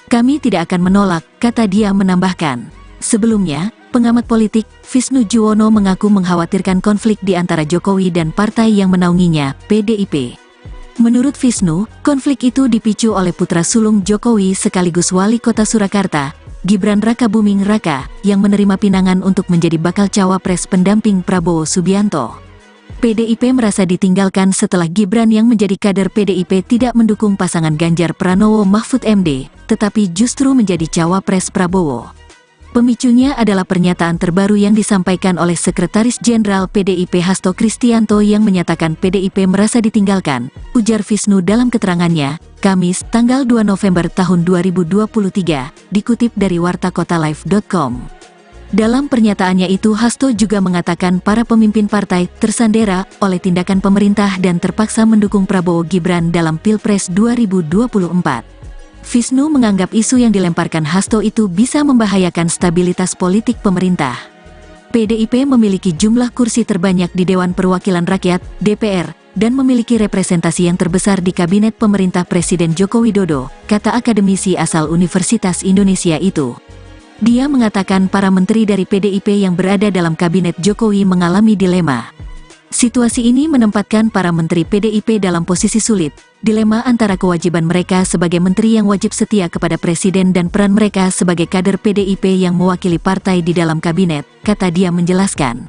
Kami tidak akan menolak, kata dia menambahkan. Sebelumnya, pengamat politik, Visnu Juwono mengaku mengkhawatirkan konflik di antara Jokowi dan partai yang menaunginya, PDIP. Menurut Visnu, konflik itu dipicu oleh putra sulung Jokowi sekaligus wali kota Surakarta, Gibran Rakabuming Raka, yang menerima pinangan untuk menjadi bakal cawapres pendamping Prabowo Subianto. PDIP merasa ditinggalkan setelah Gibran yang menjadi kader PDIP tidak mendukung pasangan Ganjar Pranowo Mahfud MD, tetapi justru menjadi cawapres Prabowo. Pemicunya adalah pernyataan terbaru yang disampaikan oleh Sekretaris Jenderal PDIP Hasto Kristianto yang menyatakan PDIP merasa ditinggalkan, ujar Visnu dalam keterangannya, Kamis, tanggal 2 November tahun 2023, dikutip dari wartakotalive.com. Dalam pernyataannya itu Hasto juga mengatakan para pemimpin partai tersandera oleh tindakan pemerintah dan terpaksa mendukung Prabowo Gibran dalam Pilpres 2024. Visnu menganggap isu yang dilemparkan Hasto itu bisa membahayakan stabilitas politik pemerintah. PDIP memiliki jumlah kursi terbanyak di Dewan Perwakilan Rakyat, DPR, dan memiliki representasi yang terbesar di Kabinet Pemerintah Presiden Joko Widodo, kata akademisi asal Universitas Indonesia itu. Dia mengatakan para menteri dari PDIP yang berada dalam Kabinet Jokowi mengalami dilema. Situasi ini menempatkan para menteri PDIP dalam posisi sulit, dilema antara kewajiban mereka sebagai menteri yang wajib setia kepada presiden dan peran mereka sebagai kader PDIP yang mewakili partai di dalam kabinet, kata dia menjelaskan.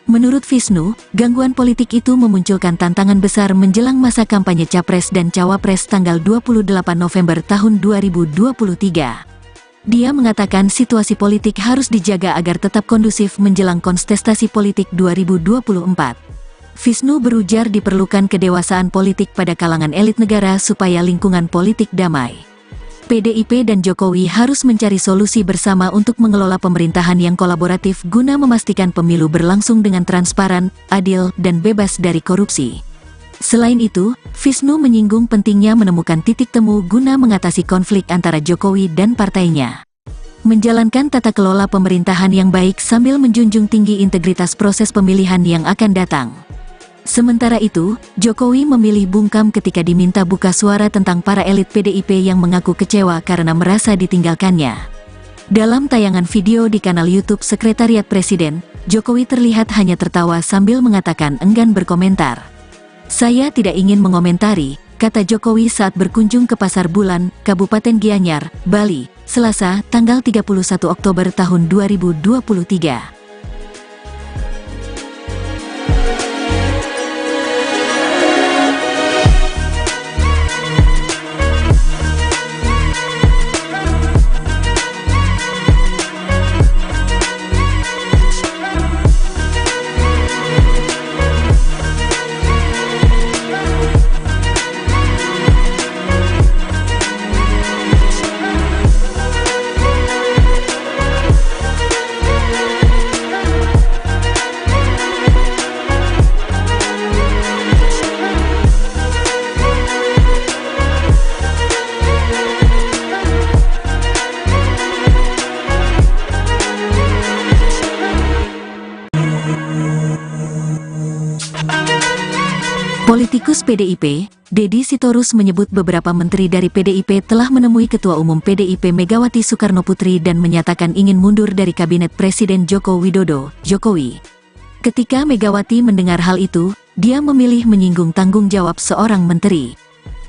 Menurut Visnu, gangguan politik itu memunculkan tantangan besar menjelang masa kampanye Capres dan Cawapres tanggal 28 November tahun 2023. Dia mengatakan situasi politik harus dijaga agar tetap kondusif menjelang kontestasi politik 2024. Visnu berujar diperlukan kedewasaan politik pada kalangan elit negara supaya lingkungan politik damai. PDIP dan Jokowi harus mencari solusi bersama untuk mengelola pemerintahan yang kolaboratif guna memastikan pemilu berlangsung dengan transparan, adil, dan bebas dari korupsi. Selain itu, Visnu menyinggung pentingnya menemukan titik temu guna mengatasi konflik antara Jokowi dan partainya. Menjalankan tata kelola pemerintahan yang baik sambil menjunjung tinggi integritas proses pemilihan yang akan datang. Sementara itu, Jokowi memilih bungkam ketika diminta buka suara tentang para elit PDIP yang mengaku kecewa karena merasa ditinggalkannya. Dalam tayangan video di kanal YouTube Sekretariat Presiden, Jokowi terlihat hanya tertawa sambil mengatakan enggan berkomentar. Saya tidak ingin mengomentari, kata Jokowi saat berkunjung ke Pasar Bulan, Kabupaten Gianyar, Bali, Selasa, tanggal 31 Oktober tahun 2023. Politikus PDIP, Deddy Sitorus menyebut beberapa menteri dari PDIP telah menemui Ketua Umum PDIP Megawati Soekarnoputri dan menyatakan ingin mundur dari Kabinet Presiden Joko Widodo, Jokowi. Ketika Megawati mendengar hal itu, dia memilih menyinggung tanggung jawab seorang menteri.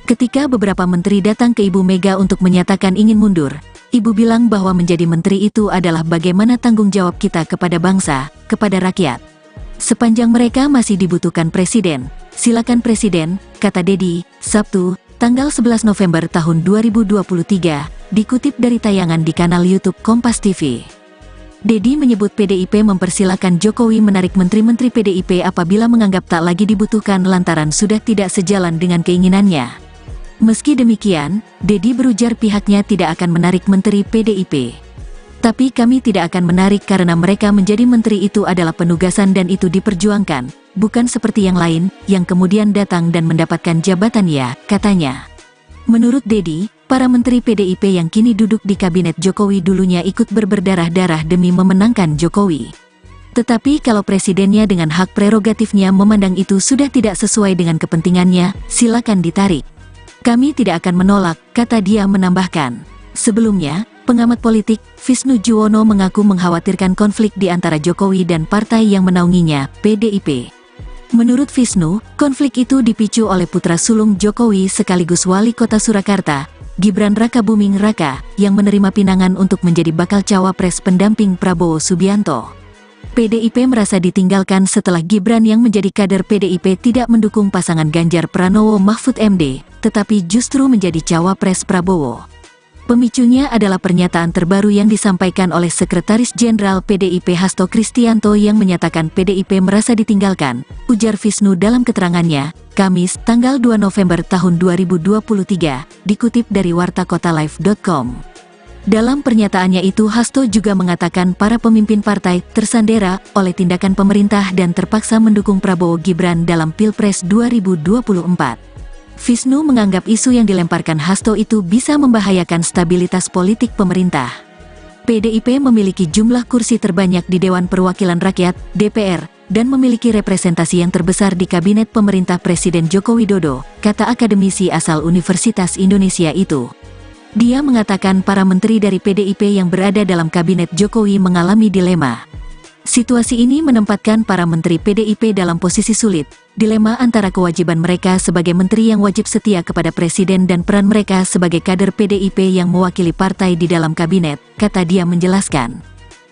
Ketika beberapa menteri datang ke Ibu Mega untuk menyatakan ingin mundur, Ibu bilang bahwa menjadi menteri itu adalah bagaimana tanggung jawab kita kepada bangsa, kepada rakyat. Sepanjang mereka masih dibutuhkan presiden, silakan presiden, kata Deddy, Sabtu, tanggal 11 November tahun 2023, dikutip dari tayangan di kanal YouTube Kompas TV. Deddy menyebut PDIP mempersilakan Jokowi menarik menteri-menteri PDIP apabila menganggap tak lagi dibutuhkan lantaran sudah tidak sejalan dengan keinginannya. Meski demikian, Deddy berujar pihaknya tidak akan menarik menteri PDIP. Tapi kami tidak akan menarik karena mereka menjadi menteri itu adalah penugasan dan itu diperjuangkan, bukan seperti yang lain, yang kemudian datang dan mendapatkan jabatan ya, katanya. Menurut Deddy, para menteri PDIP yang kini duduk di kabinet Jokowi dulunya ikut berdarah-darah demi memenangkan Jokowi. Tetapi kalau presidennya dengan hak prerogatifnya memandang itu sudah tidak sesuai dengan kepentingannya, silakan ditarik. Kami tidak akan menolak, kata dia menambahkan. Sebelumnya, pengamat politik, Visnu Juwono mengaku mengkhawatirkan konflik di antara Jokowi dan partai yang menaunginya, PDIP. Menurut Visnu, konflik itu dipicu oleh putra sulung Jokowi sekaligus wali kota Surakarta, Gibran Rakabuming Raka, yang menerima pinangan untuk menjadi bakal cawapres pendamping Prabowo Subianto. PDIP merasa ditinggalkan setelah Gibran yang menjadi kader PDIP tidak mendukung pasangan Ganjar Pranowo Mahfud MD, tetapi justru menjadi cawapres Prabowo. Pemicunya adalah pernyataan terbaru yang disampaikan oleh Sekretaris Jenderal PDIP Hasto Kristianto yang menyatakan PDIP merasa ditinggalkan, ujar Visnu dalam keterangannya, Kamis, tanggal 2 November tahun 2023, dikutip dari wartakotalive.com. Dalam pernyataannya itu Hasto juga mengatakan para pemimpin partai tersandera oleh tindakan pemerintah dan terpaksa mendukung Prabowo Gibran dalam Pilpres 2024. Visnu menganggap isu yang dilemparkan Hasto itu bisa membahayakan stabilitas politik pemerintah. PDIP memiliki jumlah kursi terbanyak di Dewan Perwakilan Rakyat, DPR, dan memiliki representasi yang terbesar di Kabinet Pemerintah Presiden Joko Widodo, kata akademisi asal Universitas Indonesia itu. Dia mengatakan para menteri dari PDIP yang berada dalam Kabinet Jokowi mengalami dilema. Situasi ini menempatkan para menteri PDIP dalam posisi sulit, dilema antara kewajiban mereka sebagai menteri yang wajib setia kepada presiden dan peran mereka sebagai kader PDIP yang mewakili partai di dalam kabinet, kata dia menjelaskan.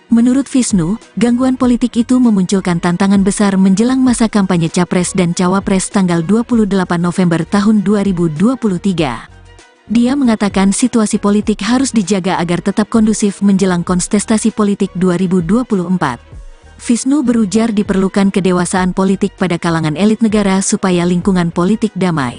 Menurut Visnu, gangguan politik itu memunculkan tantangan besar menjelang masa kampanye Capres dan Cawapres tanggal 28 November tahun 2023. Dia mengatakan situasi politik harus dijaga agar tetap kondusif menjelang kontestasi politik 2024. Visnu berujar diperlukan kedewasaan politik pada kalangan elit negara supaya lingkungan politik damai.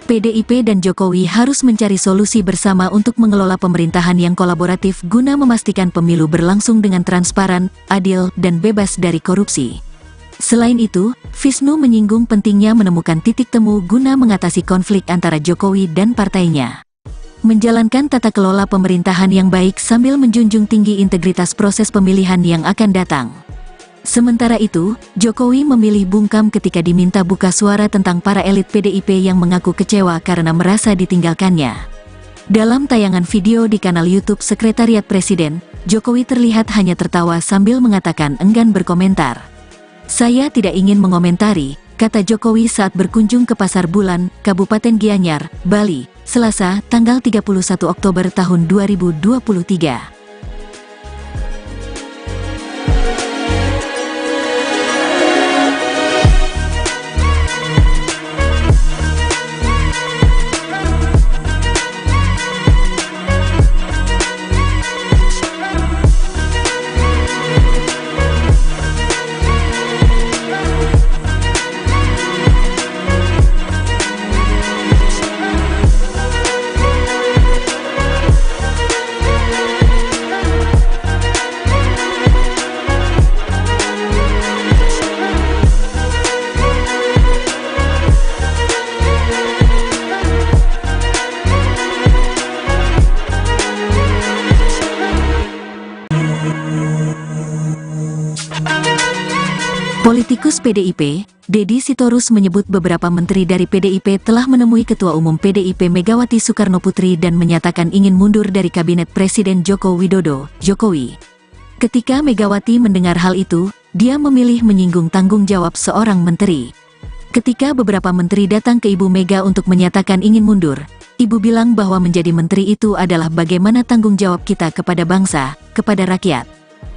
PDIP dan Jokowi harus mencari solusi bersama untuk mengelola pemerintahan yang kolaboratif guna memastikan pemilu berlangsung dengan transparan, adil, dan bebas dari korupsi. Selain itu, Visnu menyinggung pentingnya menemukan titik temu guna mengatasi konflik antara Jokowi dan partainya. Menjalankan tata kelola pemerintahan yang baik sambil menjunjung tinggi integritas proses pemilihan yang akan datang. Sementara itu, Jokowi memilih bungkam ketika diminta buka suara tentang para elit PDIP yang mengaku kecewa karena merasa ditinggalkannya. Dalam tayangan video di kanal YouTube Sekretariat Presiden, Jokowi terlihat hanya tertawa sambil mengatakan enggan berkomentar. Saya tidak ingin mengomentari, kata Jokowi saat berkunjung ke Pasar Bulan, Kabupaten Gianyar, Bali, Selasa, tanggal 31 Oktober tahun 2023. Politikus PDIP, Deddy Sitorus menyebut beberapa menteri dari PDIP telah menemui Ketua Umum PDIP Megawati Soekarnoputri dan menyatakan ingin mundur dari Kabinet Presiden Joko Widodo, Jokowi. Ketika Megawati mendengar hal itu, dia memilih menyinggung tanggung jawab seorang menteri. Ketika beberapa menteri datang ke Ibu Mega untuk menyatakan ingin mundur, Ibu bilang bahwa menjadi menteri itu adalah bagaimana tanggung jawab kita kepada bangsa, kepada rakyat.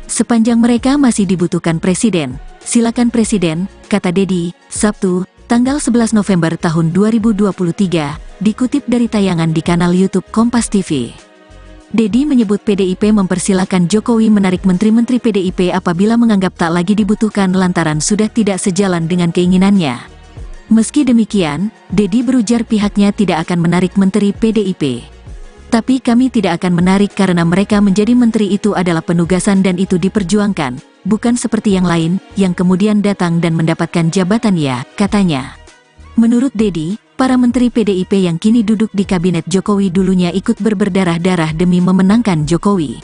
Sepanjang mereka masih dibutuhkan presiden, silakan presiden, kata Deddy, Sabtu, tanggal 11 November tahun 2023, dikutip dari tayangan di kanal YouTube Kompas TV. Deddy menyebut PDIP mempersilakan Jokowi menarik menteri-menteri PDIP apabila menganggap tak lagi dibutuhkan lantaran sudah tidak sejalan dengan keinginannya. Meski demikian, Deddy berujar pihaknya tidak akan menarik menteri PDIP. Tapi kami tidak akan menarik karena mereka menjadi menteri itu adalah penugasan dan itu diperjuangkan, bukan seperti yang lain, yang kemudian datang dan mendapatkan jabatan ya, katanya. Menurut Deddy, para menteri PDIP yang kini duduk di kabinet Jokowi dulunya ikut berdarah-darah demi memenangkan Jokowi.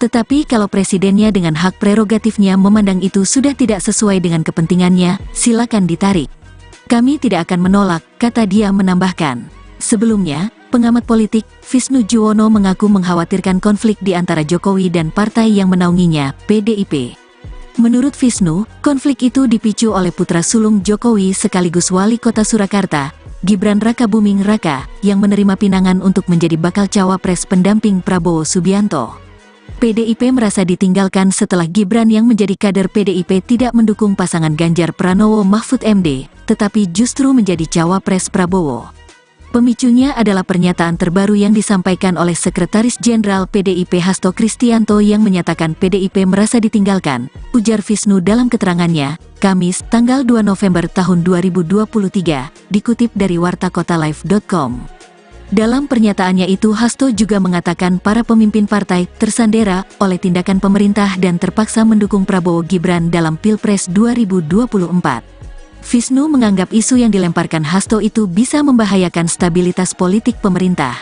Tetapi kalau presidennya dengan hak prerogatifnya memandang itu sudah tidak sesuai dengan kepentingannya, silakan ditarik. Kami tidak akan menolak, kata dia menambahkan. Sebelumnya, pengamat politik, Visnu Juwono mengaku mengkhawatirkan konflik di antara Jokowi dan partai yang menaunginya, PDIP. Menurut Visnu, konflik itu dipicu oleh putra sulung Jokowi sekaligus wali kota Surakarta, Gibran Rakabuming Raka, yang menerima pinangan untuk menjadi bakal cawapres pendamping Prabowo Subianto. PDIP merasa ditinggalkan setelah Gibran yang menjadi kader PDIP tidak mendukung pasangan Ganjar Pranowo Mahfud MD, tetapi justru menjadi cawapres Prabowo. Pemicunya adalah pernyataan terbaru yang disampaikan oleh Sekretaris Jenderal PDIP Hasto Kristianto yang menyatakan PDIP merasa ditinggalkan, ujar Visnu dalam keterangannya, Kamis, tanggal 2 November tahun 2023, dikutip dari wartakotalive.com. Dalam pernyataannya itu Hasto juga mengatakan para pemimpin partai tersandera oleh tindakan pemerintah dan terpaksa mendukung Prabowo Gibran dalam Pilpres 2024. Visnu menganggap isu yang dilemparkan Hasto itu bisa membahayakan stabilitas politik pemerintah.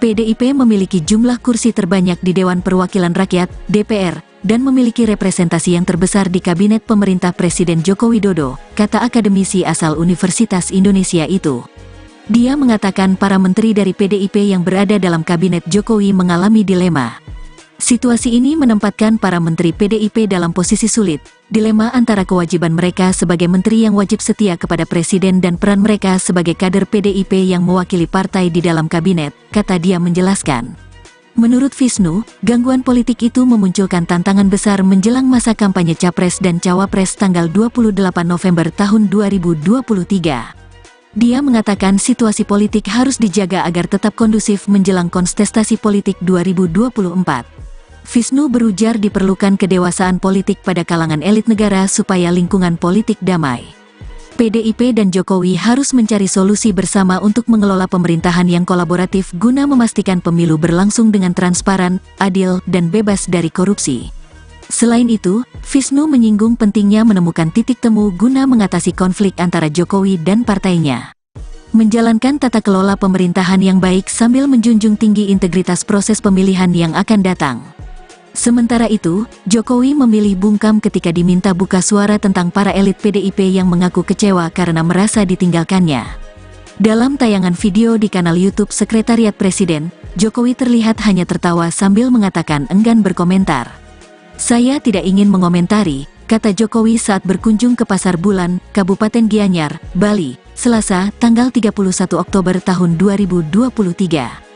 PDIP memiliki jumlah kursi terbanyak di Dewan Perwakilan Rakyat, DPR, dan memiliki representasi yang terbesar di Kabinet Pemerintah Presiden Joko Widodo, kata akademisi asal Universitas Indonesia itu. Dia mengatakan para menteri dari PDIP yang berada dalam Kabinet Jokowi mengalami dilema. Situasi ini menempatkan para menteri PDIP dalam posisi sulit, dilema antara kewajiban mereka sebagai menteri yang wajib setia kepada presiden dan peran mereka sebagai kader PDIP yang mewakili partai di dalam kabinet, kata dia menjelaskan. Menurut Visnu, gangguan politik itu memunculkan tantangan besar menjelang masa kampanye Capres dan Cawapres tanggal 28 November tahun 2023. Dia mengatakan situasi politik harus dijaga agar tetap kondusif menjelang kontestasi politik 2024. Visnu berujar diperlukan kedewasaan politik pada kalangan elit negara supaya lingkungan politik damai. PDIP dan Jokowi harus mencari solusi bersama untuk mengelola pemerintahan yang kolaboratif guna memastikan pemilu berlangsung dengan transparan, adil, dan bebas dari korupsi. Selain itu, Visnu menyinggung pentingnya menemukan titik temu guna mengatasi konflik antara Jokowi dan partainya. Menjalankan tata kelola pemerintahan yang baik sambil menjunjung tinggi integritas proses pemilihan yang akan datang. Sementara itu, Jokowi memilih bungkam ketika diminta buka suara tentang para elit PDIP yang mengaku kecewa karena merasa ditinggalkannya. Dalam tayangan video di kanal YouTube Sekretariat Presiden, Jokowi terlihat hanya tertawa sambil mengatakan enggan berkomentar. Saya tidak ingin mengomentari, kata Jokowi saat berkunjung ke Pasar Bulan, Kabupaten Gianyar, Bali, Selasa, tanggal 31 Oktober tahun 2023.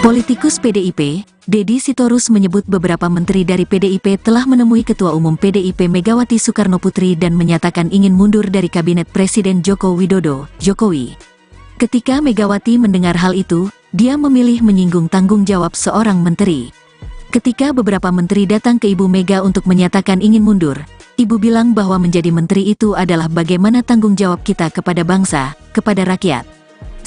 Politikus PDIP, Deddy Sitorus menyebut beberapa menteri dari PDIP telah menemui Ketua Umum PDIP Megawati Soekarnoputri dan menyatakan ingin mundur dari Kabinet Presiden Joko Widodo, Jokowi. Ketika Megawati mendengar hal itu, dia memilih menyinggung tanggung jawab seorang menteri. Ketika beberapa menteri datang ke Ibu Mega untuk menyatakan ingin mundur, Ibu bilang bahwa menjadi menteri itu adalah bagaimana tanggung jawab kita kepada bangsa, kepada rakyat.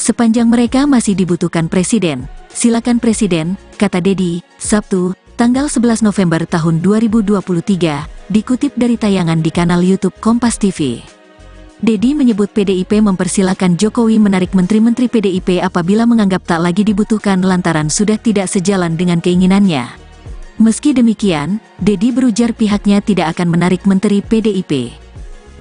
Sepanjang mereka masih dibutuhkan presiden, silakan presiden, kata Deddy, Sabtu, tanggal 11 November tahun 2023, dikutip dari tayangan di kanal YouTube Kompas TV. Deddy menyebut PDIP mempersilakan Jokowi menarik menteri-menteri PDIP apabila menganggap tak lagi dibutuhkan lantaran sudah tidak sejalan dengan keinginannya. Meski demikian, Deddy berujar pihaknya tidak akan menarik menteri PDIP.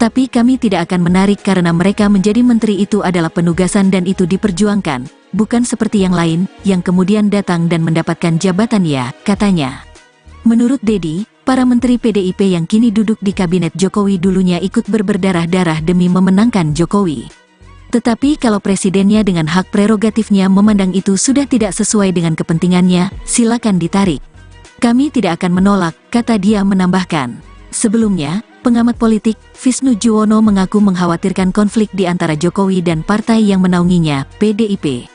Tapi kami tidak akan menarik karena mereka menjadi menteri itu adalah penugasan dan itu diperjuangkan, bukan seperti yang lain, yang kemudian datang dan mendapatkan jabatan ya, katanya. Menurut Deddy, para menteri PDIP yang kini duduk di kabinet Jokowi dulunya ikut berdarah-darah demi memenangkan Jokowi. Tetapi kalau presidennya dengan hak prerogatifnya memandang itu sudah tidak sesuai dengan kepentingannya, silakan ditarik. Kami tidak akan menolak, kata dia menambahkan. Sebelumnya, pengamat politik, Visnu Juwono mengaku mengkhawatirkan konflik di antara Jokowi dan partai yang menaunginya, PDIP.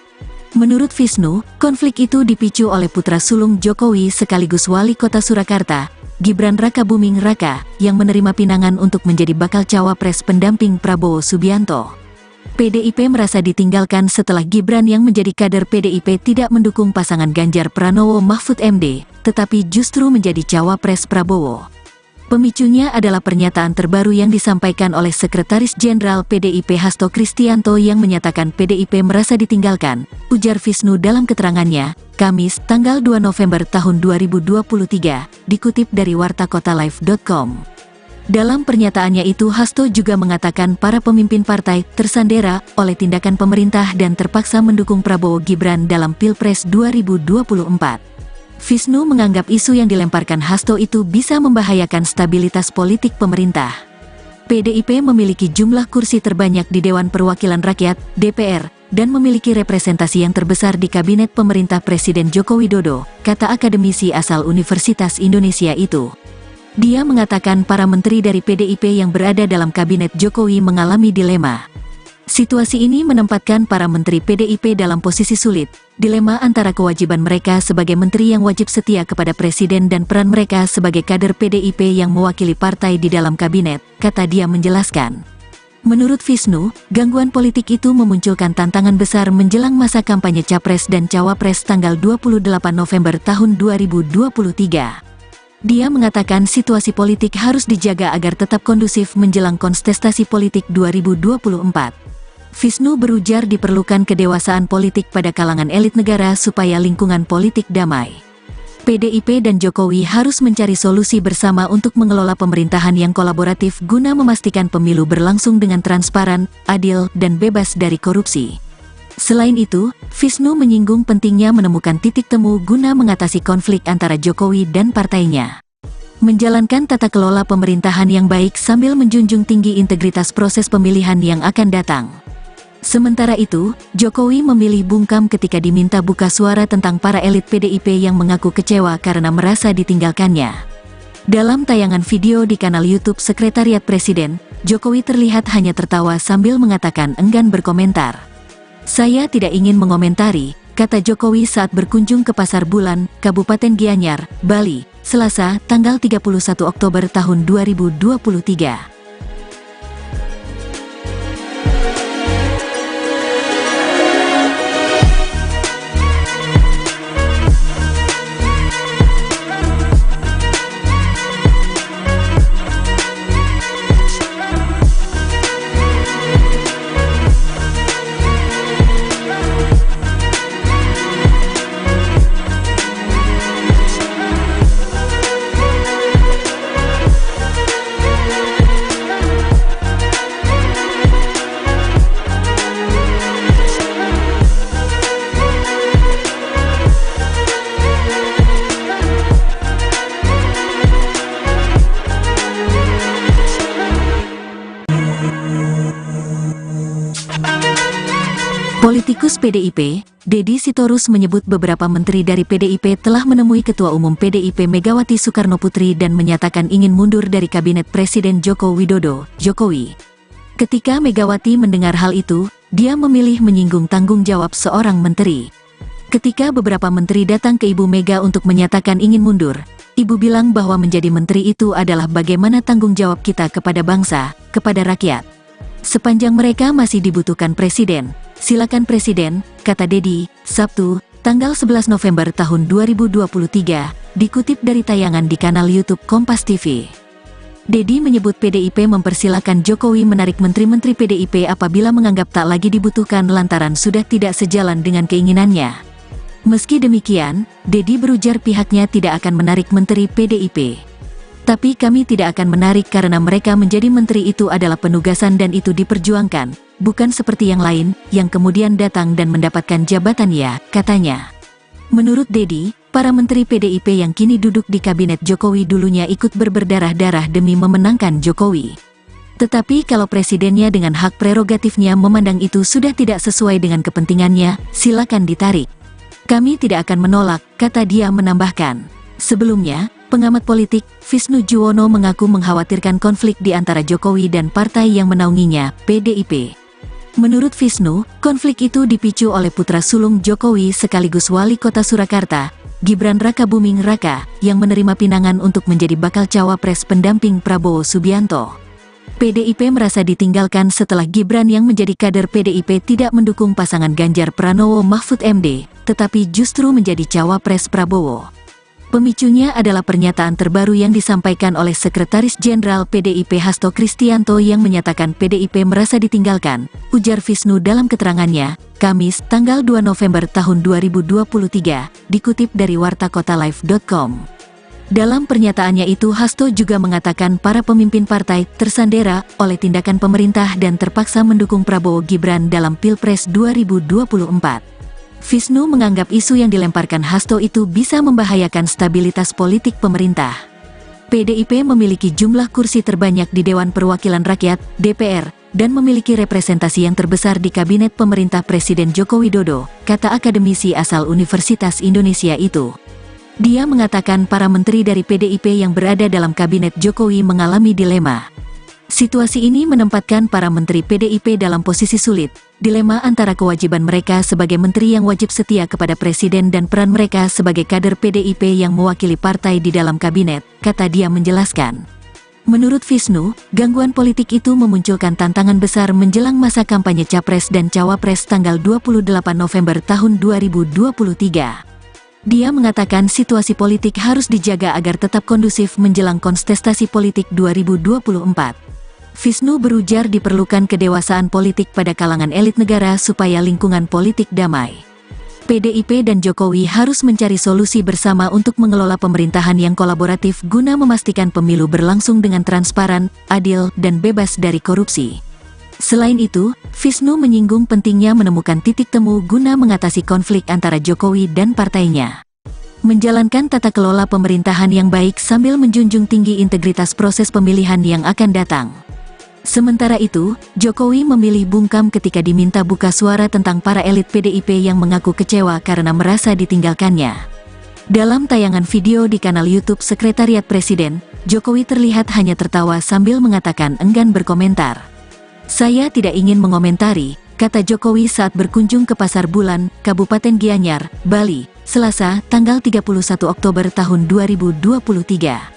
Menurut Visnu, konflik itu dipicu oleh putra sulung Jokowi sekaligus wali kota Surakarta, Gibran Rakabuming Raka, yang menerima pinangan untuk menjadi bakal cawapres pendamping Prabowo Subianto. PDIP merasa ditinggalkan setelah Gibran yang menjadi kader PDIP tidak mendukung pasangan Ganjar Pranowo Mahfud MD, tetapi justru menjadi cawapres Prabowo. Pemicunya adalah pernyataan terbaru yang disampaikan oleh Sekretaris Jenderal PDIP Hasto Kristianto yang menyatakan PDIP merasa ditinggalkan, ujar Visnu dalam keterangannya, Kamis, tanggal 2 November tahun 2023, dikutip dari wartakotalive.com. Dalam pernyataannya itu Hasto juga mengatakan para pemimpin partai tersandera oleh tindakan pemerintah dan terpaksa mendukung Prabowo Gibran dalam Pilpres 2024. Visnu menganggap isu yang dilemparkan Hasto itu bisa membahayakan stabilitas politik pemerintah. PDIP memiliki jumlah kursi terbanyak di Dewan Perwakilan Rakyat, DPR, dan memiliki representasi yang terbesar di Kabinet Pemerintah Presiden Joko Widodo, kata akademisi asal Universitas Indonesia itu. Dia mengatakan para menteri dari PDIP yang berada dalam Kabinet Jokowi mengalami dilema. Situasi ini menempatkan para menteri PDIP dalam posisi sulit, dilema antara kewajiban mereka sebagai menteri yang wajib setia kepada presiden dan peran mereka sebagai kader PDIP yang mewakili partai di dalam kabinet, kata dia menjelaskan. Menurut Visnu, gangguan politik itu memunculkan tantangan besar menjelang masa kampanye Capres dan Cawapres tanggal 28 November tahun 2023. Dia mengatakan situasi politik harus dijaga agar tetap kondusif menjelang kontestasi politik 2024. Visnu berujar diperlukan kedewasaan politik pada kalangan elit negara supaya lingkungan politik damai. PDIP dan Jokowi harus mencari solusi bersama untuk mengelola pemerintahan yang kolaboratif guna memastikan pemilu berlangsung dengan transparan, adil, dan bebas dari korupsi. Selain itu, Visnu menyinggung pentingnya menemukan titik temu guna mengatasi konflik antara Jokowi dan partainya. Menjalankan tata kelola pemerintahan yang baik sambil menjunjung tinggi integritas proses pemilihan yang akan datang. Sementara itu, Jokowi memilih bungkam ketika diminta buka suara tentang para elit PDIP yang mengaku kecewa karena merasa ditinggalkannya. Dalam tayangan video di kanal YouTube Sekretariat Presiden, Jokowi terlihat hanya tertawa sambil mengatakan enggan berkomentar. Saya tidak ingin mengomentari, kata Jokowi saat berkunjung ke Pasar Bulan, Kabupaten Gianyar, Bali, Selasa, tanggal 31 Oktober tahun 2023. Politikus PDIP, Deddy Sitorus menyebut beberapa menteri dari PDIP telah menemui Ketua Umum PDIP Megawati Soekarnoputri dan menyatakan ingin mundur dari Kabinet Presiden Joko Widodo, Jokowi. Ketika Megawati mendengar hal itu, dia memilih menyinggung tanggung jawab seorang menteri. Ketika beberapa menteri datang ke Ibu Mega untuk menyatakan ingin mundur, Ibu bilang bahwa menjadi menteri itu adalah bagaimana tanggung jawab kita kepada bangsa, kepada rakyat. Sepanjang mereka masih dibutuhkan presiden, silakan presiden, kata Deddy, Sabtu, tanggal 11 November tahun 2023, dikutip dari tayangan di kanal YouTube Kompas TV. Deddy menyebut PDIP mempersilakan Jokowi menarik menteri-menteri PDIP apabila menganggap tak lagi dibutuhkan lantaran sudah tidak sejalan dengan keinginannya. Meski demikian, Deddy berujar pihaknya tidak akan menarik menteri PDIP. Tapi kami tidak akan menarik karena mereka menjadi menteri itu adalah penugasan dan itu diperjuangkan, bukan seperti yang lain, yang kemudian datang dan mendapatkan jabatan ya, katanya. Menurut Deddy, para menteri PDIP yang kini duduk di kabinet Jokowi dulunya ikut berdarah-darah demi memenangkan Jokowi. Tetapi kalau presidennya dengan hak prerogatifnya memandang itu sudah tidak sesuai dengan kepentingannya, silakan ditarik. Kami tidak akan menolak, kata dia menambahkan. Sebelumnya, pengamat politik, Visnu Juwono mengaku mengkhawatirkan konflik di antara Jokowi dan partai yang menaunginya, PDIP. Menurut Visnu, konflik itu dipicu oleh putra sulung Jokowi sekaligus wali kota Surakarta, Gibran Rakabuming Raka, yang menerima pinangan untuk menjadi bakal cawapres pendamping Prabowo Subianto. PDIP merasa ditinggalkan setelah Gibran yang menjadi kader PDIP tidak mendukung pasangan Ganjar Pranowo Mahfud MD, tetapi justru menjadi cawapres Prabowo. Pemicunya adalah pernyataan terbaru yang disampaikan oleh Sekretaris Jenderal PDIP Hasto Kristianto yang menyatakan PDIP merasa ditinggalkan, ujar Visnu dalam keterangannya, Kamis, tanggal 2 November tahun 2023, dikutip dari wartakotalive.com. Dalam pernyataannya itu Hasto juga mengatakan para pemimpin partai tersandera oleh tindakan pemerintah dan terpaksa mendukung Prabowo Gibran dalam Pilpres 2024. Visnu menganggap isu yang dilemparkan Hasto itu bisa membahayakan stabilitas politik pemerintah. PDIP memiliki jumlah kursi terbanyak di Dewan Perwakilan Rakyat, DPR, dan memiliki representasi yang terbesar di Kabinet Pemerintah Presiden Joko Widodo, kata akademisi asal Universitas Indonesia itu. Dia mengatakan para menteri dari PDIP yang berada dalam Kabinet Jokowi mengalami dilema. Situasi ini menempatkan para menteri PDIP dalam posisi sulit, dilema antara kewajiban mereka sebagai menteri yang wajib setia kepada presiden dan peran mereka sebagai kader PDIP yang mewakili partai di dalam kabinet, kata dia menjelaskan. Menurut Visnu, gangguan politik itu memunculkan tantangan besar menjelang masa kampanye Capres dan Cawapres tanggal 28 November tahun 2023. Dia mengatakan situasi politik harus dijaga agar tetap kondusif menjelang kontestasi politik 2024. Visnu berujar diperlukan kedewasaan politik pada kalangan elit negara supaya lingkungan politik damai. PDIP dan Jokowi harus mencari solusi bersama untuk mengelola pemerintahan yang kolaboratif guna memastikan pemilu berlangsung dengan transparan, adil, dan bebas dari korupsi. Selain itu, Visnu menyinggung pentingnya menemukan titik temu guna mengatasi konflik antara Jokowi dan partainya. Menjalankan tata kelola pemerintahan yang baik sambil menjunjung tinggi integritas proses pemilihan yang akan datang. Sementara itu, Jokowi memilih bungkam ketika diminta buka suara tentang para elit PDIP yang mengaku kecewa karena merasa ditinggalkannya. Dalam tayangan video di kanal YouTube Sekretariat Presiden, Jokowi terlihat hanya tertawa sambil mengatakan enggan berkomentar. Saya tidak ingin mengomentari, kata Jokowi saat berkunjung ke Pasar Bulan, Kabupaten Gianyar, Bali, Selasa, tanggal 31 Oktober tahun 2023.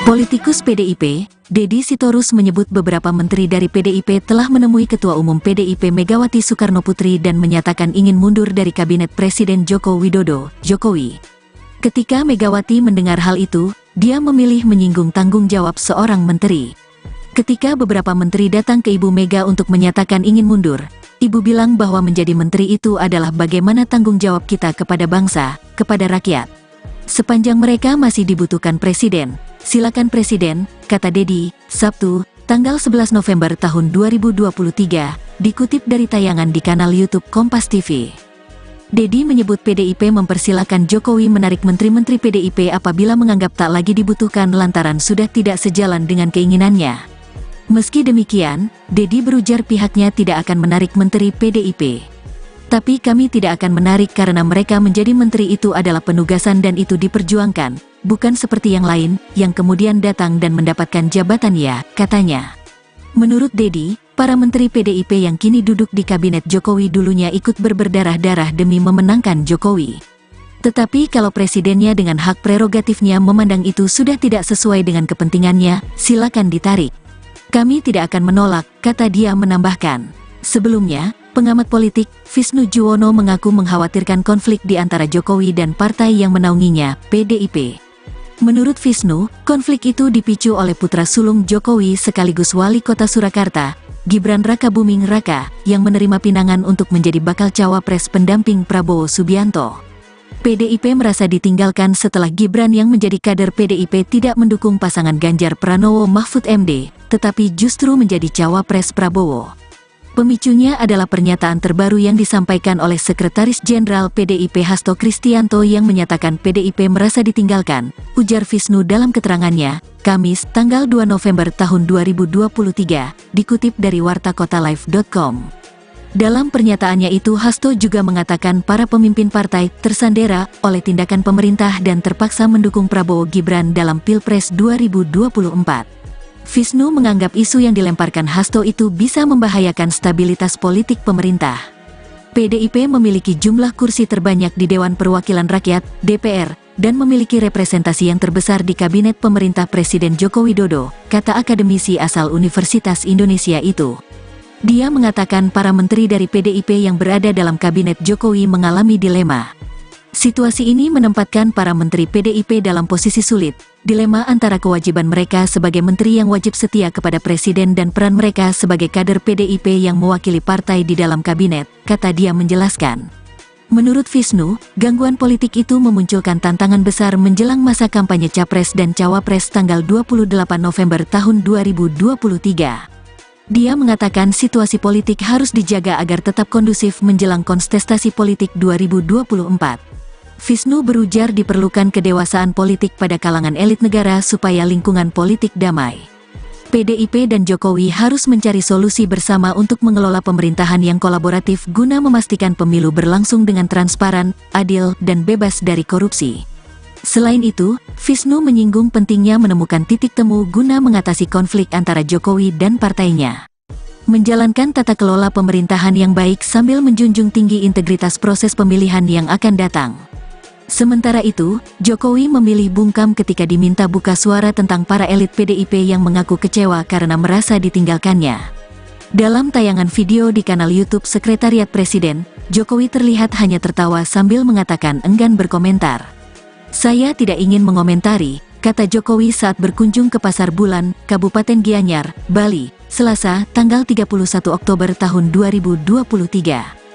Politikus PDIP, Deddy Sitorus menyebut beberapa menteri dari PDIP telah menemui Ketua Umum PDIP Megawati Soekarnoputri dan menyatakan ingin mundur dari Kabinet Presiden Joko Widodo, Jokowi. Ketika Megawati mendengar hal itu, dia memilih menyinggung tanggung jawab seorang menteri. Ketika beberapa menteri datang ke Ibu Mega untuk menyatakan ingin mundur, Ibu bilang bahwa menjadi menteri itu adalah bagaimana tanggung jawab kita kepada bangsa, kepada rakyat. Sepanjang mereka masih dibutuhkan presiden, silakan presiden, kata Deddy, Sabtu, tanggal 11 November tahun 2023, dikutip dari tayangan di kanal YouTube Kompas TV. Deddy menyebut PDIP mempersilakan Jokowi menarik menteri-menteri PDIP apabila menganggap tak lagi dibutuhkan lantaran sudah tidak sejalan dengan keinginannya. Meski demikian, Deddy berujar pihaknya tidak akan menarik menteri PDIP. Tapi kami tidak akan menarik karena mereka menjadi menteri itu adalah penugasan dan itu diperjuangkan, bukan seperti yang lain, yang kemudian datang dan mendapatkan jabatan ya, katanya. Menurut Deddy, para menteri PDIP yang kini duduk di kabinet Jokowi dulunya ikut berdarah-darah demi memenangkan Jokowi. Tetapi kalau presidennya dengan hak prerogatifnya memandang itu sudah tidak sesuai dengan kepentingannya, silakan ditarik. Kami tidak akan menolak, kata dia menambahkan. Sebelumnya, pengamat politik, Visnu Juwono mengaku mengkhawatirkan konflik di antara Jokowi dan partai yang menaunginya, PDIP. Menurut Visnu, konflik itu dipicu oleh putra sulung Jokowi sekaligus wali kota Surakarta, Gibran Rakabuming Raka, yang menerima pinangan untuk menjadi bakal cawapres pendamping Prabowo Subianto. PDIP merasa ditinggalkan setelah Gibran yang menjadi kader PDIP tidak mendukung pasangan Ganjar Pranowo Mahfud MD, tetapi justru menjadi cawapres Prabowo. Pemicunya adalah pernyataan terbaru yang disampaikan oleh Sekretaris Jenderal PDIP Hasto Kristianto yang menyatakan PDIP merasa ditinggalkan, ujar Visnu dalam keterangannya, Kamis, tanggal 2 November tahun 2023, dikutip dari wartakotalive.com. Dalam pernyataannya itu Hasto juga mengatakan para pemimpin partai tersandera oleh tindakan pemerintah dan terpaksa mendukung Prabowo Gibran dalam Pilpres 2024. Visnu menganggap isu yang dilemparkan Hasto itu bisa membahayakan stabilitas politik pemerintah. PDIP memiliki jumlah kursi terbanyak di Dewan Perwakilan Rakyat, DPR, dan memiliki representasi yang terbesar di Kabinet Pemerintah Presiden Joko Widodo, kata akademisi asal Universitas Indonesia itu. Dia mengatakan para menteri dari PDIP yang berada dalam Kabinet Jokowi mengalami dilema. Situasi ini menempatkan para menteri PDIP dalam posisi sulit, dilema antara kewajiban mereka sebagai menteri yang wajib setia kepada presiden dan peran mereka sebagai kader PDIP yang mewakili partai di dalam kabinet, kata dia menjelaskan. Menurut Visnu, gangguan politik itu memunculkan tantangan besar menjelang masa kampanye Capres dan Cawapres tanggal 28 November tahun 2023. Dia mengatakan situasi politik harus dijaga agar tetap kondusif menjelang kontestasi politik 2024. Visnu berujar diperlukan kedewasaan politik pada kalangan elit negara supaya lingkungan politik damai. PDIP dan Jokowi harus mencari solusi bersama untuk mengelola pemerintahan yang kolaboratif guna memastikan pemilu berlangsung dengan transparan, adil, dan bebas dari korupsi. Selain itu, Visnu menyinggung pentingnya menemukan titik temu guna mengatasi konflik antara Jokowi dan partainya. Menjalankan tata kelola pemerintahan yang baik sambil menjunjung tinggi integritas proses pemilihan yang akan datang. Sementara itu, Jokowi memilih bungkam ketika diminta buka suara tentang para elit PDIP yang mengaku kecewa karena merasa ditinggalkannya. Dalam tayangan video di kanal YouTube Sekretariat Presiden, Jokowi terlihat hanya tertawa sambil mengatakan enggan berkomentar. Saya tidak ingin mengomentari, kata Jokowi saat berkunjung ke Pasar Bulan, Kabupaten Gianyar, Bali, Selasa, tanggal 31 Oktober tahun 2023.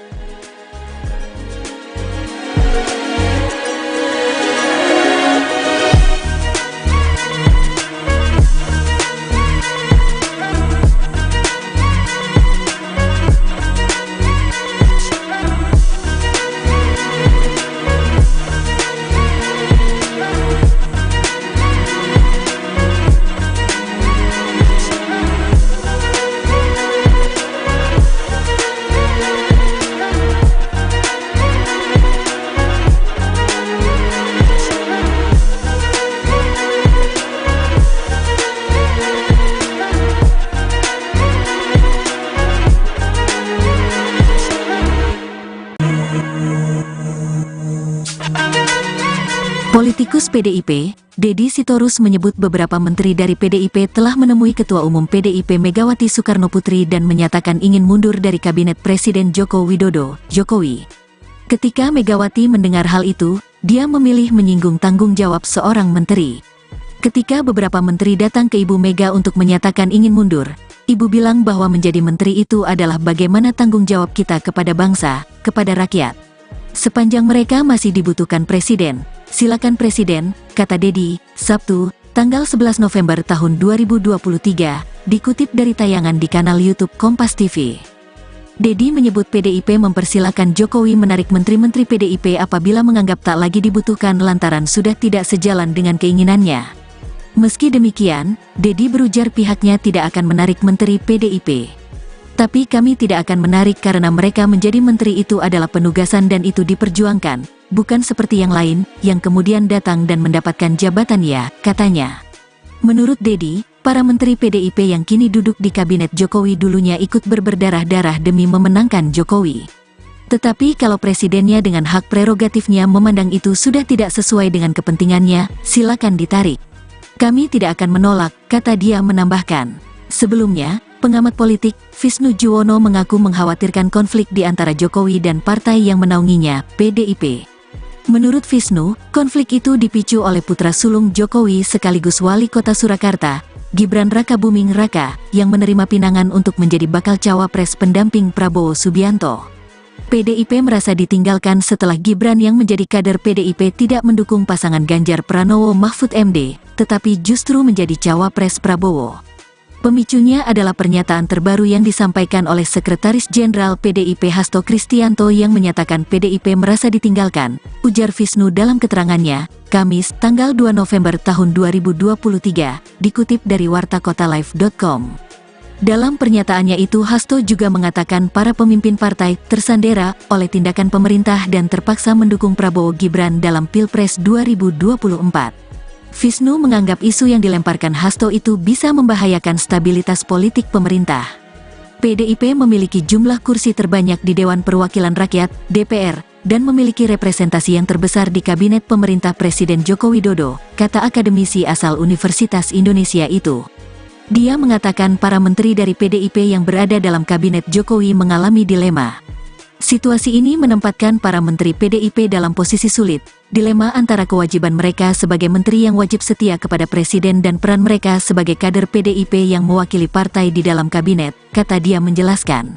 Politikus PDIP, Deddy Sitorus menyebut beberapa menteri dari PDIP telah menemui Ketua Umum PDIP Megawati Soekarnoputri dan menyatakan ingin mundur dari Kabinet Presiden Joko Widodo, Jokowi. Ketika Megawati mendengar hal itu, dia memilih menyinggung tanggung jawab seorang menteri. Ketika beberapa menteri datang ke Ibu Mega untuk menyatakan ingin mundur, Ibu bilang bahwa menjadi menteri itu adalah bagaimana tanggung jawab kita kepada bangsa, kepada rakyat. Sepanjang mereka masih dibutuhkan presiden, silakan presiden, kata Deddy, Sabtu, tanggal 11 November tahun 2023, dikutip dari tayangan di kanal YouTube Kompas TV. Deddy menyebut PDIP mempersilakan Jokowi menarik menteri-menteri PDIP apabila menganggap tak lagi dibutuhkan lantaran sudah tidak sejalan dengan keinginannya. Meski demikian, Deddy berujar pihaknya tidak akan menarik menteri PDIP. Tapi kami tidak akan menarik karena mereka menjadi menteri itu adalah penugasan dan itu diperjuangkan, bukan seperti yang lain, yang kemudian datang dan mendapatkan jabatan ya, katanya. Menurut Deddy, para menteri PDIP yang kini duduk di kabinet Jokowi dulunya ikut berdarah-darah demi memenangkan Jokowi. Tetapi kalau presidennya dengan hak prerogatifnya memandang itu sudah tidak sesuai dengan kepentingannya, silakan ditarik. Kami tidak akan menolak, kata dia menambahkan. Sebelumnya, pengamat politik, Visnu Juwono mengaku mengkhawatirkan konflik di antara Jokowi dan partai yang menaunginya, PDIP. Menurut Visnu, konflik itu dipicu oleh putra sulung Jokowi sekaligus wali kota Surakarta, Gibran Rakabuming Raka, yang menerima pinangan untuk menjadi bakal cawapres pendamping Prabowo Subianto. PDIP merasa ditinggalkan setelah Gibran yang menjadi kader PDIP tidak mendukung pasangan Ganjar Pranowo Mahfud MD, tetapi justru menjadi cawapres Prabowo. Pemicunya adalah pernyataan terbaru yang disampaikan oleh Sekretaris Jenderal PDIP Hasto Kristianto yang menyatakan PDIP merasa ditinggalkan, ujar Visnu dalam keterangannya, Kamis, tanggal 2 November tahun 2023, dikutip dari wartakotalive.com. Dalam pernyataannya itu Hasto juga mengatakan para pemimpin partai tersandera oleh tindakan pemerintah dan terpaksa mendukung Prabowo Gibran dalam Pilpres 2024. Visnu menganggap isu yang dilemparkan Hasto itu bisa membahayakan stabilitas politik pemerintah. PDIP memiliki jumlah kursi terbanyak di Dewan Perwakilan Rakyat, DPR, dan memiliki representasi yang terbesar di Kabinet Pemerintah Presiden Joko Widodo, kata akademisi asal Universitas Indonesia itu. Dia mengatakan para menteri dari PDIP yang berada dalam Kabinet Jokowi mengalami dilema. Situasi ini menempatkan para menteri PDIP dalam posisi sulit, dilema antara kewajiban mereka sebagai menteri yang wajib setia kepada presiden dan peran mereka sebagai kader PDIP yang mewakili partai di dalam kabinet, kata dia menjelaskan.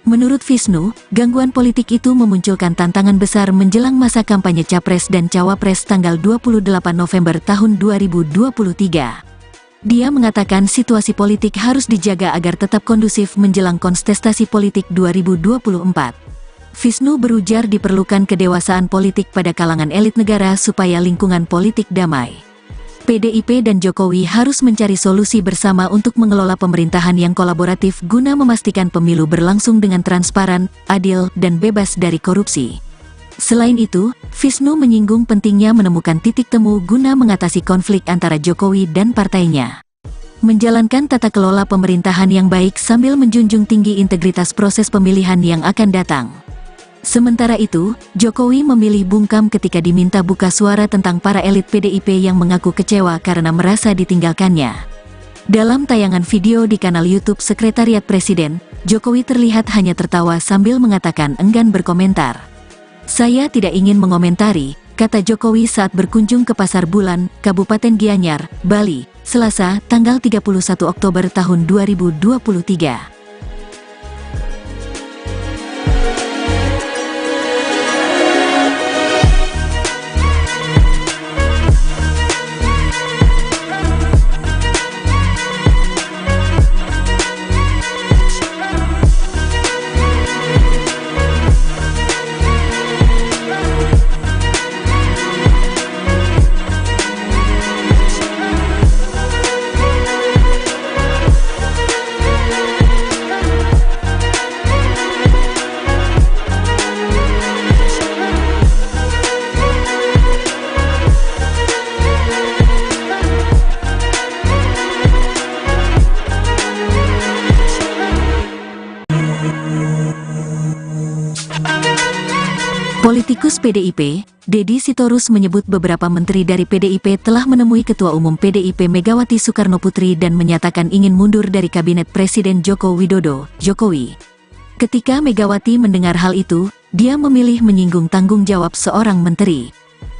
Menurut Visnu, gangguan politik itu memunculkan tantangan besar menjelang masa kampanye Capres dan Cawapres tanggal 28 November tahun 2023. Dia mengatakan situasi politik harus dijaga agar tetap kondusif menjelang kontestasi politik 2024. Visnu berujar diperlukan kedewasaan politik pada kalangan elit negara supaya lingkungan politik damai. PDIP dan Jokowi harus mencari solusi bersama untuk mengelola pemerintahan yang kolaboratif guna memastikan pemilu berlangsung dengan transparan, adil, dan bebas dari korupsi. Selain itu, Visnu menyinggung pentingnya menemukan titik temu guna mengatasi konflik antara Jokowi dan partainya. Menjalankan tata kelola pemerintahan yang baik sambil menjunjung tinggi integritas proses pemilihan yang akan datang. Sementara itu, Jokowi memilih bungkam ketika diminta buka suara tentang para elit PDIP yang mengaku kecewa karena merasa ditinggalkannya. Dalam tayangan video di kanal YouTube Sekretariat Presiden, Jokowi terlihat hanya tertawa sambil mengatakan enggan berkomentar. Saya tidak ingin mengomentari, kata Jokowi saat berkunjung ke Pasar Bulan, Kabupaten Gianyar, Bali, Selasa, tanggal 31 Oktober tahun 2023. Politikus PDIP, Deddy Sitorus menyebut beberapa menteri dari PDIP telah menemui Ketua Umum PDIP Megawati Soekarnoputri dan menyatakan ingin mundur dari Kabinet Presiden Joko Widodo, Jokowi. Ketika Megawati mendengar hal itu, dia memilih menyinggung tanggung jawab seorang menteri.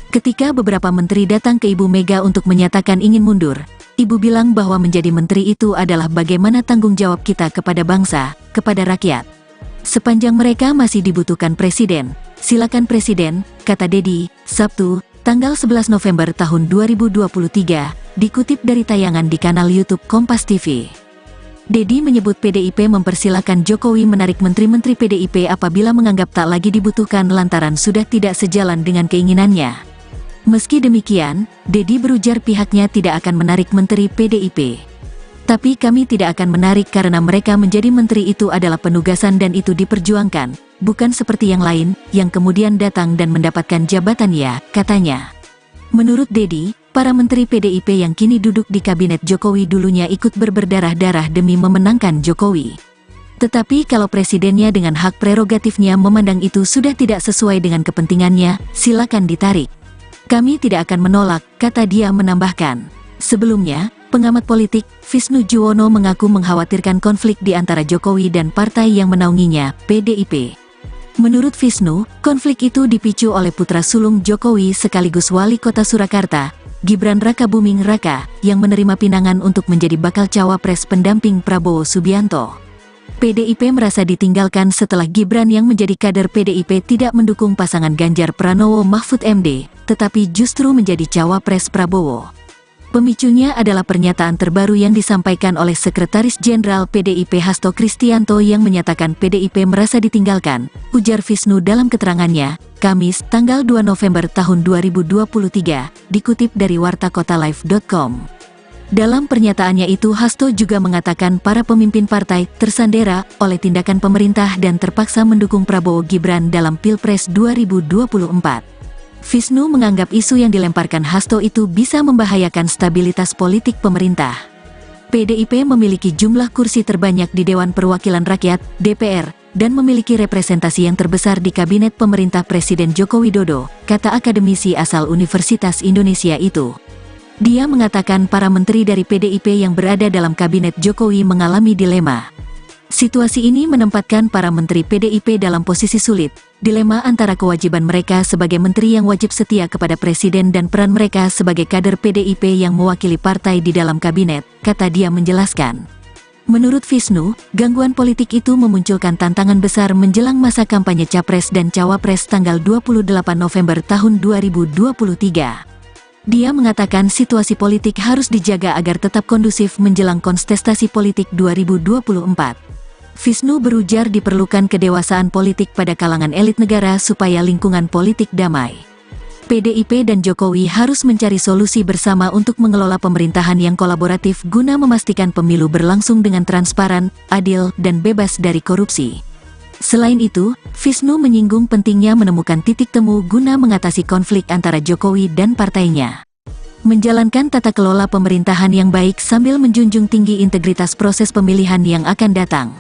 Ketika beberapa menteri datang ke Ibu Mega untuk menyatakan ingin mundur, Ibu bilang bahwa menjadi menteri itu adalah bagaimana tanggung jawab kita kepada bangsa, kepada rakyat. Sepanjang mereka masih dibutuhkan presiden, silakan presiden, kata Deddy, Sabtu, tanggal 11 November tahun 2023, dikutip dari tayangan di kanal YouTube Kompas TV. Deddy menyebut PDIP mempersilakan Jokowi menarik menteri-menteri PDIP apabila menganggap tak lagi dibutuhkan lantaran sudah tidak sejalan dengan keinginannya. Meski demikian, Deddy berujar pihaknya tidak akan menarik menteri PDIP. Tapi kami tidak akan menarik karena mereka menjadi menteri itu adalah penugasan dan itu diperjuangkan, bukan seperti yang lain, yang kemudian datang dan mendapatkan jabatan ya, katanya. Menurut Deddy, para menteri PDIP yang kini duduk di kabinet Jokowi dulunya ikut berdarah-darah demi memenangkan Jokowi. Tetapi kalau presidennya dengan hak prerogatifnya memandang itu sudah tidak sesuai dengan kepentingannya, silakan ditarik. Kami tidak akan menolak, kata dia menambahkan. Sebelumnya, pengamat politik, Visnu Juwono mengaku mengkhawatirkan konflik di antara Jokowi dan partai yang menaunginya, PDIP. Menurut Visnu, konflik itu dipicu oleh putra sulung Jokowi sekaligus wali kota Surakarta, Gibran Rakabuming Raka, yang menerima pinangan untuk menjadi bakal cawapres pendamping Prabowo Subianto. PDIP merasa ditinggalkan setelah Gibran yang menjadi kader PDIP tidak mendukung pasangan Ganjar Pranowo Mahfud MD, tetapi justru menjadi cawapres Prabowo. Pemicunya adalah pernyataan terbaru yang disampaikan oleh Sekretaris Jenderal PDIP Hasto Kristianto yang menyatakan PDIP merasa ditinggalkan, ujar Visnu dalam keterangannya, Kamis, tanggal 2 November tahun 2023, dikutip dari wartakotalive.com. Dalam pernyataannya itu Hasto juga mengatakan para pemimpin partai tersandera oleh tindakan pemerintah dan terpaksa mendukung Prabowo Gibran dalam Pilpres 2024. Visnu menganggap isu yang dilemparkan Hasto itu bisa membahayakan stabilitas politik pemerintah. PDIP memiliki jumlah kursi terbanyak di Dewan Perwakilan Rakyat, DPR, dan memiliki representasi yang terbesar di Kabinet Pemerintah Presiden Joko Widodo, kata akademisi asal Universitas Indonesia itu. Dia mengatakan para menteri dari PDIP yang berada dalam Kabinet Jokowi mengalami dilema. Situasi ini menempatkan para menteri PDIP dalam posisi sulit, dilema antara kewajiban mereka sebagai menteri yang wajib setia kepada presiden dan peran mereka sebagai kader PDIP yang mewakili partai di dalam kabinet, kata dia menjelaskan. Menurut Visnu, gangguan politik itu memunculkan tantangan besar menjelang masa kampanye Capres dan Cawapres tanggal 28 November tahun 2023. Dia mengatakan situasi politik harus dijaga agar tetap kondusif menjelang kontestasi politik 2024. Visnu berujar diperlukan kedewasaan politik pada kalangan elit negara supaya lingkungan politik damai. PDIP dan Jokowi harus mencari solusi bersama untuk mengelola pemerintahan yang kolaboratif guna memastikan pemilu berlangsung dengan transparan, adil, dan bebas dari korupsi. Selain itu, Visnu menyinggung pentingnya menemukan titik temu guna mengatasi konflik antara Jokowi dan partainya. Menjalankan tata kelola pemerintahan yang baik sambil menjunjung tinggi integritas proses pemilihan yang akan datang.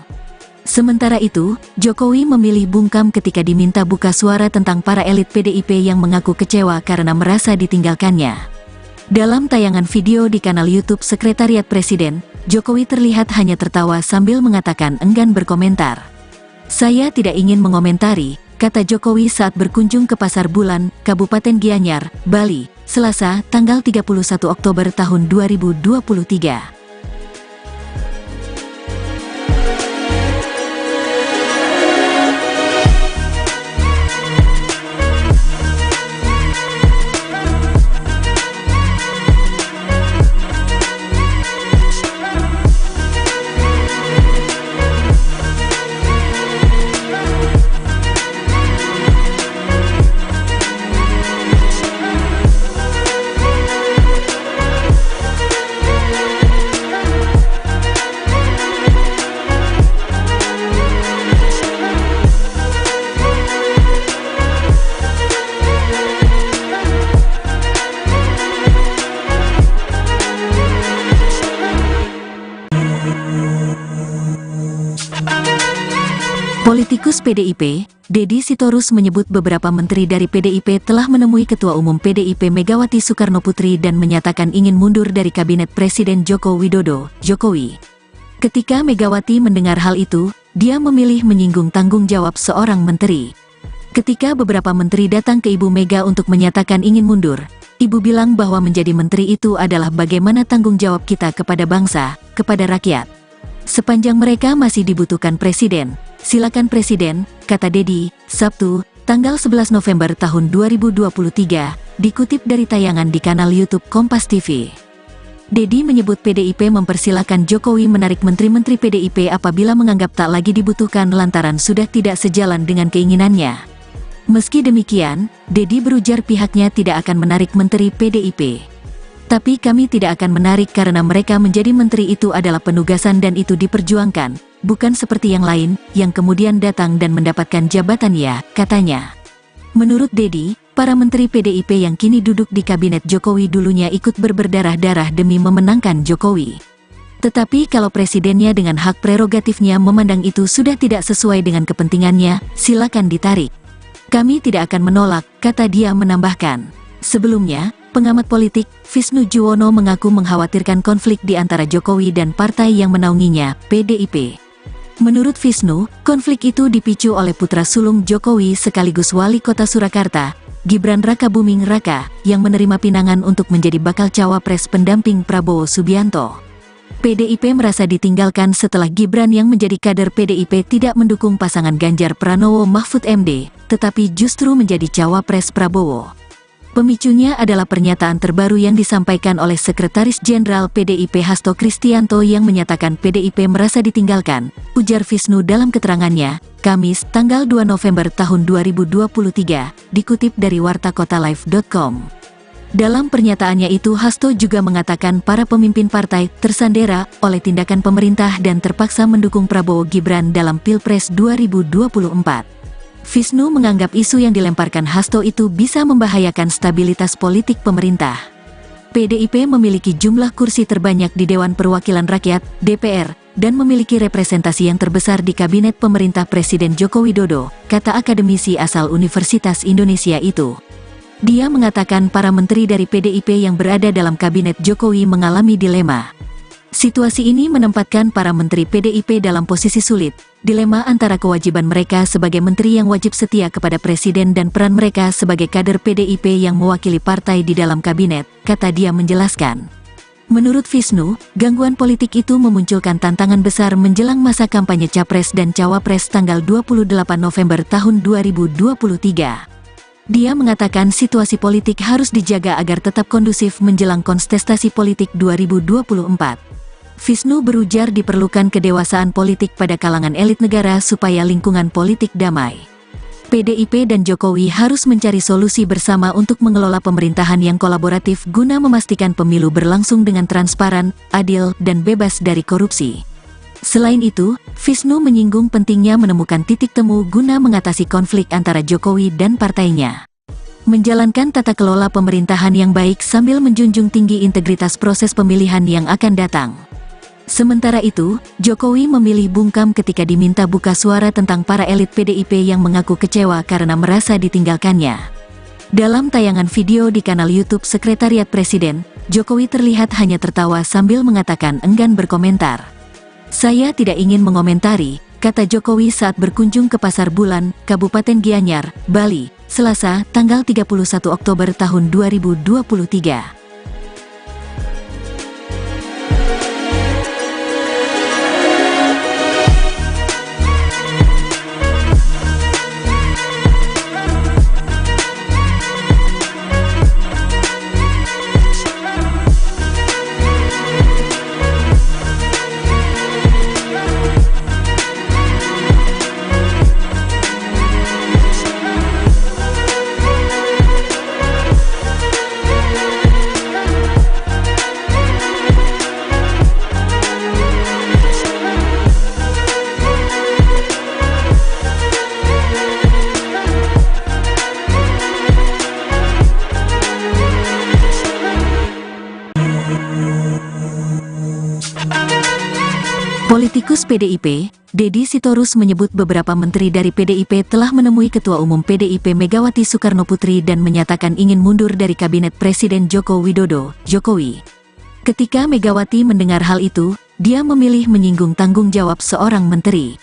Sementara itu, Jokowi memilih bungkam ketika diminta buka suara tentang para elit PDIP yang mengaku kecewa karena merasa ditinggalkannya. Dalam tayangan video di kanal YouTube Sekretariat Presiden, Jokowi terlihat hanya tertawa sambil mengatakan enggan berkomentar. Saya tidak ingin mengomentari, kata Jokowi saat berkunjung ke Pasar Bulan, Kabupaten Gianyar, Bali, Selasa, tanggal 31 Oktober tahun 2023. Politikus PDIP, Deddy Sitorus menyebut beberapa menteri dari PDIP telah menemui Ketua Umum PDIP Megawati Soekarnoputri dan menyatakan ingin mundur dari Kabinet Presiden Joko Widodo, Jokowi. Ketika Megawati mendengar hal itu, dia memilih menyinggung tanggung jawab seorang menteri. Ketika beberapa menteri datang ke Ibu Mega untuk menyatakan ingin mundur, Ibu bilang bahwa menjadi menteri itu adalah bagaimana tanggung jawab kita kepada bangsa, kepada rakyat. Sepanjang mereka masih dibutuhkan presiden, silakan presiden, kata Deddy, Sabtu, tanggal 11 November tahun 2023, dikutip dari tayangan di kanal YouTube Kompas TV. Deddy menyebut PDIP mempersilahkan Jokowi menarik menteri-menteri PDIP apabila menganggap tak lagi dibutuhkan lantaran sudah tidak sejalan dengan keinginannya. Meski demikian, Deddy berujar pihaknya tidak akan menarik menteri PDIP. Tapi kami tidak akan menarik karena mereka menjadi menteri itu adalah penugasan dan itu diperjuangkan, bukan seperti yang lain, yang kemudian datang dan mendapatkan jabatan ya, katanya. Menurut Deddy, para menteri PDIP yang kini duduk di kabinet Jokowi dulunya ikut berdarah-darah demi memenangkan Jokowi. Tetapi kalau presidennya dengan hak prerogatifnya memandang itu sudah tidak sesuai dengan kepentingannya, silakan ditarik. Kami tidak akan menolak, kata dia menambahkan. Sebelumnya, pengamat politik, Visnu Juwono mengaku mengkhawatirkan konflik di antara Jokowi dan partai yang menaunginya, PDIP. Menurut Visnu, konflik itu dipicu oleh putra sulung Jokowi sekaligus wali kota Surakarta, Gibran Rakabuming Raka, yang menerima pinangan untuk menjadi bakal cawapres pendamping Prabowo Subianto. PDIP merasa ditinggalkan setelah Gibran yang menjadi kader PDIP tidak mendukung pasangan Ganjar Pranowo Mahfud MD, tetapi justru menjadi cawapres Prabowo. Pemicunya adalah pernyataan terbaru yang disampaikan oleh Sekretaris Jenderal PDIP Hasto Kristianto yang menyatakan PDIP merasa ditinggalkan, ujar Visnu dalam keterangannya, Kamis, tanggal 2 November tahun 2023, dikutip dari wartakotalive.com. Dalam pernyataannya itu Hasto juga mengatakan para pemimpin partai tersandera oleh tindakan pemerintah dan terpaksa mendukung Prabowo Gibran dalam Pilpres 2024. Visnu menganggap isu yang dilemparkan Hasto itu bisa membahayakan stabilitas politik pemerintah. PDIP memiliki jumlah kursi terbanyak di Dewan Perwakilan Rakyat, DPR, dan memiliki representasi yang terbesar di Kabinet Pemerintah Presiden Joko Widodo, kata akademisi asal Universitas Indonesia itu. Dia mengatakan para menteri dari PDIP yang berada dalam Kabinet Jokowi mengalami dilema. Situasi ini menempatkan para menteri PDIP dalam posisi sulit, dilema antara kewajiban mereka sebagai menteri yang wajib setia kepada presiden dan peran mereka sebagai kader PDIP yang mewakili partai di dalam kabinet, kata dia menjelaskan. Menurut Visnu, gangguan politik itu memunculkan tantangan besar menjelang masa kampanye Capres dan Cawapres tanggal 28 November tahun 2023. Dia mengatakan situasi politik harus dijaga agar tetap kondusif menjelang kontestasi politik 2024. Visnu berujar diperlukan kedewasaan politik pada kalangan elit negara supaya lingkungan politik damai. PDIP dan Jokowi harus mencari solusi bersama untuk mengelola pemerintahan yang kolaboratif guna memastikan pemilu berlangsung dengan transparan, adil, dan bebas dari korupsi. Selain itu, Visnu menyinggung pentingnya menemukan titik temu guna mengatasi konflik antara Jokowi dan partainya. Menjalankan tata kelola pemerintahan yang baik sambil menjunjung tinggi integritas proses pemilihan yang akan datang. Sementara itu, Jokowi memilih bungkam ketika diminta buka suara tentang para elit PDIP yang mengaku kecewa karena merasa ditinggalkannya. Dalam tayangan video di kanal YouTube Sekretariat Presiden, Jokowi terlihat hanya tertawa sambil mengatakan enggan berkomentar. Saya tidak ingin mengomentari, kata Jokowi saat berkunjung ke Pasar Bulan, Kabupaten Gianyar, Bali, Selasa, tanggal 31 Oktober tahun 2023. Politikus PDIP, Deddy Sitorus menyebut beberapa menteri dari PDIP telah menemui Ketua Umum PDIP Megawati Soekarnoputri dan menyatakan ingin mundur dari Kabinet Presiden Joko Widodo, Jokowi. Ketika Megawati mendengar hal itu, dia memilih menyinggung tanggung jawab seorang menteri.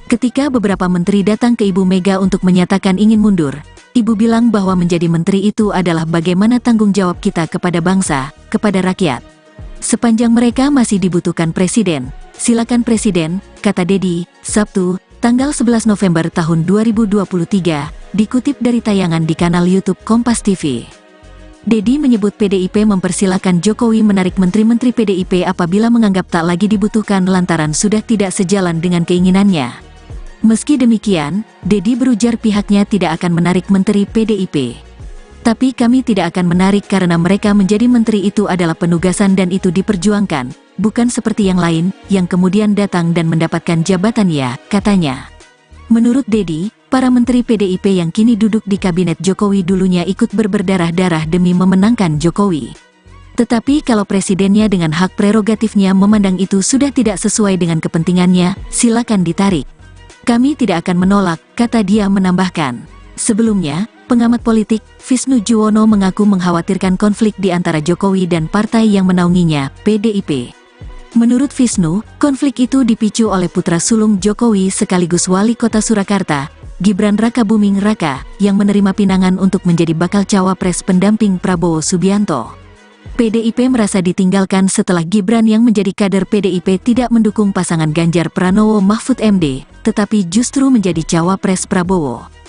Ketika beberapa menteri datang ke Ibu Mega untuk menyatakan ingin mundur, Ibu bilang bahwa menjadi menteri itu adalah bagaimana tanggung jawab kita kepada bangsa, kepada rakyat. Sepanjang mereka masih dibutuhkan presiden, silakan presiden, kata Deddy, Sabtu, tanggal 11 November tahun 2023, dikutip dari tayangan di kanal YouTube Kompas TV. Deddy menyebut PDIP mempersilakan Jokowi menarik menteri-menteri PDIP apabila menganggap tak lagi dibutuhkan lantaran sudah tidak sejalan dengan keinginannya. Meski demikian, Deddy berujar pihaknya tidak akan menarik menteri PDIP. Tapi kami tidak akan menarik karena mereka menjadi menteri itu adalah penugasan dan itu diperjuangkan, bukan seperti yang lain, yang kemudian datang dan mendapatkan jabatan ya, katanya. Menurut Deddy, para menteri PDIP yang kini duduk di kabinet Jokowi dulunya ikut berdarah-darah demi memenangkan Jokowi. Tetapi kalau presidennya dengan hak prerogatifnya memandang itu sudah tidak sesuai dengan kepentingannya, silakan ditarik. Kami tidak akan menolak, kata dia menambahkan. Sebelumnya, pengamat politik, Visnu Juwono mengaku mengkhawatirkan konflik di antara Jokowi dan partai yang menaunginya, PDIP. Menurut Visnu, konflik itu dipicu oleh putra sulung Jokowi sekaligus wali kota Surakarta, Gibran Rakabuming Raka, yang menerima pinangan untuk menjadi bakal cawapres pendamping Prabowo Subianto. PDIP merasa ditinggalkan setelah Gibran yang menjadi kader PDIP tidak mendukung pasangan Ganjar Pranowo Mahfud MD, tetapi justru menjadi cawapres Prabowo.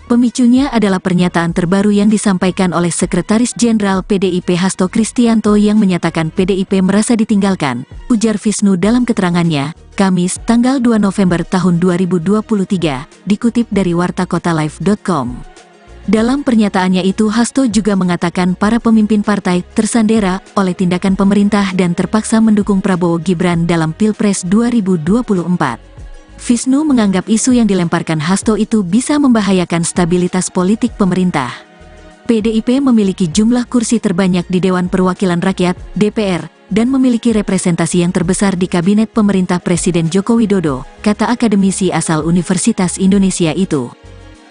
Pemicunya adalah pernyataan terbaru yang disampaikan oleh Sekretaris Jenderal PDIP Hasto Kristianto yang menyatakan PDIP merasa ditinggalkan, ujar Visnu dalam keterangannya, Kamis, tanggal 2 November tahun 2023, dikutip dari wartakotalive.com. Dalam pernyataannya itu Hasto juga mengatakan para pemimpin partai tersandera oleh tindakan pemerintah dan terpaksa mendukung Prabowo Gibran dalam Pilpres 2024. Visnu menganggap isu yang dilemparkan Hasto itu bisa membahayakan stabilitas politik pemerintah. PDIP memiliki jumlah kursi terbanyak di Dewan Perwakilan Rakyat, DPR, dan memiliki representasi yang terbesar di Kabinet Pemerintah Presiden Joko Widodo, kata akademisi asal Universitas Indonesia itu.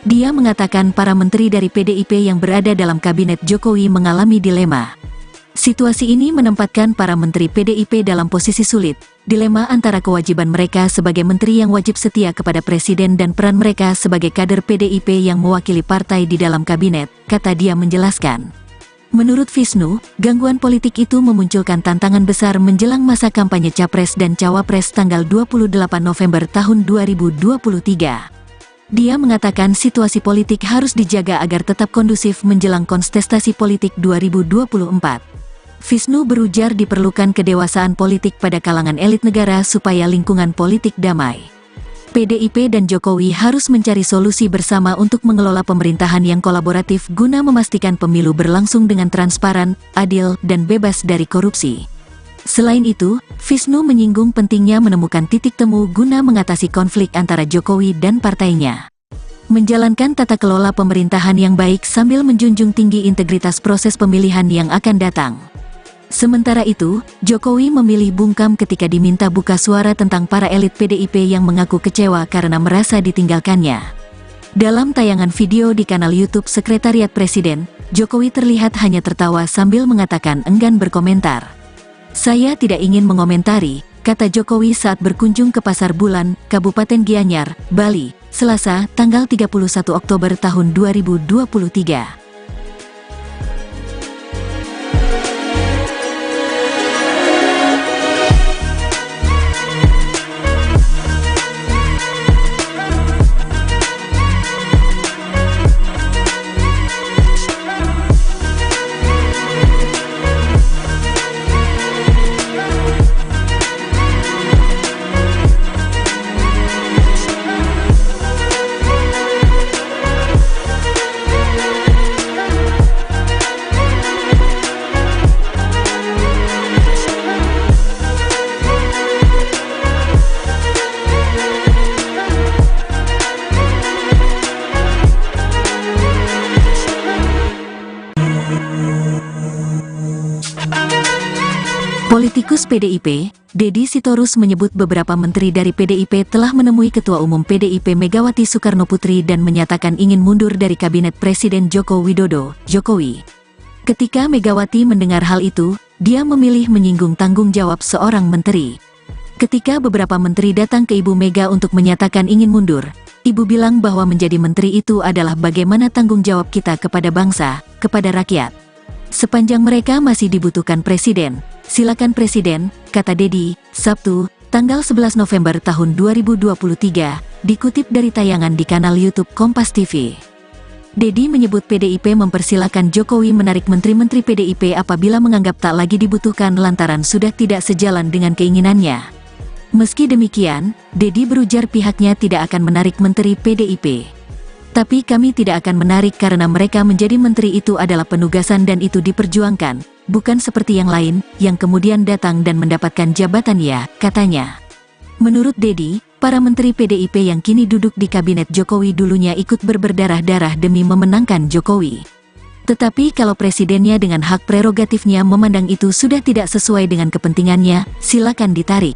Dia mengatakan para menteri dari PDIP yang berada dalam Kabinet Jokowi mengalami dilema. Situasi ini menempatkan para menteri PDIP dalam posisi sulit, dilema antara kewajiban mereka sebagai menteri yang wajib setia kepada presiden dan peran mereka sebagai kader PDIP yang mewakili partai di dalam kabinet, kata dia menjelaskan. Menurut Visnu, gangguan politik itu memunculkan tantangan besar menjelang masa kampanye Capres dan Cawapres tanggal 28 November tahun 2023. Dia mengatakan situasi politik harus dijaga agar tetap kondusif menjelang kontestasi politik 2024. Visnu berujar diperlukan kedewasaan politik pada kalangan elit negara supaya lingkungan politik damai. PDIP dan Jokowi harus mencari solusi bersama untuk mengelola pemerintahan yang kolaboratif guna memastikan pemilu berlangsung dengan transparan, adil, dan bebas dari korupsi. Selain itu, Visnu menyinggung pentingnya menemukan titik temu guna mengatasi konflik antara Jokowi dan partainya. Menjalankan tata kelola pemerintahan yang baik sambil menjunjung tinggi integritas proses pemilihan yang akan datang. Sementara itu, Jokowi memilih bungkam ketika diminta buka suara tentang para elit PDIP yang mengaku kecewa karena merasa ditinggalkannya. Dalam tayangan video di kanal YouTube Sekretariat Presiden, Jokowi terlihat hanya tertawa sambil mengatakan enggan berkomentar. Saya tidak ingin mengomentari, kata Jokowi saat berkunjung ke Pasar Bulan, Kabupaten Gianyar, Bali, Selasa, tanggal 31 Oktober tahun 2023. Politikus PDIP, Deddy Sitorus menyebut beberapa menteri dari PDIP telah menemui Ketua Umum PDIP Megawati Soekarnoputri dan menyatakan ingin mundur dari Kabinet Presiden Joko Widodo, Jokowi. Ketika Megawati mendengar hal itu, dia memilih menyinggung tanggung jawab seorang menteri. Ketika beberapa menteri datang ke Ibu Mega untuk menyatakan ingin mundur, Ibu bilang bahwa menjadi menteri itu adalah bagaimana tanggung jawab kita kepada bangsa, kepada rakyat. Sepanjang mereka masih dibutuhkan presiden, silakan presiden, kata Deddy, Sabtu, tanggal 11 November tahun 2023, dikutip dari tayangan di kanal YouTube Kompas TV. Deddy menyebut PDIP mempersilakan Jokowi menarik menteri-menteri PDIP apabila menganggap tak lagi dibutuhkan lantaran sudah tidak sejalan dengan keinginannya. Meski demikian, Deddy berujar pihaknya tidak akan menarik menteri PDIP. Tapi kami tidak akan menarik karena mereka menjadi menteri itu adalah penugasan dan itu diperjuangkan, bukan seperti yang lain, yang kemudian datang dan mendapatkan jabatan ya, katanya. Menurut Deddy, para menteri PDIP yang kini duduk di kabinet Jokowi dulunya ikut berdarah-darah demi memenangkan Jokowi. Tetapi kalau presidennya dengan hak prerogatifnya memandang itu sudah tidak sesuai dengan kepentingannya, silakan ditarik.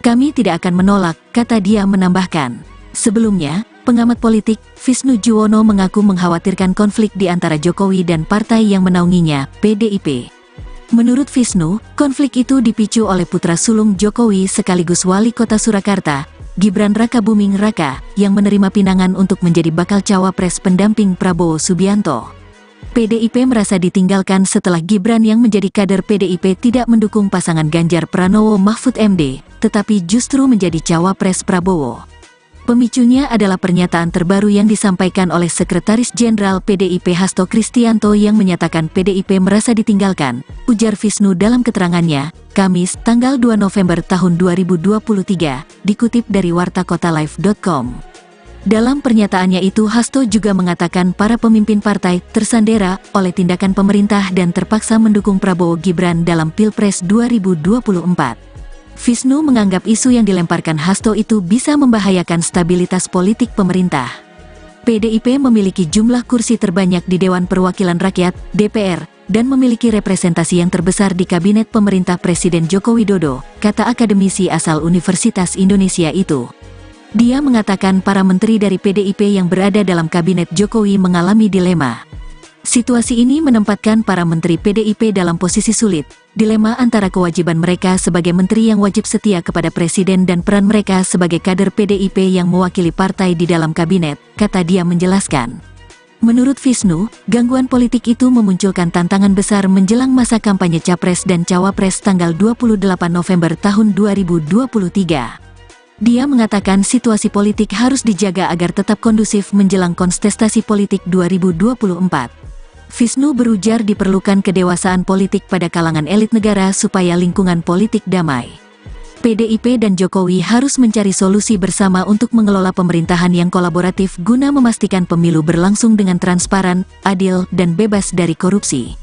Kami tidak akan menolak, kata dia menambahkan. Sebelumnya, pengamat politik, Visnu Juwono mengaku mengkhawatirkan konflik di antara Jokowi dan partai yang menaunginya, PDIP. Menurut Visnu, konflik itu dipicu oleh putra sulung Jokowi sekaligus wali kota Surakarta, Gibran Rakabuming Raka, yang menerima pinangan untuk menjadi bakal cawapres pendamping Prabowo Subianto. PDIP merasa ditinggalkan setelah Gibran yang menjadi kader PDIP tidak mendukung pasangan Ganjar Pranowo Mahfud MD, tetapi justru menjadi cawapres Prabowo. Pemicunya adalah pernyataan terbaru yang disampaikan oleh Sekretaris Jenderal PDIP Hasto Kristianto yang menyatakan PDIP merasa ditinggalkan, ujar Visnu dalam keterangannya, Kamis, tanggal 2 November tahun 2023, dikutip dari wartakotalive.com. Dalam pernyataannya itu Hasto juga mengatakan para pemimpin partai tersandera oleh tindakan pemerintah dan terpaksa mendukung Prabowo Gibran dalam Pilpres 2024. Visnu menganggap isu yang dilemparkan Hasto itu bisa membahayakan stabilitas politik pemerintah. PDIP memiliki jumlah kursi terbanyak di Dewan Perwakilan Rakyat, DPR, dan memiliki representasi yang terbesar di Kabinet Pemerintah Presiden Joko Widodo, kata akademisi asal Universitas Indonesia itu. Dia mengatakan para menteri dari PDIP yang berada dalam Kabinet Jokowi mengalami dilema. Situasi ini menempatkan para menteri PDIP dalam posisi sulit, dilema antara kewajiban mereka sebagai menteri yang wajib setia kepada presiden dan peran mereka sebagai kader PDIP yang mewakili partai di dalam kabinet, kata dia menjelaskan. Menurut Visnu, gangguan politik itu memunculkan tantangan besar menjelang masa kampanye Capres dan Cawapres tanggal 28 November tahun 2023. Dia mengatakan situasi politik harus dijaga agar tetap kondusif menjelang kontestasi politik 2024. Visnu berujar diperlukan kedewasaan politik pada kalangan elit negara supaya lingkungan politik damai. PDIP dan Jokowi harus mencari solusi bersama untuk mengelola pemerintahan yang kolaboratif guna memastikan pemilu berlangsung dengan transparan, adil, dan bebas dari korupsi.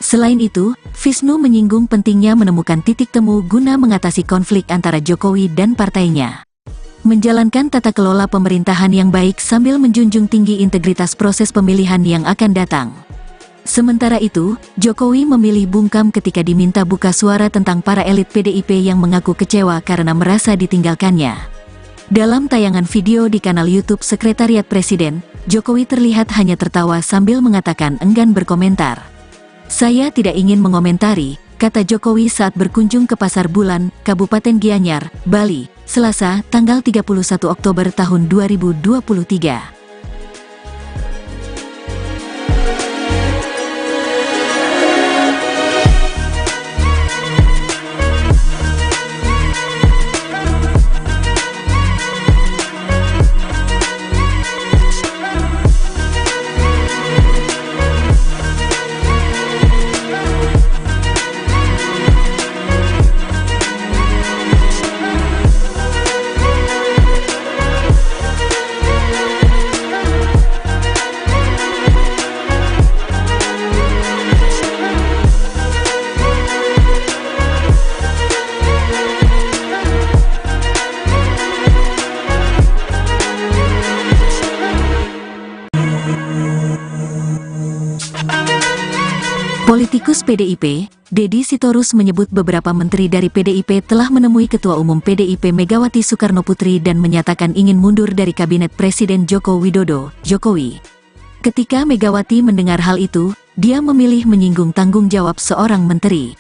Selain itu, Visnu menyinggung pentingnya menemukan titik temu guna mengatasi konflik antara Jokowi dan partainya. Menjalankan tata kelola pemerintahan yang baik sambil menjunjung tinggi integritas proses pemilihan yang akan datang. Sementara itu, Jokowi memilih bungkam ketika diminta buka suara tentang para elit PDIP yang mengaku kecewa karena merasa ditinggalkannya. Dalam tayangan video di kanal YouTube Sekretariat Presiden, Jokowi terlihat hanya tertawa sambil mengatakan enggan berkomentar. Saya tidak ingin mengomentari, kata Jokowi saat berkunjung ke Pasar Bulan, Kabupaten Gianyar, Bali, Selasa, tanggal 31 Oktober tahun 2023. Politikus PDIP, Deddy Sitorus menyebut beberapa menteri dari PDIP telah menemui Ketua Umum PDIP Megawati Soekarnoputri dan menyatakan ingin mundur dari Kabinet Presiden Joko Widodo, Jokowi. Ketika Megawati mendengar hal itu, dia memilih menyinggung tanggung jawab seorang menteri.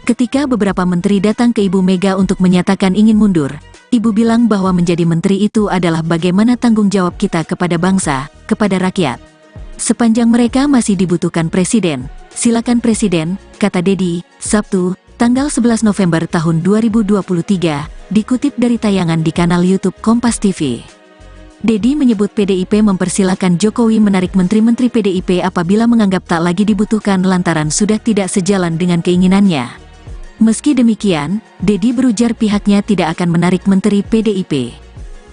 Ketika beberapa menteri datang ke Ibu Mega untuk menyatakan ingin mundur, Ibu bilang bahwa menjadi menteri itu adalah bagaimana tanggung jawab kita kepada bangsa, kepada rakyat. Sepanjang mereka masih dibutuhkan presiden, silakan presiden, kata Deddy, Sabtu, tanggal 11 November tahun 2023, dikutip dari tayangan di kanal YouTube Kompas TV. Deddy menyebut PDIP mempersilakan Jokowi menarik menteri-menteri PDIP apabila menganggap tak lagi dibutuhkan lantaran sudah tidak sejalan dengan keinginannya. Meski demikian, Deddy berujar pihaknya tidak akan menarik menteri PDIP.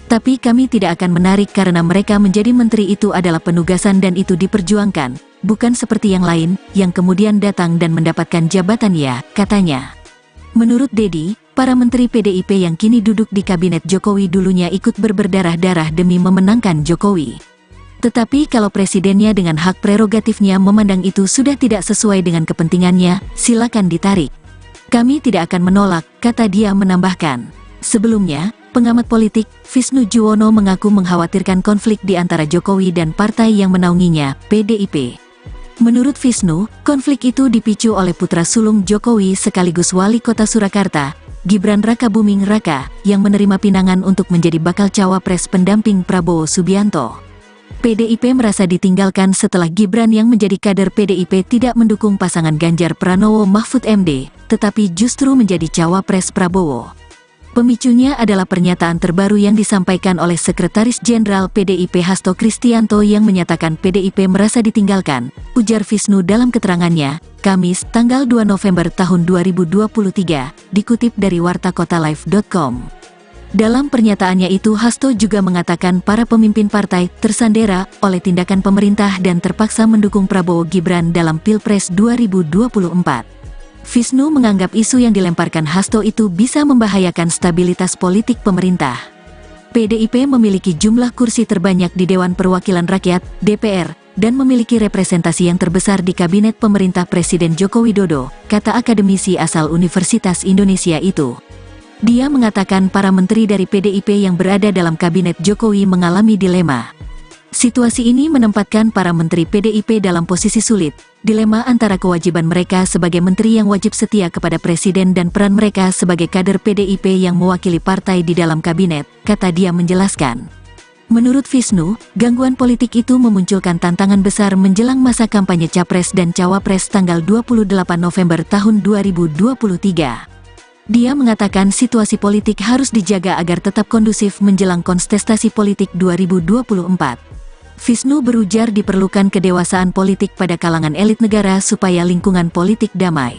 Tapi kami tidak akan menarik karena mereka menjadi menteri itu adalah penugasan dan itu diperjuangkan, bukan seperti yang lain, yang kemudian datang dan mendapatkan jabatan ya, katanya. Menurut Deddy, para menteri PDIP yang kini duduk di kabinet Jokowi dulunya ikut berdarah-darah demi memenangkan Jokowi. Tetapi kalau presidennya dengan hak prerogatifnya memandang itu sudah tidak sesuai dengan kepentingannya, silakan ditarik. Kami tidak akan menolak, kata dia menambahkan. Sebelumnya, pengamat politik, Visnu Juwono mengaku mengkhawatirkan konflik di antara Jokowi dan partai yang menaunginya, PDIP. Menurut Visnu, konflik itu dipicu oleh putra sulung Jokowi sekaligus wali kota Surakarta, Gibran Rakabuming Raka, yang menerima pinangan untuk menjadi bakal cawapres pendamping Prabowo Subianto. PDIP merasa ditinggalkan setelah Gibran yang menjadi kader PDIP tidak mendukung pasangan Ganjar Pranowo Mahfud MD, tetapi justru menjadi cawapres Prabowo. Pemicunya adalah pernyataan terbaru yang disampaikan oleh Sekretaris Jenderal PDIP Hasto Kristianto yang menyatakan PDIP merasa ditinggalkan, ujar Visnu dalam keterangannya, Kamis, tanggal 2 November tahun 2023, dikutip dari wartakotalive.com. Dalam pernyataannya itu Hasto juga mengatakan para pemimpin partai tersandera oleh tindakan pemerintah dan terpaksa mendukung Prabowo Gibran dalam Pilpres 2024. Visnu menganggap isu yang dilemparkan Hasto itu bisa membahayakan stabilitas politik pemerintah. PDIP memiliki jumlah kursi terbanyak di Dewan Perwakilan Rakyat, DPR, dan memiliki representasi yang terbesar di Kabinet Pemerintah Presiden Joko Widodo, kata akademisi asal Universitas Indonesia itu. Dia mengatakan para menteri dari PDIP yang berada dalam Kabinet Jokowi mengalami dilema. Situasi ini menempatkan para menteri PDIP dalam posisi sulit, dilema antara kewajiban mereka sebagai menteri yang wajib setia kepada presiden dan peran mereka sebagai kader PDIP yang mewakili partai di dalam kabinet, kata dia menjelaskan. Menurut Visnu, gangguan politik itu memunculkan tantangan besar menjelang masa kampanye Capres dan Cawapres tanggal 28 November tahun 2023. Dia mengatakan situasi politik harus dijaga agar tetap kondusif menjelang kontestasi politik 2024. Visnu berujar diperlukan kedewasaan politik pada kalangan elit negara supaya lingkungan politik damai.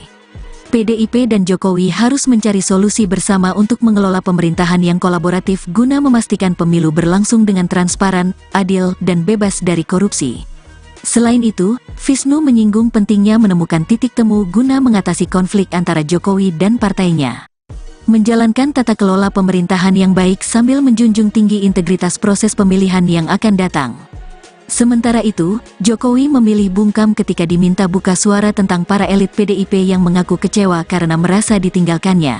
PDIP dan Jokowi harus mencari solusi bersama untuk mengelola pemerintahan yang kolaboratif guna memastikan pemilu berlangsung dengan transparan, adil, dan bebas dari korupsi. Selain itu, Visnu menyinggung pentingnya menemukan titik temu guna mengatasi konflik antara Jokowi dan partainya. Menjalankan tata kelola pemerintahan yang baik sambil menjunjung tinggi integritas proses pemilihan yang akan datang. Sementara itu, Jokowi memilih bungkam ketika diminta buka suara tentang para elit PDIP yang mengaku kecewa karena merasa ditinggalkannya.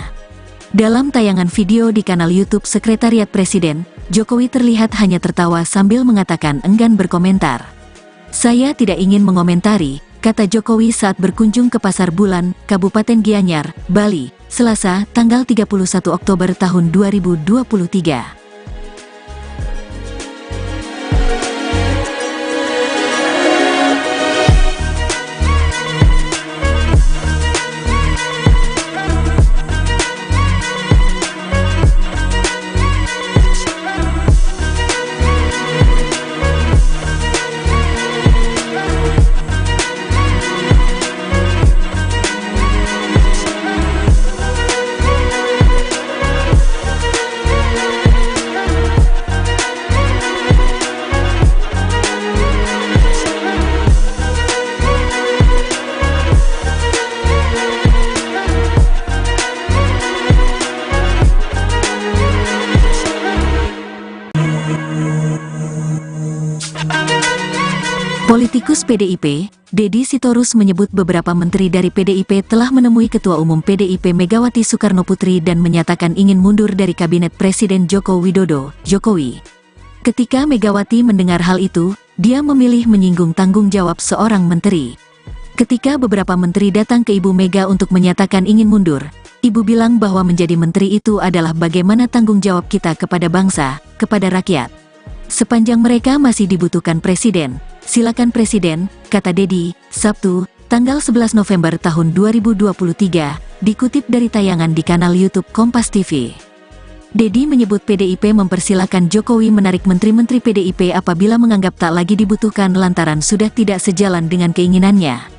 Dalam tayangan video di kanal YouTube Sekretariat Presiden, Jokowi terlihat hanya tertawa sambil mengatakan enggan berkomentar. Saya tidak ingin mengomentari, kata Jokowi saat berkunjung ke Pasar Bulan, Kabupaten Gianyar, Bali, Selasa, tanggal 31 Oktober tahun 2023. Politikus PDIP, Deddy Sitorus menyebut beberapa menteri dari PDIP telah menemui Ketua Umum PDIP Megawati Soekarnoputri dan menyatakan ingin mundur dari Kabinet Presiden Joko Widodo, Jokowi. Ketika Megawati mendengar hal itu, dia memilih menyinggung tanggung jawab seorang menteri. Ketika beberapa menteri datang ke Ibu Mega untuk menyatakan ingin mundur, Ibu bilang bahwa menjadi menteri itu adalah bagaimana tanggung jawab kita kepada bangsa, kepada rakyat. Sepanjang mereka masih dibutuhkan presiden, silakan presiden, kata Deddy, Sabtu, tanggal 11 November tahun 2023, dikutip dari tayangan di kanal YouTube Kompas TV. Deddy menyebut PDIP mempersilakan Jokowi menarik menteri-menteri PDIP apabila menganggap tak lagi dibutuhkan lantaran sudah tidak sejalan dengan keinginannya.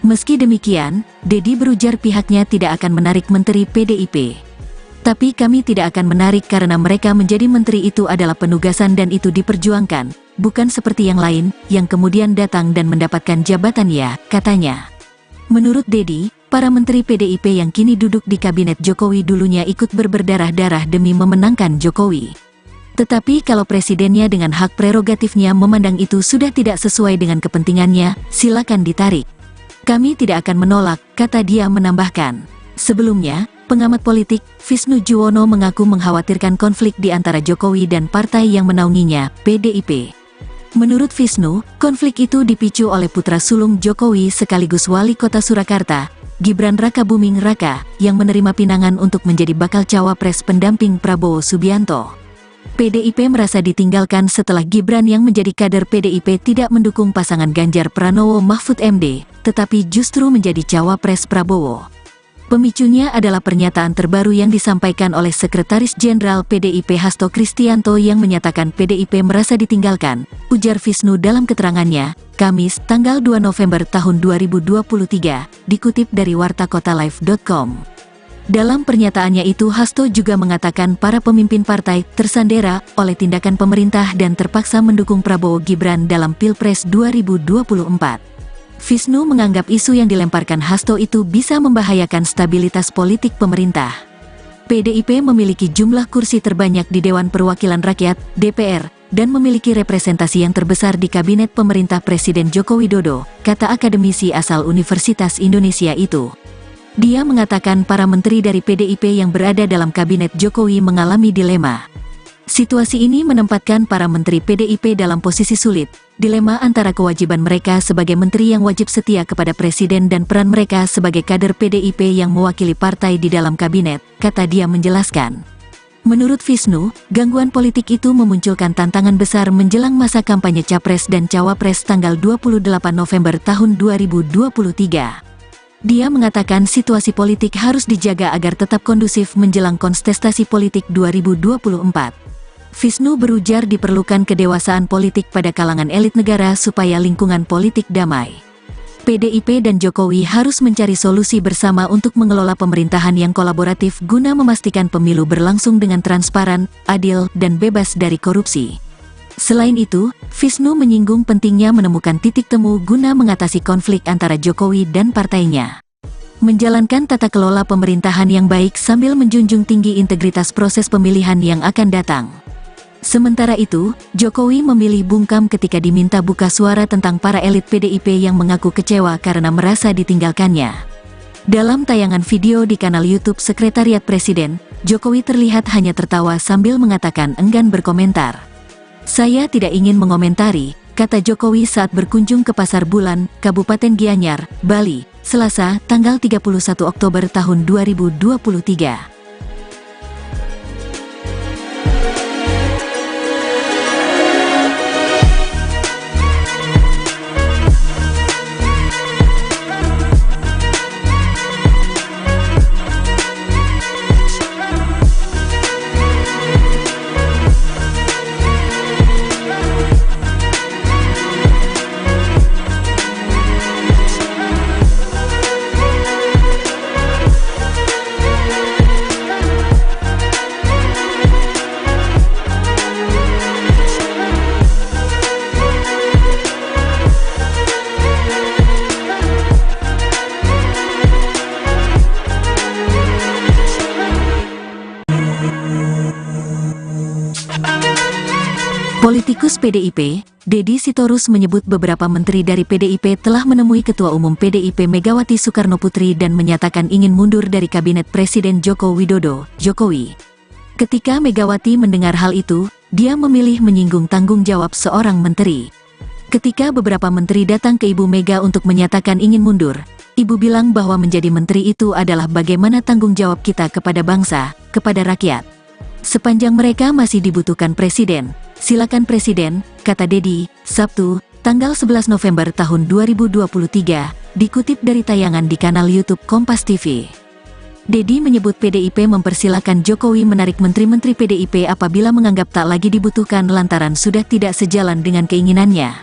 Meski demikian, Deddy berujar pihaknya tidak akan menarik menteri PDIP. Tapi kami tidak akan menarik karena mereka menjadi menteri itu adalah penugasan dan itu diperjuangkan, bukan seperti yang lain, yang kemudian datang dan mendapatkan jabatan ya, katanya. Menurut Deddy, para menteri PDIP yang kini duduk di kabinet Jokowi dulunya ikut berdarah-darah demi memenangkan Jokowi. Tetapi kalau presidennya dengan hak prerogatifnya memandang itu sudah tidak sesuai dengan kepentingannya, silakan ditarik. Kami tidak akan menolak, kata dia menambahkan. Sebelumnya, pengamat politik, Visnu Juwono mengaku mengkhawatirkan konflik di antara Jokowi dan partai yang menaunginya, PDIP. Menurut Visnu, konflik itu dipicu oleh putra sulung Jokowi sekaligus wali kota Surakarta, Gibran Rakabuming Raka, yang menerima pinangan untuk menjadi bakal cawapres pendamping Prabowo Subianto. PDIP merasa ditinggalkan setelah Gibran yang menjadi kader PDIP tidak mendukung pasangan Ganjar Pranowo Mahfud MD, tetapi justru menjadi cawapres Prabowo. Pemicunya adalah pernyataan terbaru yang disampaikan oleh Sekretaris Jenderal PDIP Hasto Kristianto yang menyatakan PDIP merasa ditinggalkan, ujar Visnu dalam keterangannya, Kamis, tanggal 2 November tahun 2023, dikutip dari wartakotalive.com. Dalam pernyataannya itu Hasto juga mengatakan para pemimpin partai tersandera oleh tindakan pemerintah dan terpaksa mendukung Prabowo Gibran dalam Pilpres 2024. Visnu menganggap isu yang dilemparkan Hasto itu bisa membahayakan stabilitas politik pemerintah. PDIP memiliki jumlah kursi terbanyak di Dewan Perwakilan Rakyat, DPR, dan memiliki representasi yang terbesar di Kabinet Pemerintah Presiden Joko Widodo, kata akademisi asal Universitas Indonesia itu. Dia mengatakan para menteri dari PDIP yang berada dalam Kabinet Jokowi mengalami dilema. Situasi ini menempatkan para menteri PDIP dalam posisi sulit, dilema antara kewajiban mereka sebagai menteri yang wajib setia kepada presiden dan peran mereka sebagai kader PDIP yang mewakili partai di dalam kabinet, kata dia menjelaskan. Menurut Visnu, gangguan politik itu memunculkan tantangan besar menjelang masa kampanye Capres dan Cawapres tanggal 28 November tahun 2023. Dia mengatakan situasi politik harus dijaga agar tetap kondusif menjelang kontestasi politik 2024. Visnu berujar diperlukan kedewasaan politik pada kalangan elit negara supaya lingkungan politik damai. PDIP dan Jokowi harus mencari solusi bersama untuk mengelola pemerintahan yang kolaboratif guna memastikan pemilu berlangsung dengan transparan, adil, dan bebas dari korupsi. Selain itu, Visnu menyinggung pentingnya menemukan titik temu guna mengatasi konflik antara Jokowi dan partainya. Menjalankan tata kelola pemerintahan yang baik sambil menjunjung tinggi integritas proses pemilihan yang akan datang. Sementara itu, Jokowi memilih bungkam ketika diminta buka suara tentang para elit PDIP yang mengaku kecewa karena merasa ditinggalkannya. Dalam tayangan video di kanal YouTube Sekretariat Presiden, Jokowi terlihat hanya tertawa sambil mengatakan enggan berkomentar. Saya tidak ingin mengomentari, kata Jokowi saat berkunjung ke Pasar Bulan, Kabupaten Gianyar, Bali, Selasa, tanggal 31 Oktober tahun 2023. Politikus PDIP, Deddy Sitorus menyebut beberapa menteri dari PDIP telah menemui Ketua Umum PDIP Megawati Soekarnoputri dan menyatakan ingin mundur dari Kabinet Presiden Joko Widodo, Jokowi. Ketika Megawati mendengar hal itu, dia memilih menyinggung tanggung jawab seorang menteri. Ketika beberapa menteri datang ke Ibu Mega untuk menyatakan ingin mundur, Ibu bilang bahwa menjadi menteri itu adalah bagaimana tanggung jawab kita kepada bangsa, kepada rakyat. Sepanjang mereka masih dibutuhkan presiden, silakan presiden, kata Deddy, Sabtu, tanggal 11 November tahun 2023, dikutip dari tayangan di kanal YouTube Kompas TV. Deddy menyebut PDIP mempersilakan Jokowi menarik menteri-menteri PDIP apabila menganggap tak lagi dibutuhkan lantaran sudah tidak sejalan dengan keinginannya.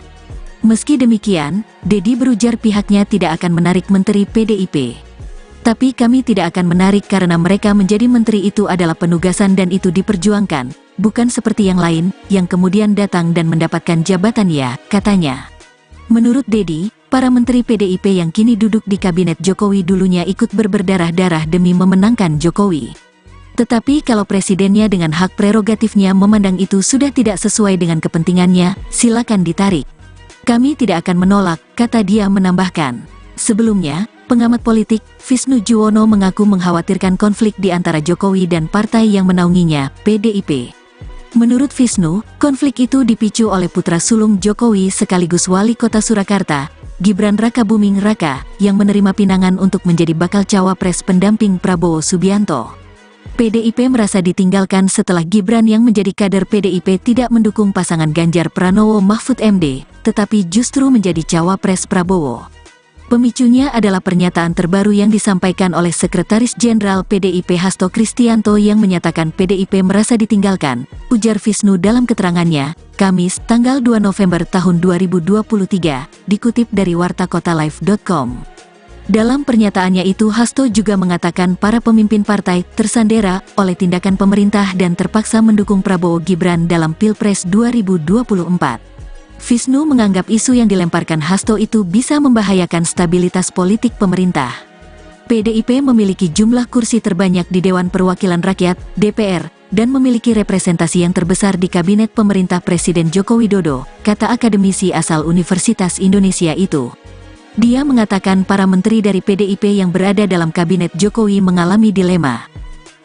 Meski demikian, Deddy berujar pihaknya tidak akan menarik menteri PDIP. Tapi kami tidak akan menarik karena mereka menjadi menteri itu adalah penugasan dan itu diperjuangkan, bukan seperti yang lain, yang kemudian datang dan mendapatkan jabatan ya, katanya. Menurut Deddy, para menteri PDIP yang kini duduk di kabinet Jokowi dulunya ikut berdarah-darah demi memenangkan Jokowi. Tetapi kalau presidennya dengan hak prerogatifnya memandang itu sudah tidak sesuai dengan kepentingannya, silakan ditarik. Kami tidak akan menolak, kata dia menambahkan. Sebelumnya, pengamat politik, Visnu Juwono mengaku mengkhawatirkan konflik di antara Jokowi dan partai yang menaunginya, PDIP. Menurut Visnu, konflik itu dipicu oleh putra sulung Jokowi sekaligus wali kota Surakarta, Gibran Rakabuming Raka, yang menerima pinangan untuk menjadi bakal cawapres pendamping Prabowo Subianto. PDIP merasa ditinggalkan setelah Gibran yang menjadi kader PDIP tidak mendukung pasangan Ganjar Pranowo Mahfud MD, tetapi justru menjadi cawapres Prabowo. Pemicunya adalah pernyataan terbaru yang disampaikan oleh Sekretaris Jenderal PDIP Hasto Kristianto yang menyatakan PDIP merasa ditinggalkan, ujar Visnu dalam keterangannya, Kamis, tanggal 2 November tahun 2023, dikutip dari wartakotalive.com. Dalam pernyataannya itu Hasto juga mengatakan para pemimpin partai tersandera oleh tindakan pemerintah dan terpaksa mendukung Prabowo Gibran dalam Pilpres 2024. Visnu menganggap isu yang dilemparkan Hasto itu bisa membahayakan stabilitas politik pemerintah. PDIP memiliki jumlah kursi terbanyak di Dewan Perwakilan Rakyat, DPR, dan memiliki representasi yang terbesar di Kabinet Pemerintah Presiden Joko Widodo, kata akademisi asal Universitas Indonesia itu. Dia mengatakan para menteri dari PDIP yang berada dalam Kabinet Jokowi mengalami dilema.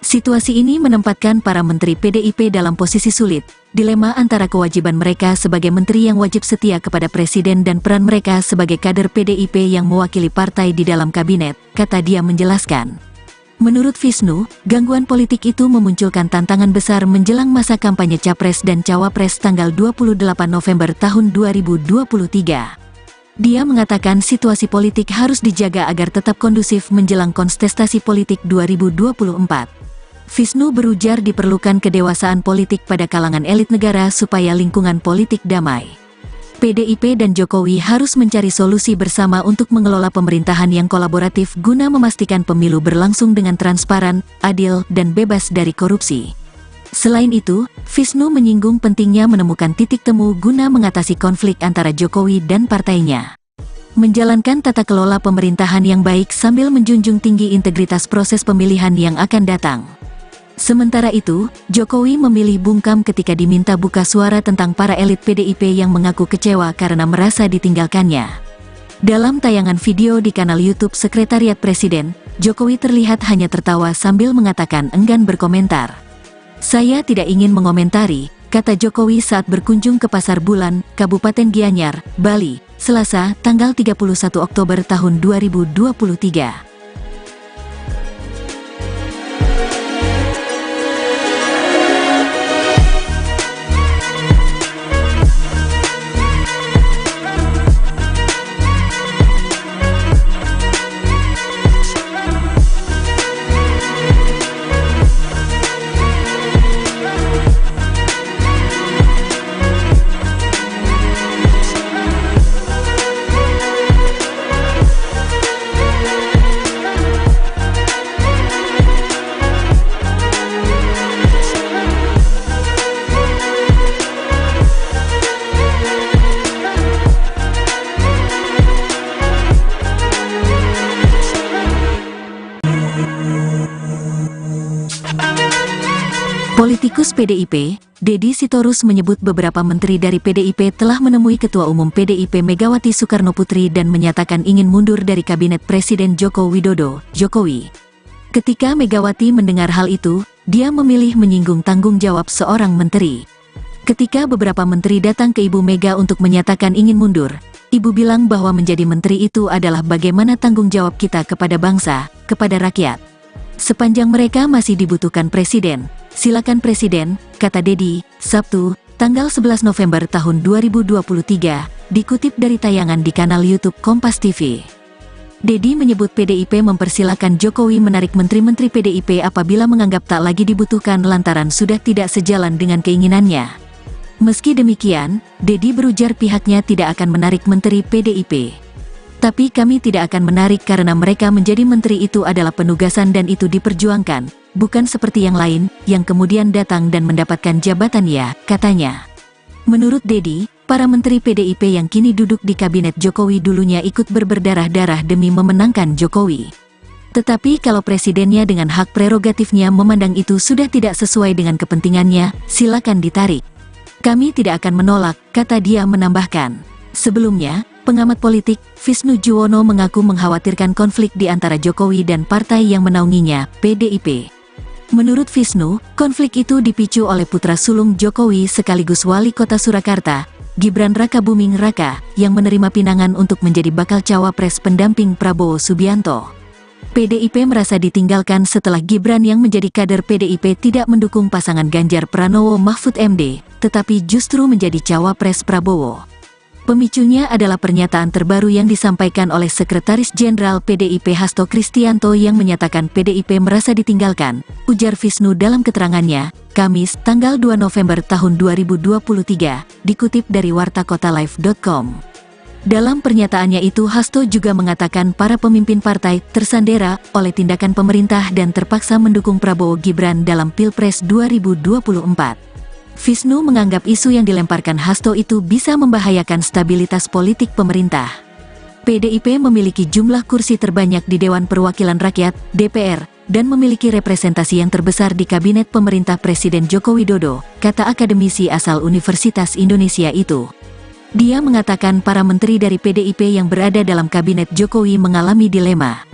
Situasi ini menempatkan para menteri PDIP dalam posisi sulit, dilema antara kewajiban mereka sebagai menteri yang wajib setia kepada presiden dan peran mereka sebagai kader PDIP yang mewakili partai di dalam kabinet, kata dia menjelaskan. Menurut Visnu, gangguan politik itu memunculkan tantangan besar menjelang masa kampanye Capres dan Cawapres tanggal 28 November tahun 2023. Dia mengatakan situasi politik harus dijaga agar tetap kondusif menjelang kontestasi politik 2024. Visnu berujar diperlukan kedewasaan politik pada kalangan elit negara supaya lingkungan politik damai. PDIP dan Jokowi harus mencari solusi bersama untuk mengelola pemerintahan yang kolaboratif guna memastikan pemilu berlangsung dengan transparan, adil, dan bebas dari korupsi. Selain itu, Visnu menyinggung pentingnya menemukan titik temu guna mengatasi konflik antara Jokowi dan partainya. Menjalankan tata kelola pemerintahan yang baik sambil menjunjung tinggi integritas proses pemilihan yang akan datang. Sementara itu, Jokowi memilih bungkam ketika diminta buka suara tentang para elit PDIP yang mengaku kecewa karena merasa ditinggalkannya. Dalam tayangan video di kanal YouTube Sekretariat Presiden, Jokowi terlihat hanya tertawa sambil mengatakan enggan berkomentar. Saya tidak ingin mengomentari, kata Jokowi saat berkunjung ke Pasar Bulan, Kabupaten Gianyar, Bali, Selasa, tanggal 31 Oktober tahun 2023. Politikus PDIP, Deddy Sitorus menyebut beberapa menteri dari PDIP telah menemui Ketua Umum PDIP Megawati Soekarnoputri dan menyatakan ingin mundur dari Kabinet Presiden Joko Widodo, Jokowi. Ketika Megawati mendengar hal itu, dia memilih menyinggung tanggung jawab seorang menteri. Ketika beberapa menteri datang ke Ibu Mega untuk menyatakan ingin mundur, Ibu bilang bahwa menjadi menteri itu adalah bagaimana tanggung jawab kita kepada bangsa, kepada rakyat. Sepanjang mereka masih dibutuhkan presiden, silakan presiden, kata Deddy, Sabtu, tanggal 11 November tahun 2023, dikutip dari tayangan di kanal YouTube Kompas TV. Deddy menyebut PDIP mempersilakan Jokowi menarik menteri-menteri PDIP apabila menganggap tak lagi dibutuhkan lantaran sudah tidak sejalan dengan keinginannya. Meski demikian, Deddy berujar pihaknya tidak akan menarik menteri PDIP. Tapi kami tidak akan menarik karena mereka menjadi menteri itu adalah penugasan dan itu diperjuangkan, bukan seperti yang lain, yang kemudian datang dan mendapatkan jabatan ya, katanya. Menurut Deddy, para menteri PDIP yang kini duduk di kabinet Jokowi dulunya ikut berdarah-darah demi memenangkan Jokowi. Tetapi kalau presidennya dengan hak prerogatifnya memandang itu sudah tidak sesuai dengan kepentingannya, silakan ditarik. Kami tidak akan menolak, kata dia menambahkan. Sebelumnya, pengamat politik, Visnu Juwono mengaku mengkhawatirkan konflik di antara Jokowi dan partai yang menaunginya, PDIP. Menurut Visnu, konflik itu dipicu oleh putra sulung Jokowi sekaligus wali kota Surakarta, Gibran Rakabuming Raka, yang menerima pinangan untuk menjadi bakal cawapres pendamping Prabowo Subianto. PDIP merasa ditinggalkan setelah Gibran yang menjadi kader PDIP tidak mendukung pasangan Ganjar Pranowo Mahfud MD, tetapi justru menjadi cawapres Prabowo. Pemicunya adalah pernyataan terbaru yang disampaikan oleh Sekretaris Jenderal PDIP Hasto Kristianto yang menyatakan PDIP merasa ditinggalkan, ujar Visnu dalam keterangannya, Kamis, tanggal 2 November tahun 2023, dikutip dari wartakotalive.com. Dalam pernyataannya itu Hasto juga mengatakan para pemimpin partai tersandera oleh tindakan pemerintah dan terpaksa mendukung Prabowo Gibran dalam Pilpres 2024. Visnu menganggap isu yang dilemparkan Hasto itu bisa membahayakan stabilitas politik pemerintah. PDIP memiliki jumlah kursi terbanyak di Dewan Perwakilan Rakyat, DPR, dan memiliki representasi yang terbesar di Kabinet Pemerintah Presiden Joko Widodo, kata akademisi asal Universitas Indonesia itu. Dia mengatakan para menteri dari PDIP yang berada dalam Kabinet Jokowi mengalami dilema.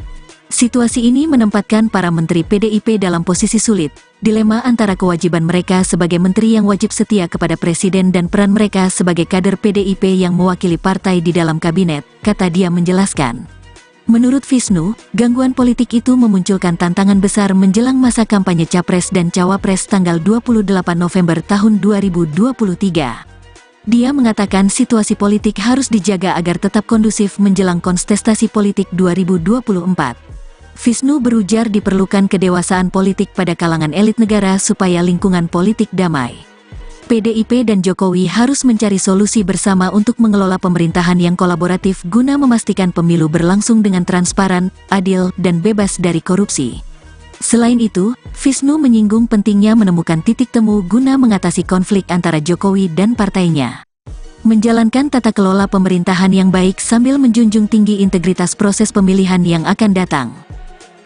Situasi ini menempatkan para menteri PDIP dalam posisi sulit, dilema antara kewajiban mereka sebagai menteri yang wajib setia kepada presiden dan peran mereka sebagai kader PDIP yang mewakili partai di dalam kabinet, kata dia menjelaskan. Menurut Visnu, gangguan politik itu memunculkan tantangan besar menjelang masa kampanye Capres dan Cawapres tanggal 28 November tahun 2023. Dia mengatakan situasi politik harus dijaga agar tetap kondusif menjelang kontestasi politik 2024. Visnu berujar diperlukan kedewasaan politik pada kalangan elit negara supaya lingkungan politik damai. PDIP dan Jokowi harus mencari solusi bersama untuk mengelola pemerintahan yang kolaboratif guna memastikan pemilu berlangsung dengan transparan, adil, dan bebas dari korupsi. Selain itu, Visnu menyinggung pentingnya menemukan titik temu guna mengatasi konflik antara Jokowi dan partainya. Menjalankan tata kelola pemerintahan yang baik sambil menjunjung tinggi integritas proses pemilihan yang akan datang.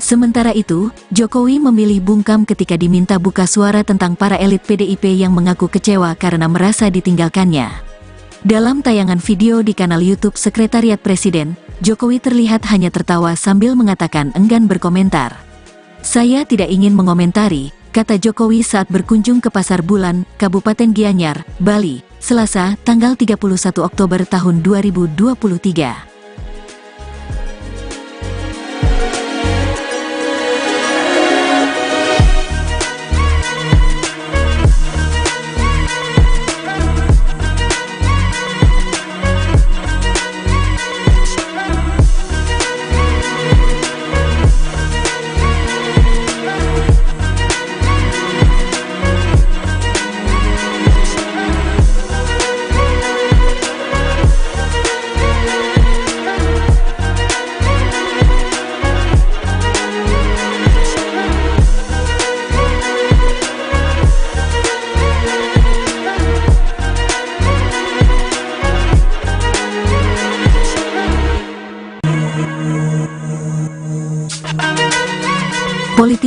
Sementara itu, Jokowi memilih bungkam ketika diminta buka suara tentang para elit PDIP yang mengaku kecewa karena merasa ditinggalkannya. Dalam tayangan video di kanal YouTube Sekretariat Presiden, Jokowi terlihat hanya tertawa sambil mengatakan enggan berkomentar. Saya tidak ingin mengomentari, kata Jokowi saat berkunjung ke Pasar Bulan, Kabupaten Gianyar, Bali, Selasa, tanggal 31 Oktober tahun 2023.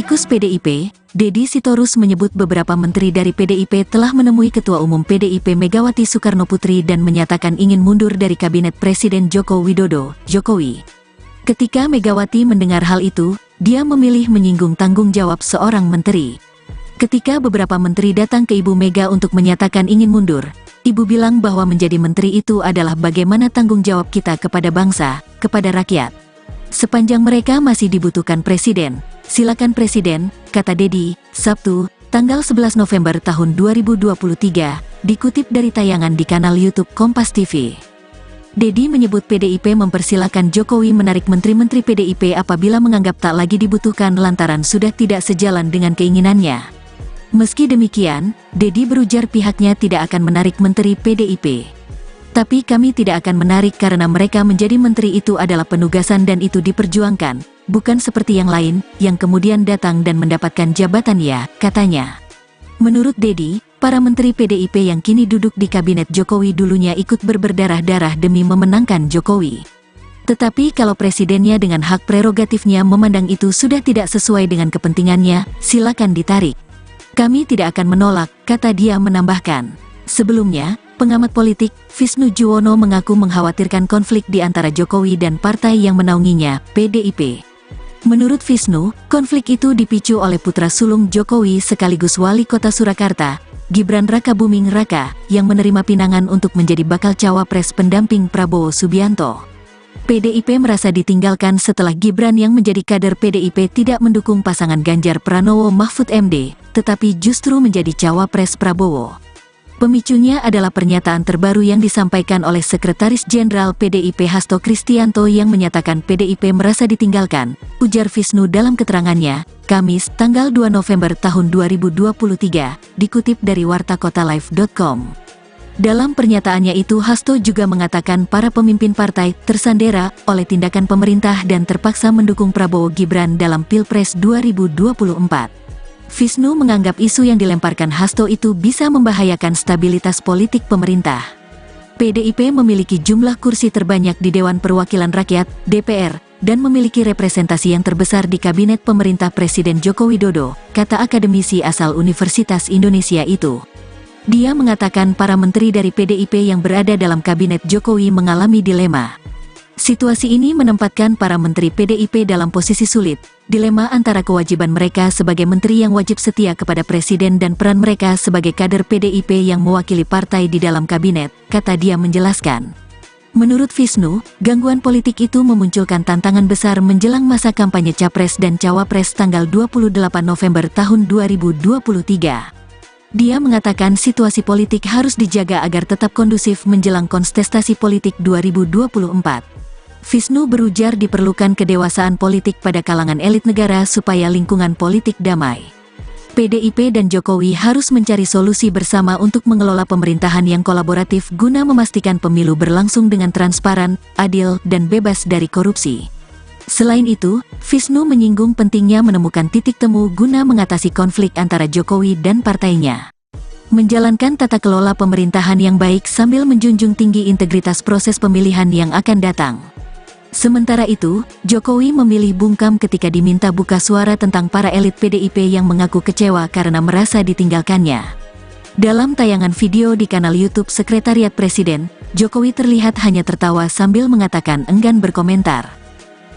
Politikus PDIP, Deddy Sitorus menyebut beberapa menteri dari PDIP telah menemui Ketua Umum PDIP Megawati Soekarnoputri dan menyatakan ingin mundur dari Kabinet Presiden Joko Widodo, Jokowi. Ketika Megawati mendengar hal itu, dia memilih menyinggung tanggung jawab seorang menteri. Ketika beberapa menteri datang ke Ibu Mega untuk menyatakan ingin mundur, Ibu bilang bahwa menjadi menteri itu adalah bagaimana tanggung jawab kita kepada bangsa, kepada rakyat. Sepanjang mereka masih dibutuhkan presiden, silakan presiden, kata Deddy, Sabtu, tanggal 11 November tahun 2023, dikutip dari tayangan di kanal YouTube Kompas TV. Deddy menyebut PDIP mempersilakan Jokowi menarik menteri-menteri PDIP apabila menganggap tak lagi dibutuhkan lantaran sudah tidak sejalan dengan keinginannya. Meski demikian, Deddy berujar pihaknya tidak akan menarik menteri PDIP. Tapi kami tidak akan menarik karena mereka menjadi menteri itu adalah penugasan dan itu diperjuangkan, bukan seperti yang lain, yang kemudian datang dan mendapatkan jabatan ya, katanya. Menurut Deddy, para menteri PDIP yang kini duduk di kabinet Jokowi dulunya ikut berdarah-darah demi memenangkan Jokowi. Tetapi kalau presidennya dengan hak prerogatifnya memandang itu sudah tidak sesuai dengan kepentingannya, silakan ditarik. Kami tidak akan menolak, kata dia menambahkan. Sebelumnya, pengamat politik, Visnu Juwono mengaku mengkhawatirkan konflik di antara Jokowi dan partai yang menaunginya, PDIP. Menurut Visnu, konflik itu dipicu oleh putra sulung Jokowi sekaligus wali kota Surakarta, Gibran Rakabuming Raka, yang menerima pinangan untuk menjadi bakal cawapres pendamping Prabowo Subianto. PDIP merasa ditinggalkan setelah Gibran yang menjadi kader PDIP tidak mendukung pasangan Ganjar Pranowo Mahfud MD, tetapi justru menjadi cawapres Prabowo. Pemicunya adalah pernyataan terbaru yang disampaikan oleh Sekretaris Jenderal PDIP Hasto Kristianto yang menyatakan PDIP merasa ditinggalkan, ujar Visnu dalam keterangannya, Kamis, tanggal 2 November tahun 2023, dikutip dari wartakotalive.com. Dalam pernyataannya itu Hasto juga mengatakan para pemimpin partai tersandera oleh tindakan pemerintah dan terpaksa mendukung Prabowo Gibran dalam Pilpres 2024. Visnu menganggap isu yang dilemparkan Hasto itu bisa membahayakan stabilitas politik pemerintah. PDIP memiliki jumlah kursi terbanyak di Dewan Perwakilan Rakyat, DPR, dan memiliki representasi yang terbesar di Kabinet Pemerintah Presiden Joko Widodo, kata akademisi asal Universitas Indonesia itu. Dia mengatakan para menteri dari PDIP yang berada dalam Kabinet Jokowi mengalami dilema. Situasi ini menempatkan para menteri PDIP dalam posisi sulit, dilema antara kewajiban mereka sebagai menteri yang wajib setia kepada presiden dan peran mereka sebagai kader PDIP yang mewakili partai di dalam kabinet, kata dia menjelaskan. Menurut Visnu, gangguan politik itu memunculkan tantangan besar menjelang masa kampanye Capres dan Cawapres tanggal 28 November tahun 2023. Dia mengatakan situasi politik harus dijaga agar tetap kondusif menjelang kontestasi politik 2024. Visnu berujar diperlukan kedewasaan politik pada kalangan elit negara supaya lingkungan politik damai. PDIP dan Jokowi harus mencari solusi bersama untuk mengelola pemerintahan yang kolaboratif guna memastikan pemilu berlangsung dengan transparan, adil, dan bebas dari korupsi. Selain itu, Visnu menyinggung pentingnya menemukan titik temu guna mengatasi konflik antara Jokowi dan partainya. Menjalankan tata kelola pemerintahan yang baik sambil menjunjung tinggi integritas proses pemilihan yang akan datang. Sementara itu, Jokowi memilih bungkam ketika diminta buka suara tentang para elit PDIP yang mengaku kecewa karena merasa ditinggalkannya. Dalam tayangan video di kanal YouTube Sekretariat Presiden, Jokowi terlihat hanya tertawa sambil mengatakan enggan berkomentar.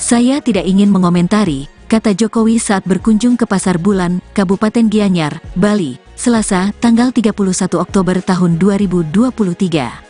Saya tidak ingin mengomentari, kata Jokowi saat berkunjung ke Pasar Bulan, Kabupaten Gianyar, Bali, Selasa, tanggal 31 Oktober tahun 2023.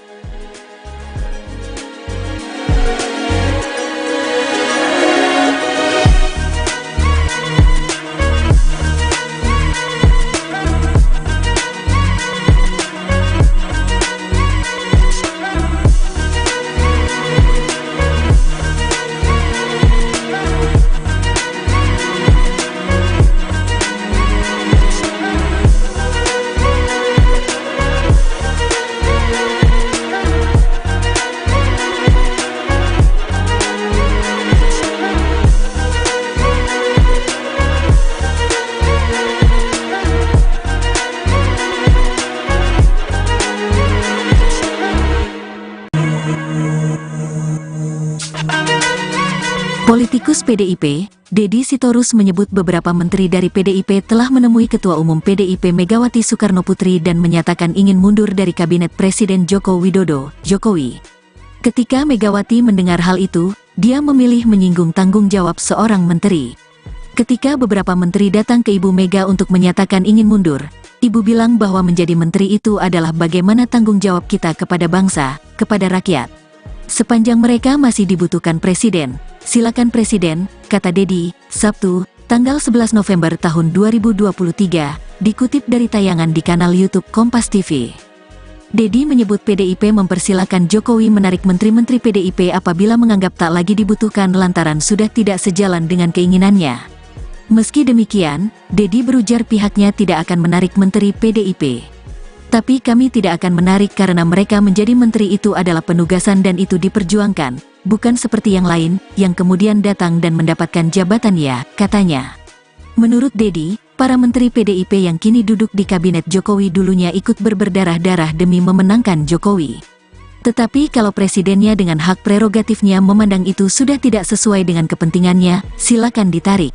Politikus PDIP, Deddy Sitorus menyebut beberapa menteri dari PDIP telah menemui Ketua Umum PDIP Megawati Soekarnoputri dan menyatakan ingin mundur dari Kabinet Presiden Joko Widodo, Jokowi. Ketika Megawati mendengar hal itu, dia memilih menyinggung tanggung jawab seorang menteri. Ketika beberapa menteri datang ke Ibu Mega untuk menyatakan ingin mundur, Ibu bilang bahwa menjadi menteri itu adalah bagaimana tanggung jawab kita kepada bangsa, kepada rakyat. Sepanjang mereka masih dibutuhkan presiden, silakan presiden, kata Deddy, Sabtu, tanggal 11 November tahun 2023, dikutip dari tayangan di kanal YouTube Kompas TV. Deddy menyebut PDIP mempersilakan Jokowi menarik menteri-menteri PDIP apabila menganggap tak lagi dibutuhkan lantaran sudah tidak sejalan dengan keinginannya. Meski demikian, Deddy berujar pihaknya tidak akan menarik menteri PDIP. Tapi kami tidak akan menarik karena mereka menjadi menteri itu adalah penugasan dan itu diperjuangkan, bukan seperti yang lain, yang kemudian datang dan mendapatkan jabatan ya, katanya. Menurut Deddy, para menteri PDIP yang kini duduk di kabinet Jokowi dulunya ikut berdarah-darah demi memenangkan Jokowi. Tetapi kalau presidennya dengan hak prerogatifnya memandang itu sudah tidak sesuai dengan kepentingannya, silakan ditarik.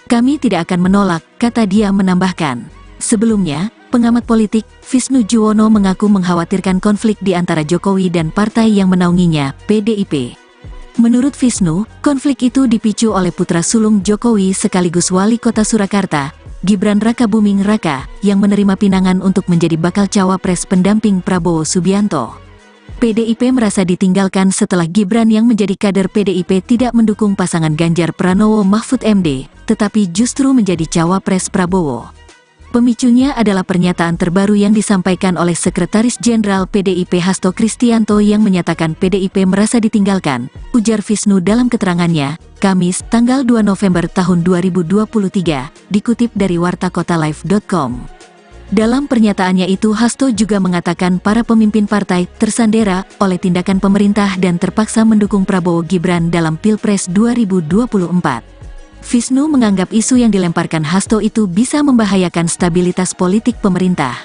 Kami tidak akan menolak, kata dia menambahkan. Sebelumnya, pengamat politik, Visnu Juwono mengaku mengkhawatirkan konflik di antara Jokowi dan partai yang menaunginya, PDIP. Menurut Visnu, konflik itu dipicu oleh putra sulung Jokowi sekaligus wali kota Surakarta, Gibran Rakabuming Raka, yang menerima pinangan untuk menjadi bakal cawapres pendamping Prabowo Subianto. PDIP merasa ditinggalkan setelah Gibran yang menjadi kader PDIP tidak mendukung pasangan Ganjar Pranowo Mahfud MD, tetapi justru menjadi cawapres Prabowo. Pemicunya adalah pernyataan terbaru yang disampaikan oleh Sekretaris Jenderal PDIP Hasto Kristianto yang menyatakan PDIP merasa ditinggalkan, ujar Visnu dalam keterangannya, Kamis, tanggal 2 November tahun 2023, dikutip dari wartakotalive.com. Dalam pernyataannya itu Hasto juga mengatakan para pemimpin partai tersandera oleh tindakan pemerintah dan terpaksa mendukung Prabowo Gibran dalam Pilpres 2024. Visnu menganggap isu yang dilemparkan Hasto itu bisa membahayakan stabilitas politik pemerintah.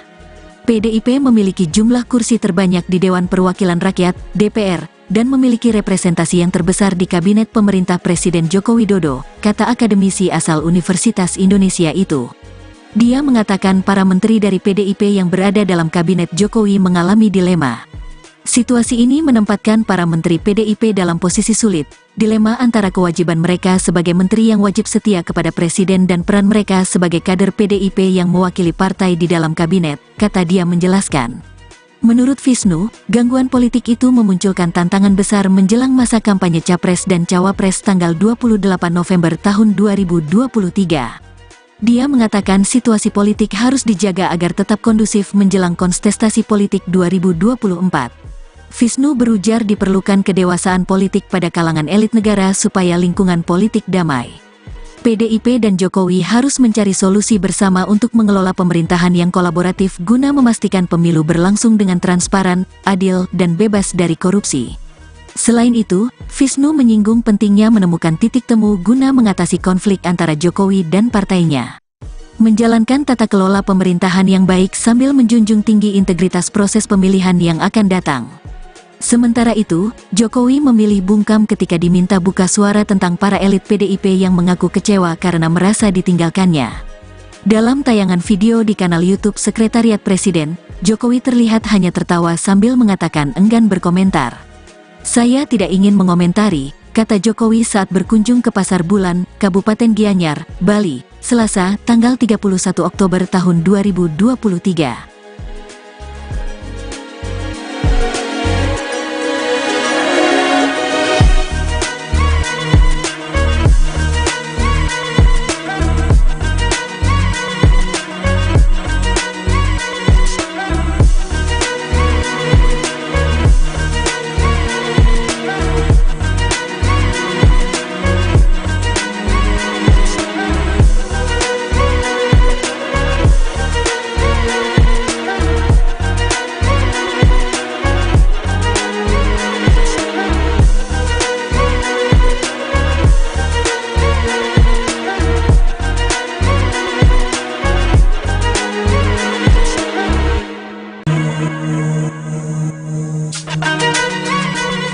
PDIP memiliki jumlah kursi terbanyak di Dewan Perwakilan Rakyat, DPR, dan memiliki representasi yang terbesar di Kabinet Pemerintah Presiden Joko Widodo, kata akademisi asal Universitas Indonesia itu. Dia mengatakan para menteri dari PDIP yang berada dalam Kabinet Jokowi mengalami dilema. Situasi ini menempatkan para menteri PDIP dalam posisi sulit, dilema antara kewajiban mereka sebagai menteri yang wajib setia kepada presiden dan peran mereka sebagai kader PDIP yang mewakili partai di dalam kabinet, kata dia menjelaskan. Menurut Visnu, gangguan politik itu memunculkan tantangan besar menjelang masa kampanye Capres dan Cawapres tanggal 28 November tahun 2023. Dia mengatakan situasi politik harus dijaga agar tetap kondusif menjelang kontestasi politik 2024. Visnu berujar diperlukan kedewasaan politik pada kalangan elit negara supaya lingkungan politik damai. PDIP dan Jokowi harus mencari solusi bersama untuk mengelola pemerintahan yang kolaboratif guna memastikan pemilu berlangsung dengan transparan, adil, dan bebas dari korupsi. Selain itu, Visnu menyinggung pentingnya menemukan titik temu guna mengatasi konflik antara Jokowi dan partainya. Menjalankan tata kelola pemerintahan yang baik sambil menjunjung tinggi integritas proses pemilihan yang akan datang. Sementara itu, Jokowi memilih bungkam ketika diminta buka suara tentang para elit PDIP yang mengaku kecewa karena merasa ditinggalkannya. Dalam tayangan video di kanal YouTube Sekretariat Presiden, Jokowi terlihat hanya tertawa sambil mengatakan enggan berkomentar. Saya tidak ingin mengomentari, kata Jokowi saat berkunjung ke Pasar Bulan, Kabupaten Gianyar, Bali, Selasa, tanggal 31 Oktober tahun 2023.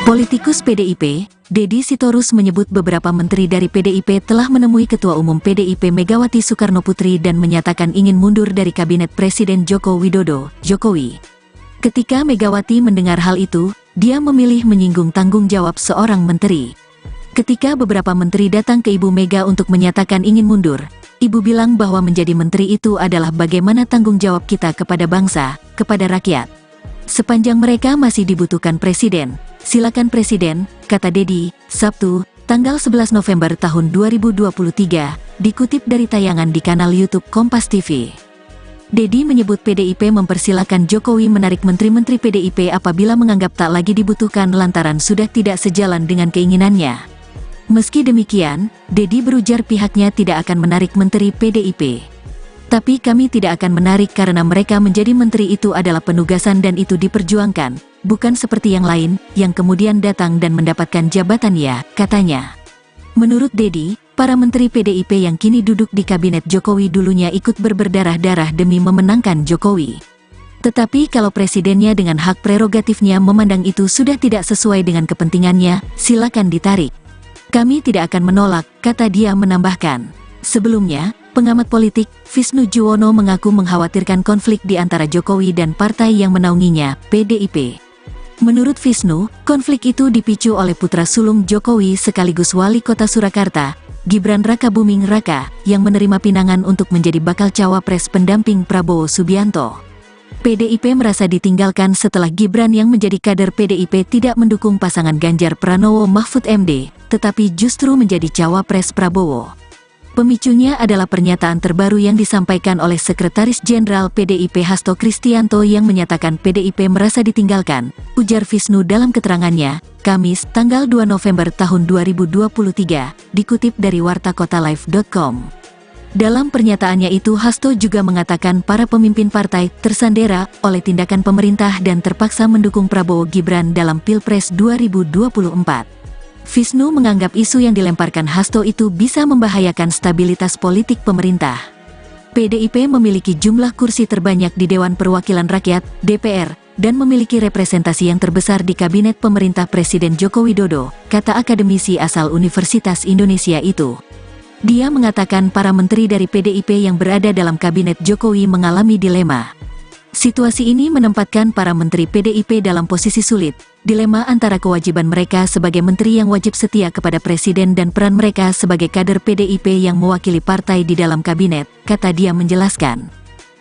Politikus PDIP, Deddy Sitorus menyebut beberapa menteri dari PDIP telah menemui Ketua Umum PDIP Megawati Soekarnoputri dan menyatakan ingin mundur dari Kabinet Presiden Joko Widodo, Jokowi. Ketika Megawati mendengar hal itu, dia memilih menyinggung tanggung jawab seorang menteri. Ketika beberapa menteri datang ke Ibu Mega untuk menyatakan ingin mundur, Ibu bilang bahwa menjadi menteri itu adalah bagaimana tanggung jawab kita kepada bangsa, kepada rakyat. Sepanjang mereka masih dibutuhkan presiden, silakan presiden, kata Deddy, Sabtu, tanggal 11 November tahun 2023, dikutip dari tayangan di kanal YouTube Kompas TV. Deddy menyebut PDIP mempersilakan Jokowi menarik menteri-menteri PDIP apabila menganggap tak lagi dibutuhkan lantaran sudah tidak sejalan dengan keinginannya. Meski demikian, Deddy berujar pihaknya tidak akan menarik menteri PDIP. Tapi kami tidak akan menarik karena mereka menjadi menteri itu adalah penugasan dan itu diperjuangkan, bukan seperti yang lain, yang kemudian datang dan mendapatkan jabatan ya, katanya. Menurut Deddy, para menteri PDIP yang kini duduk di kabinet Jokowi dulunya ikut berdarah-darah demi memenangkan Jokowi. Tetapi kalau presidennya dengan hak prerogatifnya memandang itu sudah tidak sesuai dengan kepentingannya, silakan ditarik. Kami tidak akan menolak, kata dia menambahkan. Sebelumnya, pengamat politik, Visnu Juwono mengaku mengkhawatirkan konflik di antara Jokowi dan partai yang menaunginya, PDIP. Menurut Visnu, konflik itu dipicu oleh putra sulung Jokowi sekaligus wali kota Surakarta, Gibran Rakabuming Raka, yang menerima pinangan untuk menjadi bakal cawapres pendamping Prabowo Subianto. PDIP merasa ditinggalkan setelah Gibran yang menjadi kader PDIP tidak mendukung pasangan Ganjar Pranowo Mahfud MD, tetapi justru menjadi cawapres Prabowo. Pemicunya adalah pernyataan terbaru yang disampaikan oleh Sekretaris Jenderal PDIP Hasto Kristianto yang menyatakan PDIP merasa ditinggalkan, ujar Visnu dalam keterangannya, Kamis, tanggal 2 November tahun 2023, dikutip dari wartakotalive.com. Dalam pernyataannya itu Hasto juga mengatakan para pemimpin partai tersandera oleh tindakan pemerintah dan terpaksa mendukung Prabowo Gibran dalam Pilpres 2024. Visnu menganggap isu yang dilemparkan Hasto itu bisa membahayakan stabilitas politik pemerintah. PDIP memiliki jumlah kursi terbanyak di Dewan Perwakilan Rakyat, DPR, dan memiliki representasi yang terbesar di Kabinet Pemerintah Presiden Joko Widodo, kata akademisi asal Universitas Indonesia itu. Dia mengatakan para menteri dari PDIP yang berada dalam Kabinet Jokowi mengalami dilema. Situasi ini menempatkan para menteri PDIP dalam posisi sulit, dilema antara kewajiban mereka sebagai menteri yang wajib setia kepada presiden dan peran mereka sebagai kader PDIP yang mewakili partai di dalam kabinet, kata dia menjelaskan.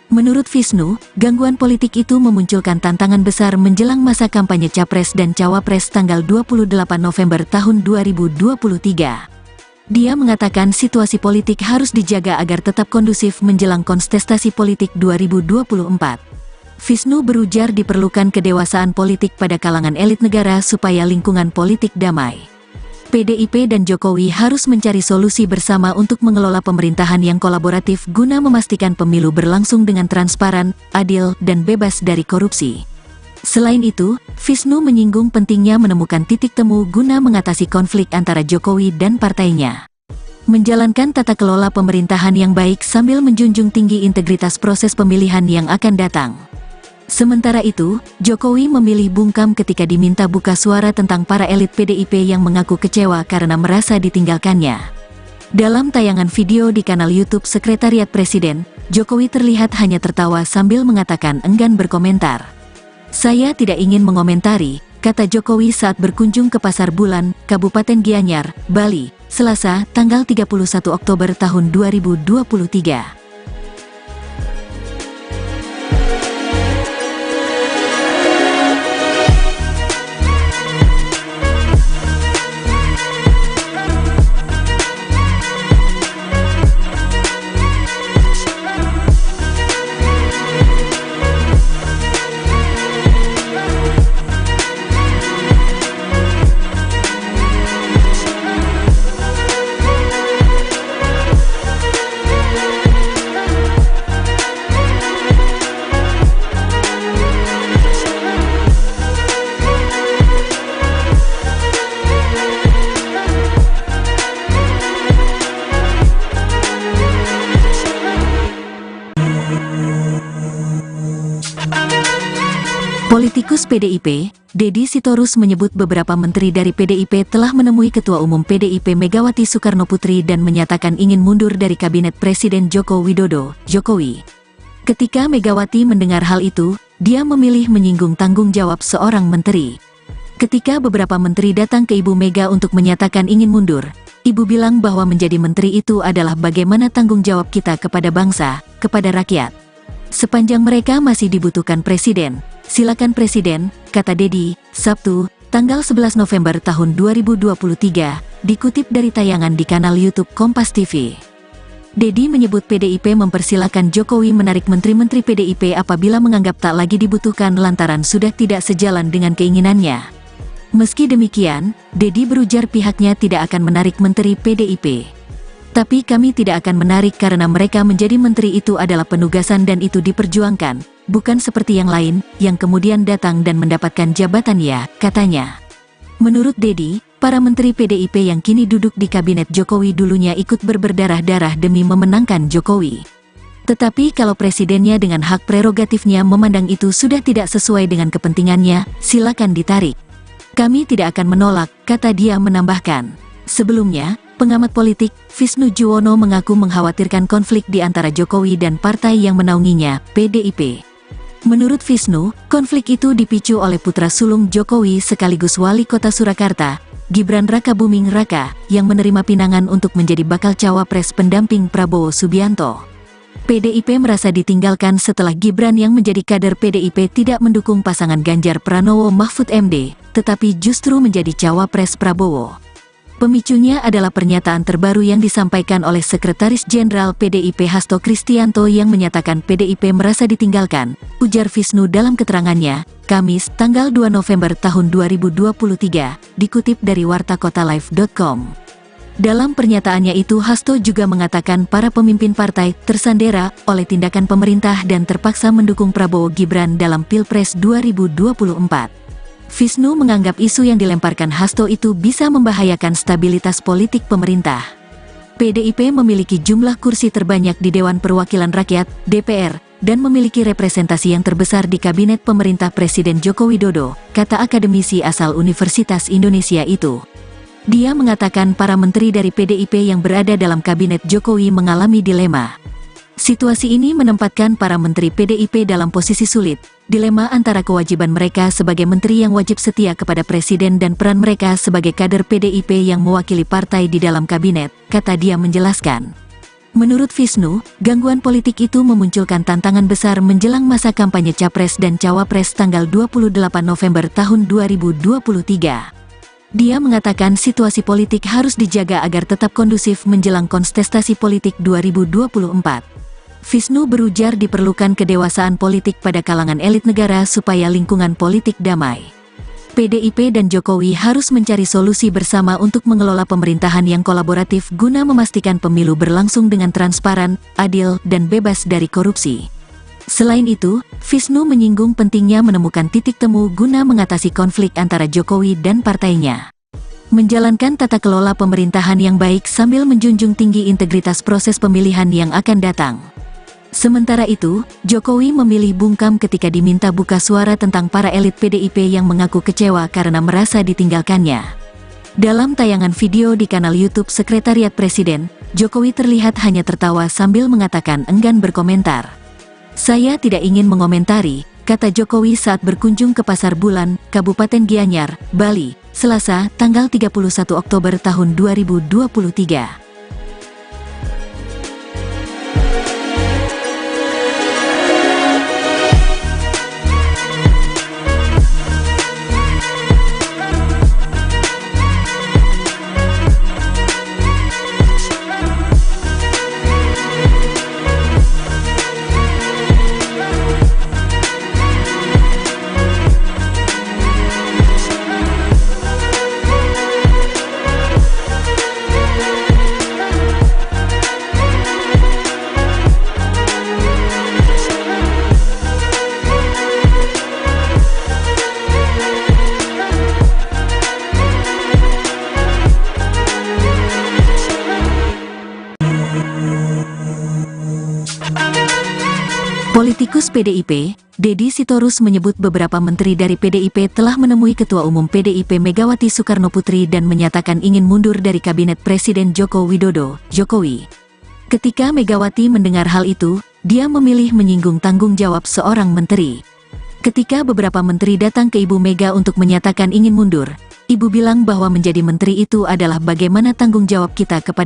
Menurut Visnu, gangguan politik itu memunculkan tantangan besar menjelang masa kampanye Capres dan Cawapres tanggal 28 November tahun 2023. Dia mengatakan situasi politik harus dijaga agar tetap kondusif menjelang kontestasi politik 2024. Visnu berujar diperlukan kedewasaan politik pada kalangan elit negara supaya lingkungan politik damai. PDIP dan Jokowi harus mencari solusi bersama untuk mengelola pemerintahan yang kolaboratif guna memastikan pemilu berlangsung dengan transparan, adil, dan bebas dari korupsi. Selain itu, Visnu menyinggung pentingnya menemukan titik temu guna mengatasi konflik antara Jokowi dan partainya. Menjalankan tata kelola pemerintahan yang baik sambil menjunjung tinggi integritas proses pemilihan yang akan datang. Sementara itu, Jokowi memilih bungkam ketika diminta buka suara tentang para elit PDIP yang mengaku kecewa karena merasa ditinggalkannya. Dalam tayangan video di kanal YouTube Sekretariat Presiden, Jokowi terlihat hanya tertawa sambil mengatakan enggan berkomentar. Saya tidak ingin mengomentari, kata Jokowi saat berkunjung ke Pasar Bulan, Kabupaten Gianyar, Bali, Selasa, tanggal 31 Oktober tahun 2023. Politikus PDIP, Deddy Sitorus menyebut beberapa menteri dari PDIP telah menemui Ketua Umum PDIP Megawati Soekarnoputri dan menyatakan ingin mundur dari Kabinet Presiden Joko Widodo, Jokowi. Ketika Megawati mendengar hal itu, dia memilih menyinggung tanggung jawab seorang menteri. Ketika beberapa menteri datang ke Ibu Mega untuk menyatakan ingin mundur, Ibu bilang bahwa menjadi menteri itu adalah bagaimana tanggung jawab kita kepada bangsa, kepada rakyat. Sepanjang mereka masih dibutuhkan presiden, silakan presiden, kata Deddy, Sabtu, tanggal 11 November tahun 2023, dikutip dari tayangan di kanal YouTube Kompas TV. Deddy menyebut PDIP mempersilakan Jokowi menarik menteri-menteri PDIP apabila menganggap tak lagi dibutuhkan lantaran sudah tidak sejalan dengan keinginannya. Meski demikian, Deddy berujar pihaknya tidak akan menarik menteri PDIP. Tapi kami tidak akan menarik karena mereka menjadi menteri itu adalah penugasan dan itu diperjuangkan, bukan seperti yang lain, yang kemudian datang dan mendapatkan jabatan ya, katanya. Menurut Deddy, para menteri PDIP yang kini duduk di kabinet Jokowi dulunya ikut berdarah-darah demi memenangkan Jokowi. Tetapi kalau presidennya dengan hak prerogatifnya memandang itu sudah tidak sesuai dengan kepentingannya, silakan ditarik. Kami tidak akan menolak, kata dia menambahkan. Sebelumnya, pengamat politik, Visnu Juwono mengaku mengkhawatirkan konflik di antara Jokowi dan partai yang menaunginya, PDIP. Menurut Visnu, konflik itu dipicu oleh putra sulung Jokowi sekaligus wali kota Surakarta, Gibran Rakabuming Raka, yang menerima pinangan untuk menjadi bakal cawapres pendamping Prabowo Subianto. PDIP merasa ditinggalkan setelah Gibran yang menjadi kader PDIP tidak mendukung pasangan Ganjar Pranowo Mahfud MD, tetapi justru menjadi cawapres Prabowo. Pemicunya adalah pernyataan terbaru yang disampaikan oleh Sekretaris Jenderal PDIP Hasto Kristianto yang menyatakan PDIP merasa ditinggalkan, ujar Visnu dalam keterangannya, Kamis, tanggal 2 November tahun 2023, dikutip dari wartakotalive.com. Dalam pernyataannya itu Hasto juga mengatakan para pemimpin partai tersandera oleh tindakan pemerintah dan terpaksa mendukung Prabowo Gibran dalam Pilpres 2024. Visnu menganggap isu yang dilemparkan Hasto itu bisa membahayakan stabilitas politik pemerintah. PDIP memiliki jumlah kursi terbanyak di Dewan Perwakilan Rakyat, DPR, dan memiliki representasi yang terbesar di Kabinet Pemerintah Presiden Joko Widodo, kata akademisi asal Universitas Indonesia itu. Dia mengatakan para menteri dari PDIP yang berada dalam Kabinet Jokowi mengalami dilema. Situasi ini menempatkan para menteri PDIP dalam posisi sulit, dilema antara kewajiban mereka sebagai menteri yang wajib setia kepada presiden dan peran mereka sebagai kader PDIP yang mewakili partai di dalam kabinet, kata dia menjelaskan. Menurut Visnu, gangguan politik itu memunculkan tantangan besar menjelang masa kampanye Capres dan Cawapres tanggal 28 November tahun 2023. Dia mengatakan situasi politik harus dijaga agar tetap kondusif menjelang kontestasi politik 2024. Visnu berujar diperlukan kedewasaan politik pada kalangan elit negara supaya lingkungan politik damai. PDIP dan Jokowi harus mencari solusi bersama untuk mengelola pemerintahan yang kolaboratif guna memastikan pemilu berlangsung dengan transparan, adil, dan bebas dari korupsi. Selain itu, Visnu menyinggung pentingnya menemukan titik temu guna mengatasi konflik antara Jokowi dan partainya. Menjalankan tata kelola pemerintahan yang baik sambil menjunjung tinggi integritas proses pemilihan yang akan datang. Sementara itu, Jokowi memilih bungkam ketika diminta buka suara tentang para elit PDIP yang mengaku kecewa karena merasa ditinggalkannya. Dalam tayangan video di kanal YouTube Sekretariat Presiden, Jokowi terlihat hanya tertawa sambil mengatakan enggan berkomentar. Saya tidak ingin mengomentari, kata Jokowi saat berkunjung ke Pasar Bulan, Kabupaten Gianyar, Bali, Selasa, tanggal 31 Oktober tahun 2023. Politikus PDIP, Deddy Sitorus menyebut beberapa menteri dari PDIP telah menemui Ketua Umum PDIP Megawati Soekarnoputri dan menyatakan ingin mundur dari Kabinet Presiden Joko Widodo, Jokowi. Ketika Megawati mendengar hal itu, dia memilih menyinggung tanggung jawab seorang menteri. Ketika beberapa menteri datang ke Ibu Mega untuk menyatakan ingin mundur, Ibu bilang bahwa menjadi menteri itu adalah bagaimana tanggung jawab kita kepada